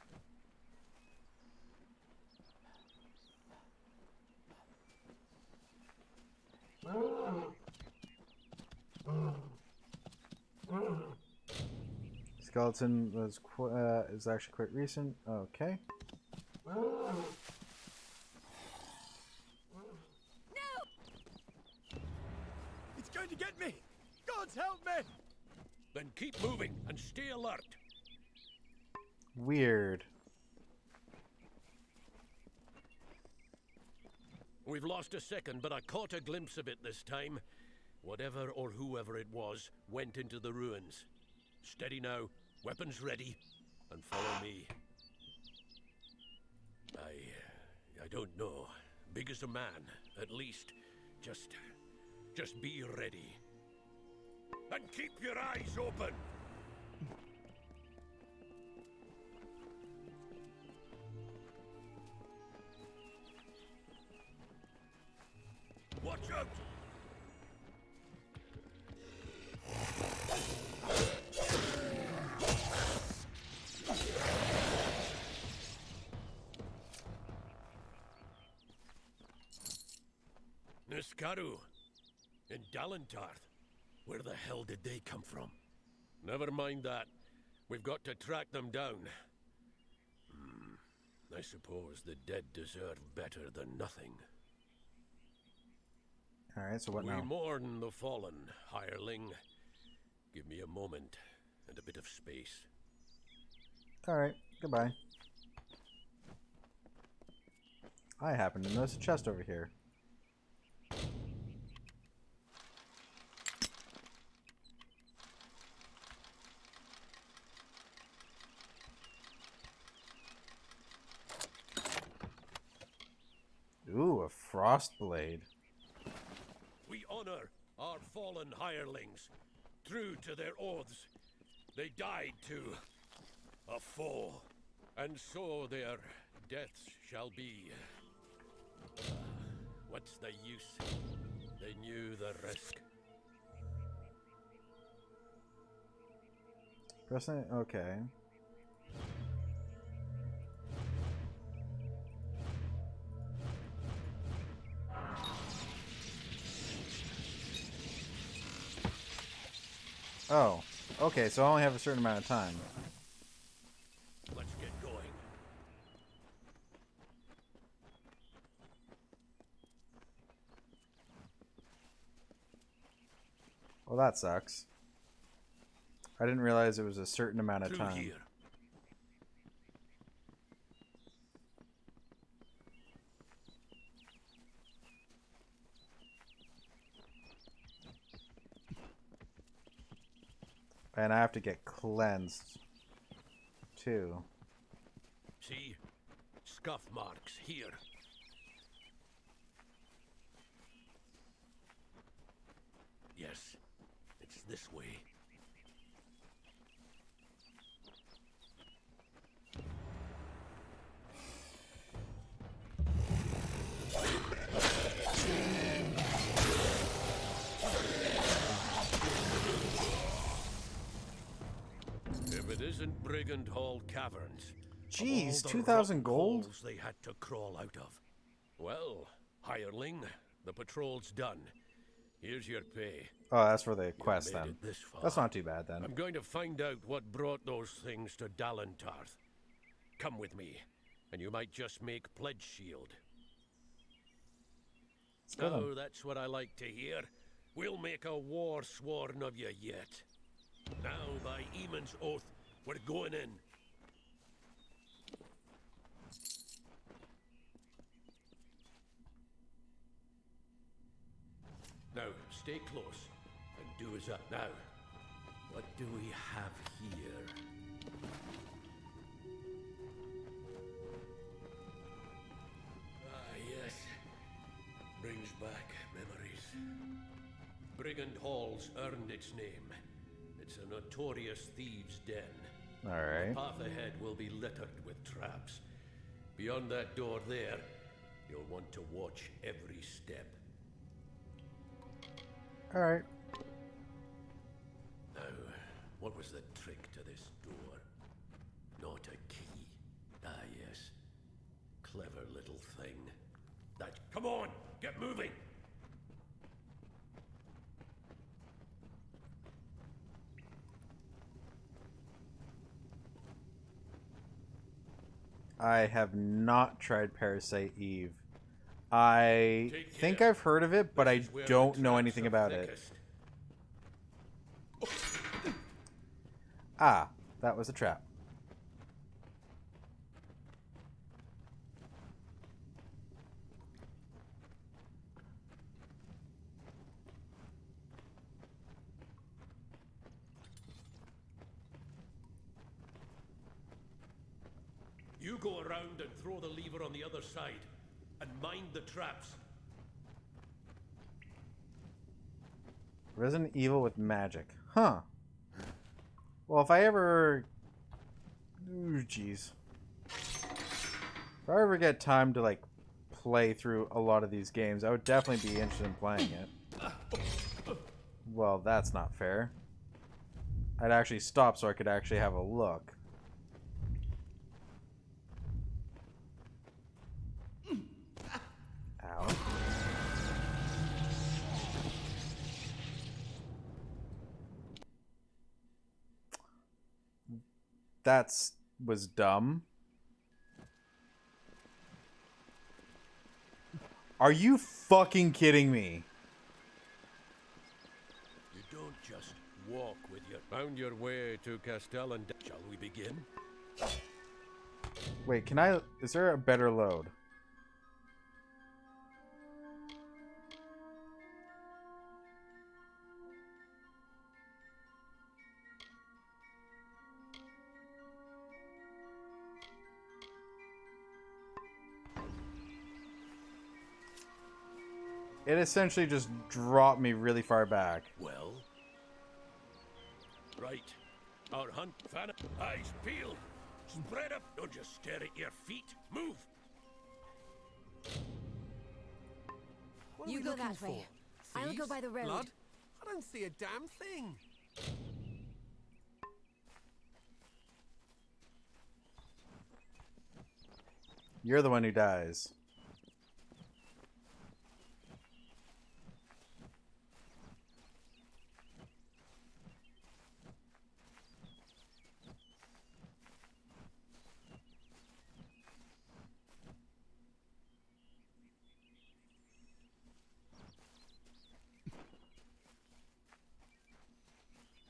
A: Skeleton was is actually quite recent. Okay.
H: No! It's going to get me! Gods help me!
E: Then keep moving and stay alert.
A: Weird.
E: We've lost a second, but I caught a glimpse of it this time. Whatever or whoever it was went into the ruins. Steady now, weapons ready, and follow me. I don't know. Big as a man, at least. Just be ready. And keep your eyes open! Watch out! Niskaru in Dalentarth. Where the hell did they come from? Never mind that. We've got to track them down. I suppose the dead deserve better than nothing.
A: Alright, so what now?
E: We mourn the fallen, hireling. Give me a moment and a bit of space.
A: Alright, goodbye. I happen to notice a chest over here. Ooh, a frost blade.
E: We honor our fallen hirelings. True to their oaths, they died to a foe. And so their deaths shall be. What's the use? They knew the risk.
A: Pressing, okay. Oh, okay, so I only have a certain amount of time.
E: Let's get going.
A: Well, that sucks. I didn't realize it was a certain amount of time.
E: Here.
A: And I have to get cleansed, too.
E: See? Scuff marks here. Yes, it's this way. isn't Brigand Hall Caverns.
A: Jeez,
E: Of all the
A: 2,000
E: rotten
A: gold?
E: holes they had to crawl out of. Well, hireling, the patrol's done. Here's your pay.
A: Oh, that's for the quest
E: made
A: then.
E: it this far.
A: That's not too bad then.
E: I'm going to find out what brought those things to Dalentarth. Come with me, and you might just make pledge shield.
A: go then.
E: Oh, that's what I like to hear. We'll make a war sworn of you yet. Now, by Eamon's oath, we're going in. Now, stay close, and do as I... Now, what do we have here? Ah, yes. Brings back memories. Brigand Hall's earned its name. It's a notorious thieves' den.
A: Alright.
E: The path ahead will be littered with traps. Beyond that door there, you'll want to watch every step.
A: Alright.
E: Now, what was the trick to this door? Not a key. Ah, yes. Clever little thing. That. Come on! Get moving!
A: I have not tried Parasite Eve. I think I've heard of it, but I don't know anything about it. Ah, that was a trap.
E: You go around and throw the lever on the other side. And mind the traps.
A: Resident Evil with magic. Huh. Well, if I ever... Ooh, jeez. If I ever get time to, like, play through a lot of these games, I would definitely be interested in playing it. Well, that's not fair. I'd actually stop so I could actually have a look. Ow. Was dumb. Are you fucking kidding me?
E: You don't just walk with your... Found your way to Castellan. Shall we begin?
A: Wait, can I... Is there a better load? It essentially just dropped me really far back.
E: Well? Right. Our hunt... Fan... Eyes peeled. Spread up. Don't just stare at your feet. Move.
C: What are
G: You
C: we
G: go
C: looking
G: that way.
C: for?
G: I'll go
C: Thieves?
G: by the road.
C: Blood? I don't see a damn thing.
A: You're the one who dies.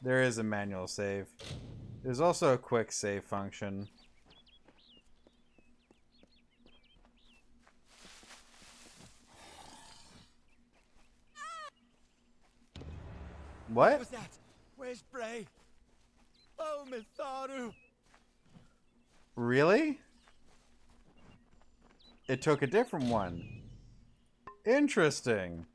A: There is a manual save. There's also a quick save function. What?
H: was that? Where's Bray? Oh, Mitharu!
A: Really? It took a different one. Interesting.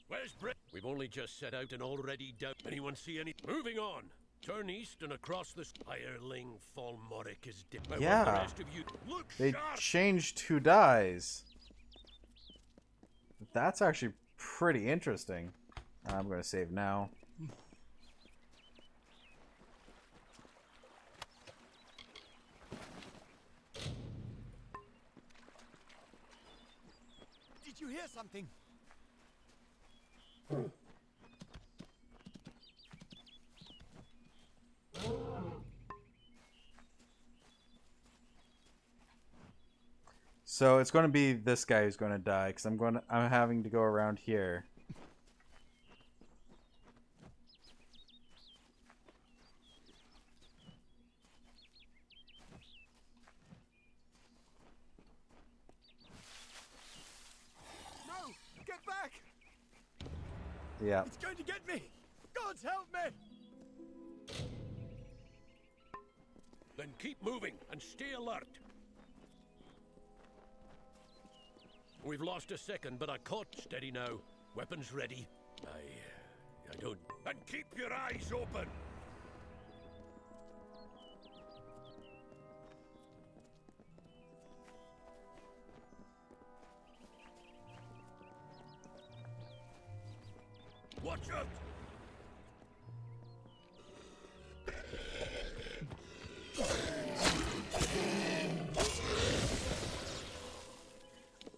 E: Where's Britt? We've only just set out and already down. Anyone see any? Moving on. Turn east and across the hireling Falmoric is dead.
A: Yeah.
E: The rest of you look
A: They
E: sharp.
A: changed who dies. That's actually pretty interesting. I'm going to save now.
H: you hear something?
A: So it's going to be this guy who's going to die because I'm having to go around here.
H: No! Get back!
A: Yeah.
H: It's going to get me! Gods help me!
E: Then keep moving and stay alert. We've lost a second, but I caught. Steady now. Weapons ready. I don't. And keep your eyes open. Watch out!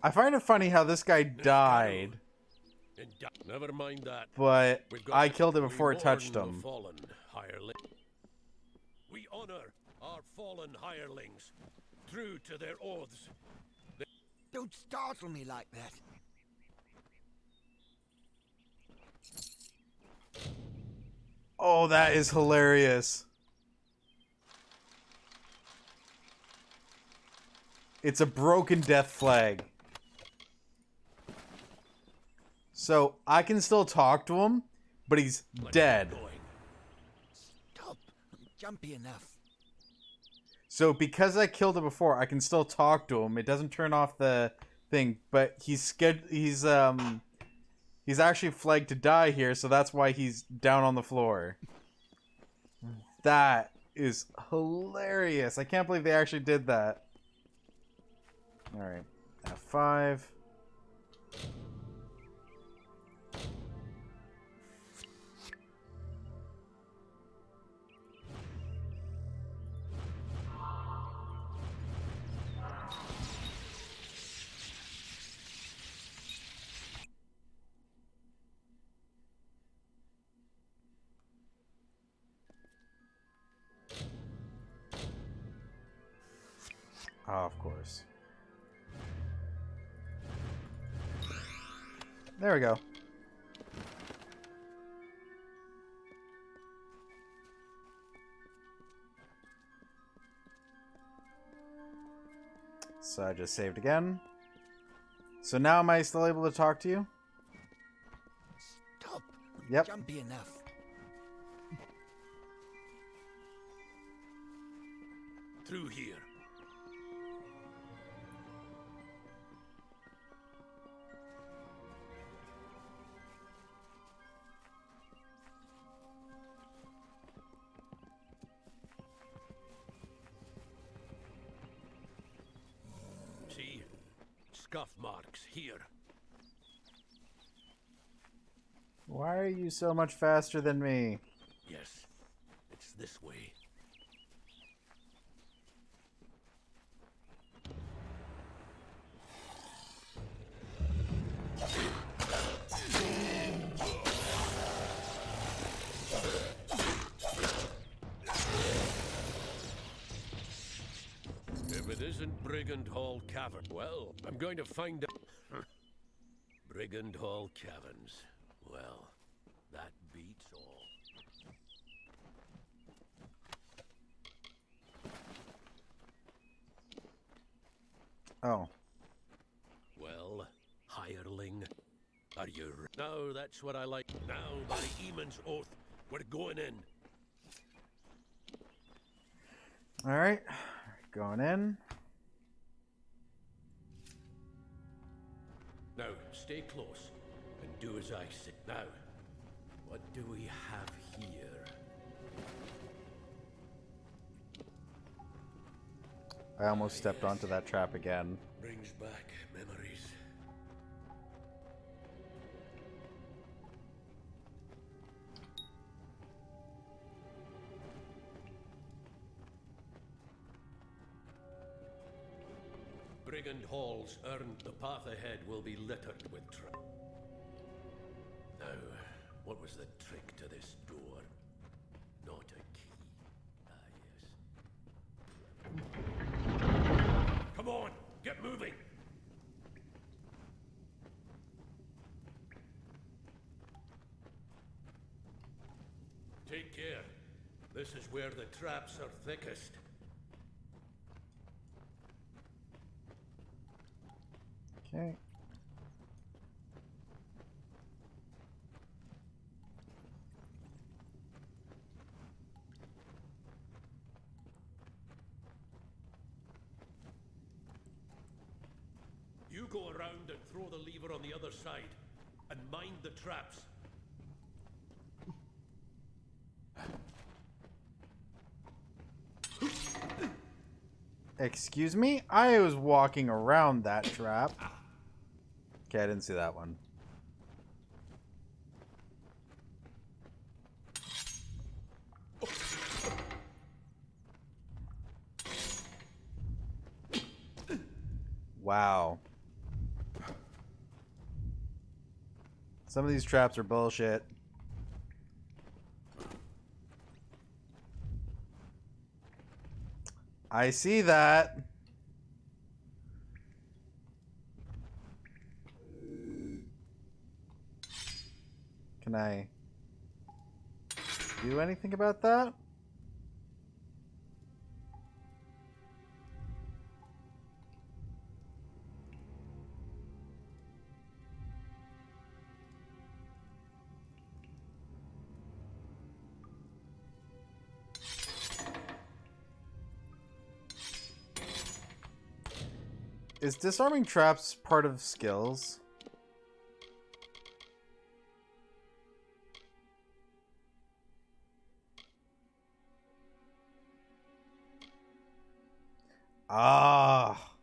A: I find it funny how this guy died,
E: Never mind that.
A: but
E: We've got
A: I
E: to
A: killed him before it
E: mourn
A: touched
E: the
A: him.
E: fallen hireling. We honor our fallen hirelings, true to their oaths.
H: Don't startle me like that.
A: Oh, that is hilarious. It's a broken death flag. So I can still talk to him, but he's dead.
H: Stop. I'm jumpy enough.
A: So because I killed him before, I can still talk to him. It doesn't turn off the thing, but he's actually flagged to die here, so that's why he's down on the floor. That is hilarious. I can't believe they actually did that. Alright. F5. Oh, of course. There we go. So I just saved again. So now am I still able to talk to you?
H: Stop.
A: Yep.
H: Jumpy enough.
E: Through here. See? Scuff marks here.
A: Why are you so much faster than me?
E: Yes, it's this way. If it isn't Brigand Hall Cavern, well, I'm going to find out. Brigand Hall Caverns. Well, that beats all.
A: Oh.
E: Well, hireling, are you... No, that's what I like. Now, by Eamon's oath, we're going in.
A: Alright. Going in.
E: Now, stay close and do as I say. Now, what do we have here?
A: I almost stepped onto that trap again.
E: Brings back memories. brigand halls earned, the path ahead will be littered with Now, what was the trick to this door? Not a key. Ah, yes. Come on, get moving! Take care. This is where the traps are thickest.
A: Okay.
E: You go around and throw the lever on the other side. And mind the traps.
A: Excuse me? I was walking around that trap. Okay, I didn't see that one. Wow. Some of these traps are bullshit. I see that. Can I do anything about that? Is disarming traps part of skills? Ah.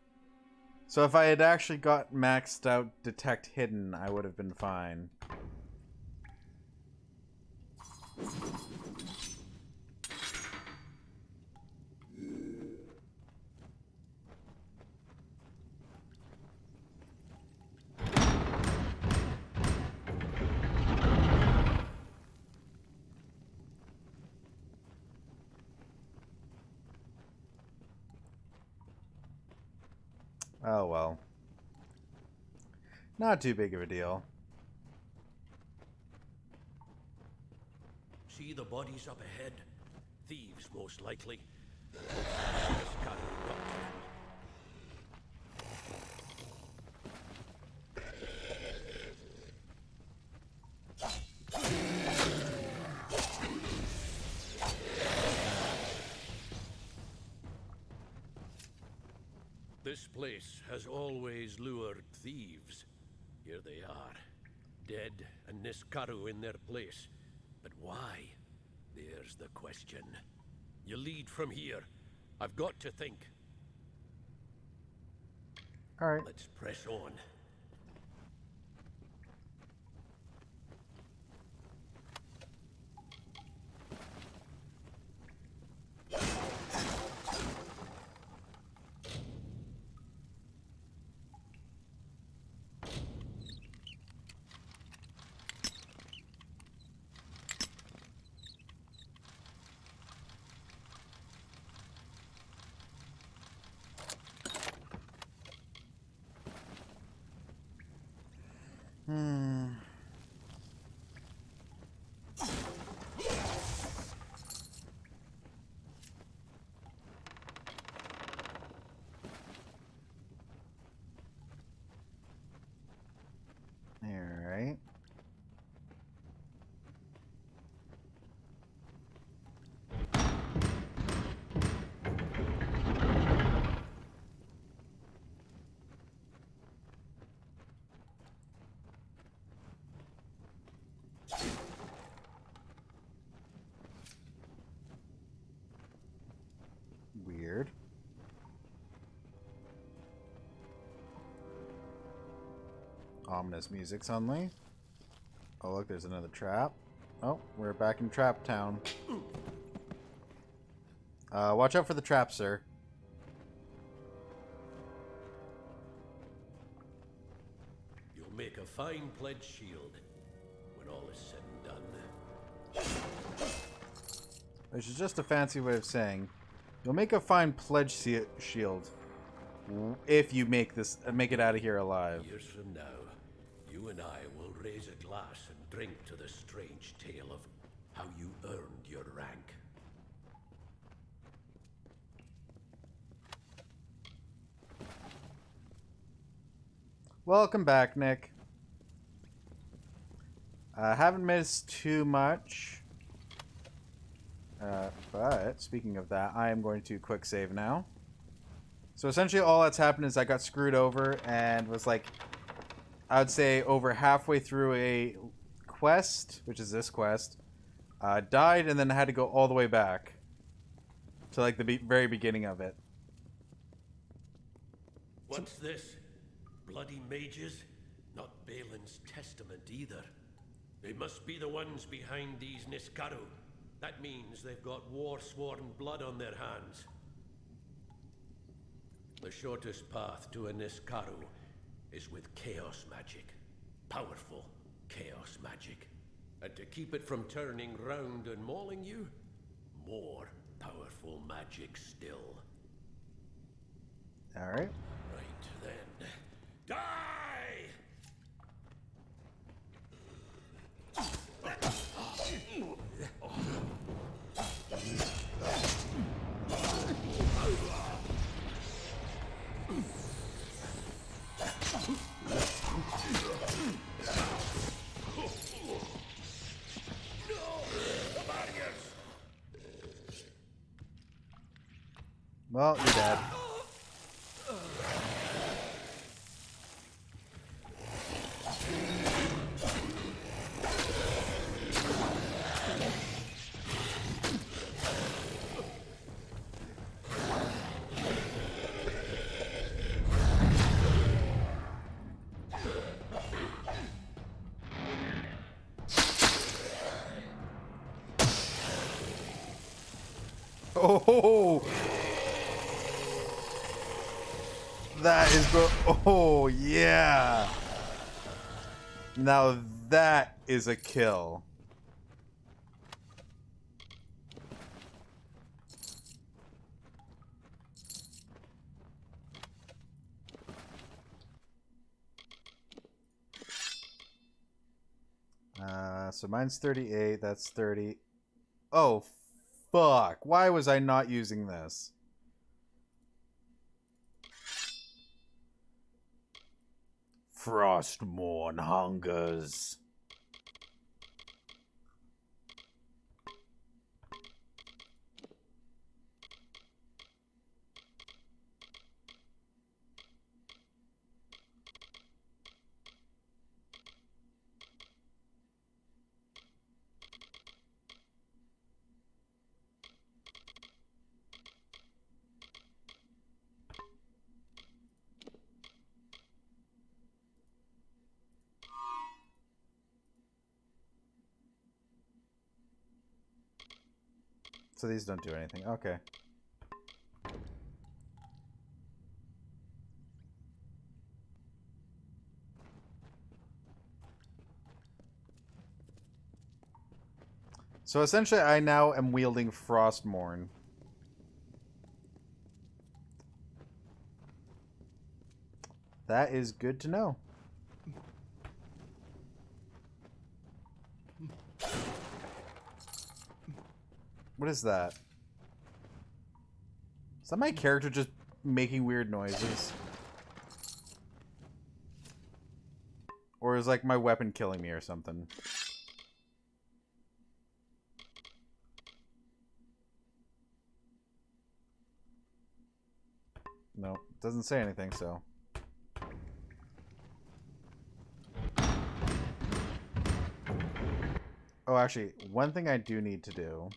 A: So if I had actually got maxed out detect hidden, I would have been fine. Oh well. Not too big of a deal.
E: See the bodies up ahead? Thieves, most likely. This place has always lured thieves. Here they are, dead and Niskaru in their place. But why? There's the question. You lead from here. I've got to think.
A: All right.
E: Let's press on.
A: Alright. Weird. Ominous music suddenly. Oh look, there's another trap. Oh, we're back in Trap Town. Watch out for the trap, sir.
E: make a fine pledge shield when all is said and done.
A: Which is just a fancy way of saying you'll make a fine pledge shield if you make it out of here alive.
E: Years from now, you and I will raise a glass and drink to the strange tale of how you earned your rank.
A: Welcome back, Nick. Haven't missed too much. But speaking of that, I am going to quick save now. So essentially all that's happened is I got screwed over and was like, I would say over halfway through a quest, which is this quest, died and then had to go all the way back to like the very beginning of it.
E: What's this? Bloody mages? Not Balin's testament either. They must be the ones behind these Niskaru. That means they've got war-sworn blood on their hands. The shortest path to a Niskaru is with chaos magic. Powerful chaos magic. And to keep it from turning round and mauling you, more powerful magic still.
A: Alright.
E: Right then. Die!
A: Well, you're dead. Oh, that is oh yeah. Now that is a kill. So mine's 38, that's 30. Oh, fuck. Why was I not using this? Frostmourne hungers. So these don't do anything. Okay. So essentially I now am wielding Frostmourne. That is good to know. What is that? Is that my character just making weird noises? Or is like my weapon killing me or something? No, it doesn't say anything, so. Oh, actually, one thing I do need to do.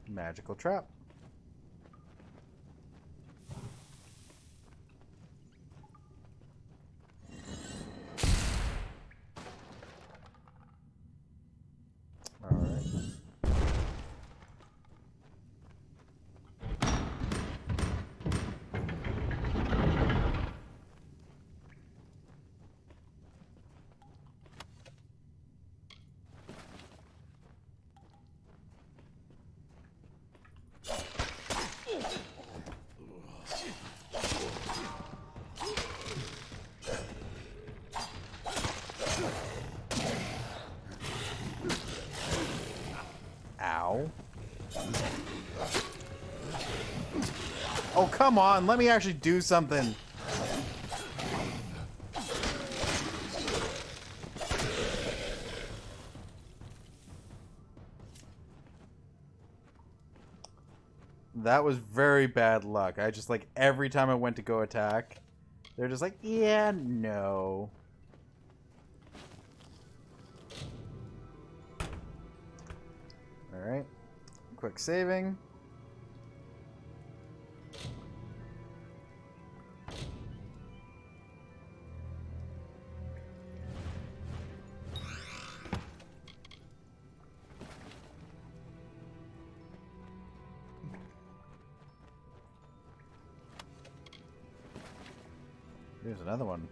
A: Magical trap. Ow. Oh, come on. Let me actually do something. That was very bad luck. I just, like, every time I went to go attack, they're just like, yeah, no. Alright. Quick saving. Here's another one.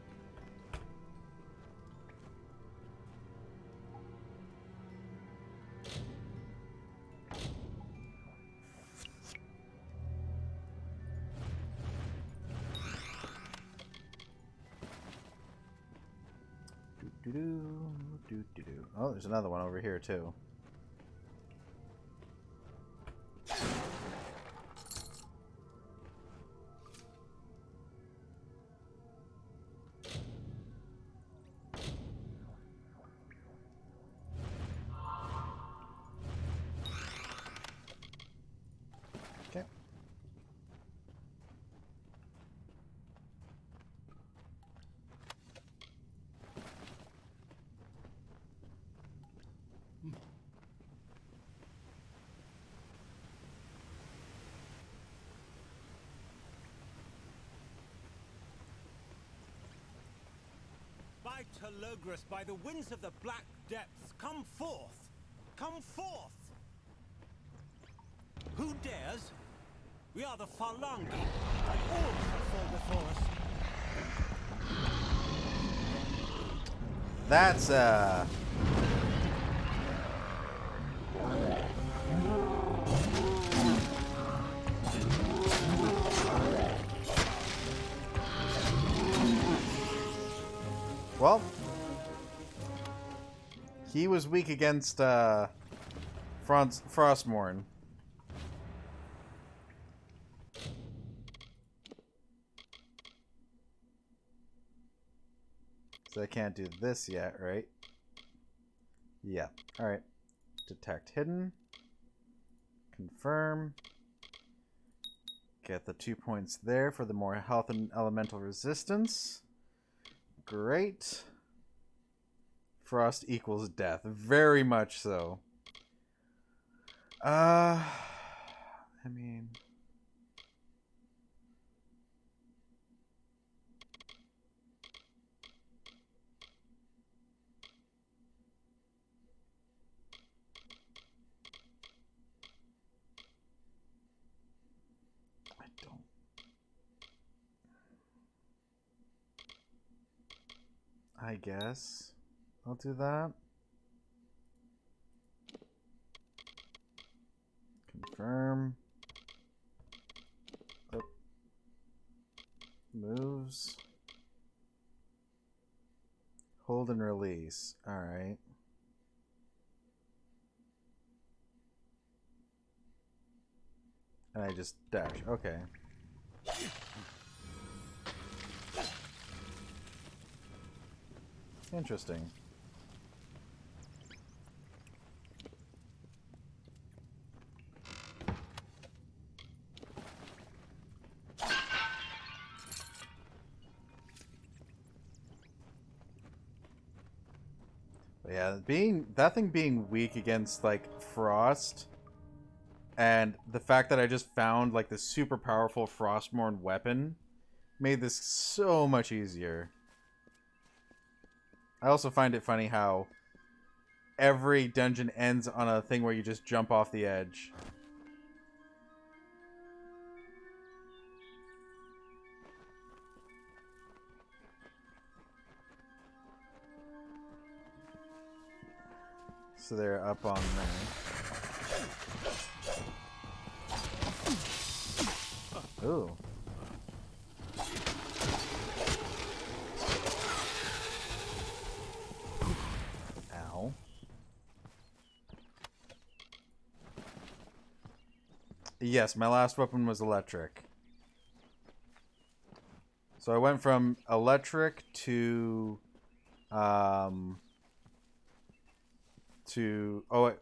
A: Oh, there's another one over here too. Okay.
R: By Telogris, by the winds of the black depths, come forth! Come forth! Who dares? We are the Phalangi, and all shall fall before us.
A: That's well, he was weak against Frostmourne. So I can't do this yet, right? Yeah. Alright. Detect hidden. Confirm. Get the 2 points there for the more health and elemental resistance. Great. Frost equals death. Very much so. I mean... I guess I'll do that. Confirm. Oh. Moves. Hold and release. Alright. And I just dash. Okay. Interesting. But yeah, that thing being weak against like frost, and the fact that I just found like the super powerful Frostmourne weapon made this so much easier. I also find it funny how every dungeon ends on a thing where you just jump off the edge. So they're up on there. Ooh. Ow. Yes, my last weapon was electric. So I went from electric to oh wait.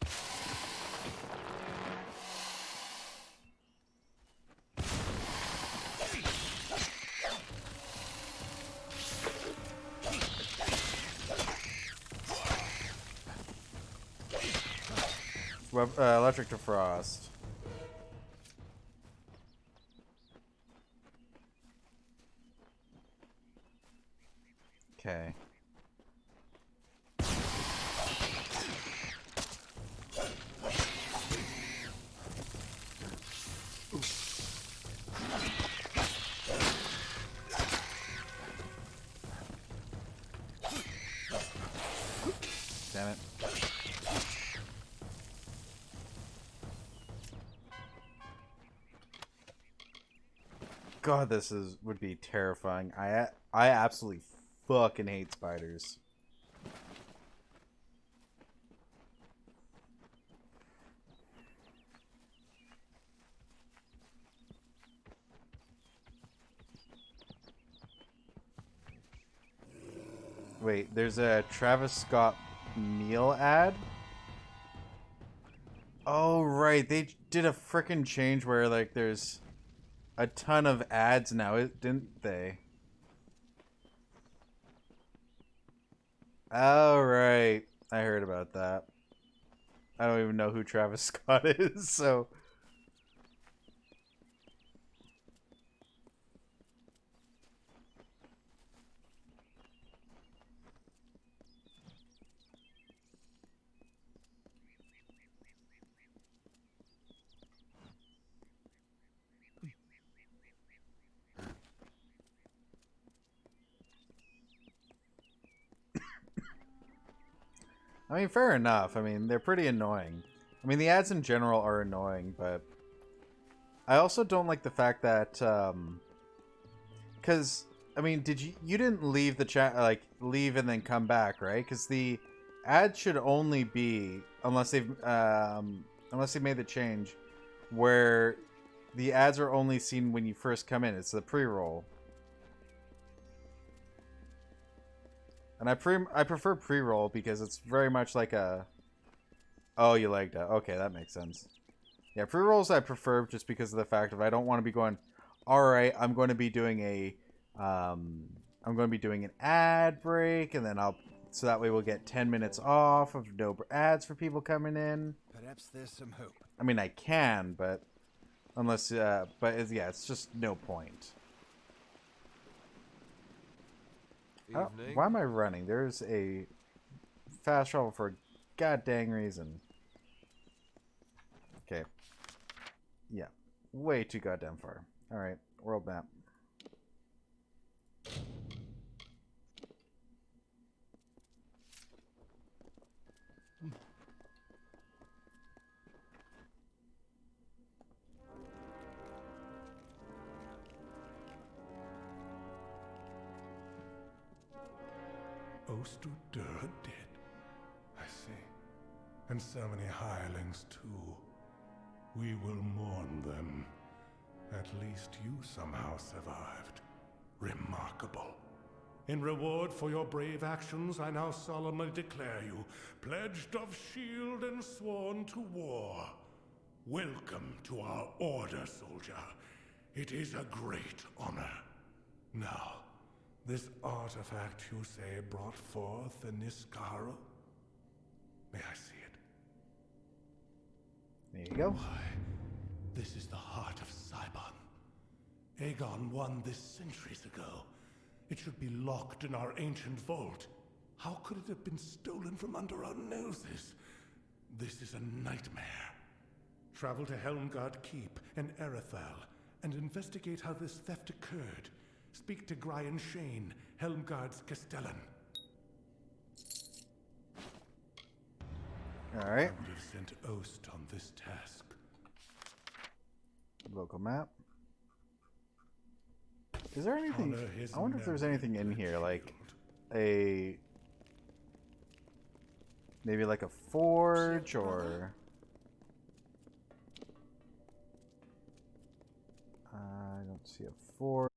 A: Electric to frost. Okay. Damn it. God, would be terrifying. I absolutely fucking hate spiders. Wait, there's a Travis Scott meal ad? Oh, right. They did a frickin' change where, like, there's a ton of ads now, didn't they? Oh, right. I heard about that. I don't even know who Travis Scott is, so... I mean, fair enough. I mean, they're pretty annoying. I mean, the ads in general are annoying, but... I also don't like the fact that, because, I mean, you didn't leave the chat, like, leave and then come back, right? Because the ad should only be, unless they made the change, where the ads are only seen when you first come in. It's the pre-roll. And I prefer pre-roll because it's very much like a... Oh, you like that. Okay, that makes sense. Yeah, pre-rolls I prefer just because of the fact of I don't want to be going, alright, I'm going to be doing an ad break, and then so that way we'll get 10 minutes off of no ads for people coming in.
H: Perhaps there's some hope.
A: I mean, I can, but unless, yeah, it's just no point. Why am I running? There's a fast travel for a goddamn reason. Okay. Yeah. Way too goddamn far. Alright. World map.
M: Ostudur dead. I see. And so many hirelings too. We will mourn them. At least you somehow survived. Remarkable. In reward for your brave actions, I now solemnly declare you pledged of shield and sworn to war. Welcome to our order, soldier. It is a great honor. Now, this artifact you say brought forth the Niskara? May I see it?
A: There you go.
M: Why, this is the heart of Cybon. Aegon won this centuries ago. It should be locked in our ancient vault. How could it have been stolen from under our noses? This is a nightmare. Travel to Helmgard Keep and Erethal and investigate how this theft occurred. Speak to Grian Shane, Helmgard's Castellan.
A: Alright.
M: I would have sent Ost on this task.
A: Local map. Is there anything... I wonder if there's anything in here, like a... Maybe like a forge, or... So you have 4.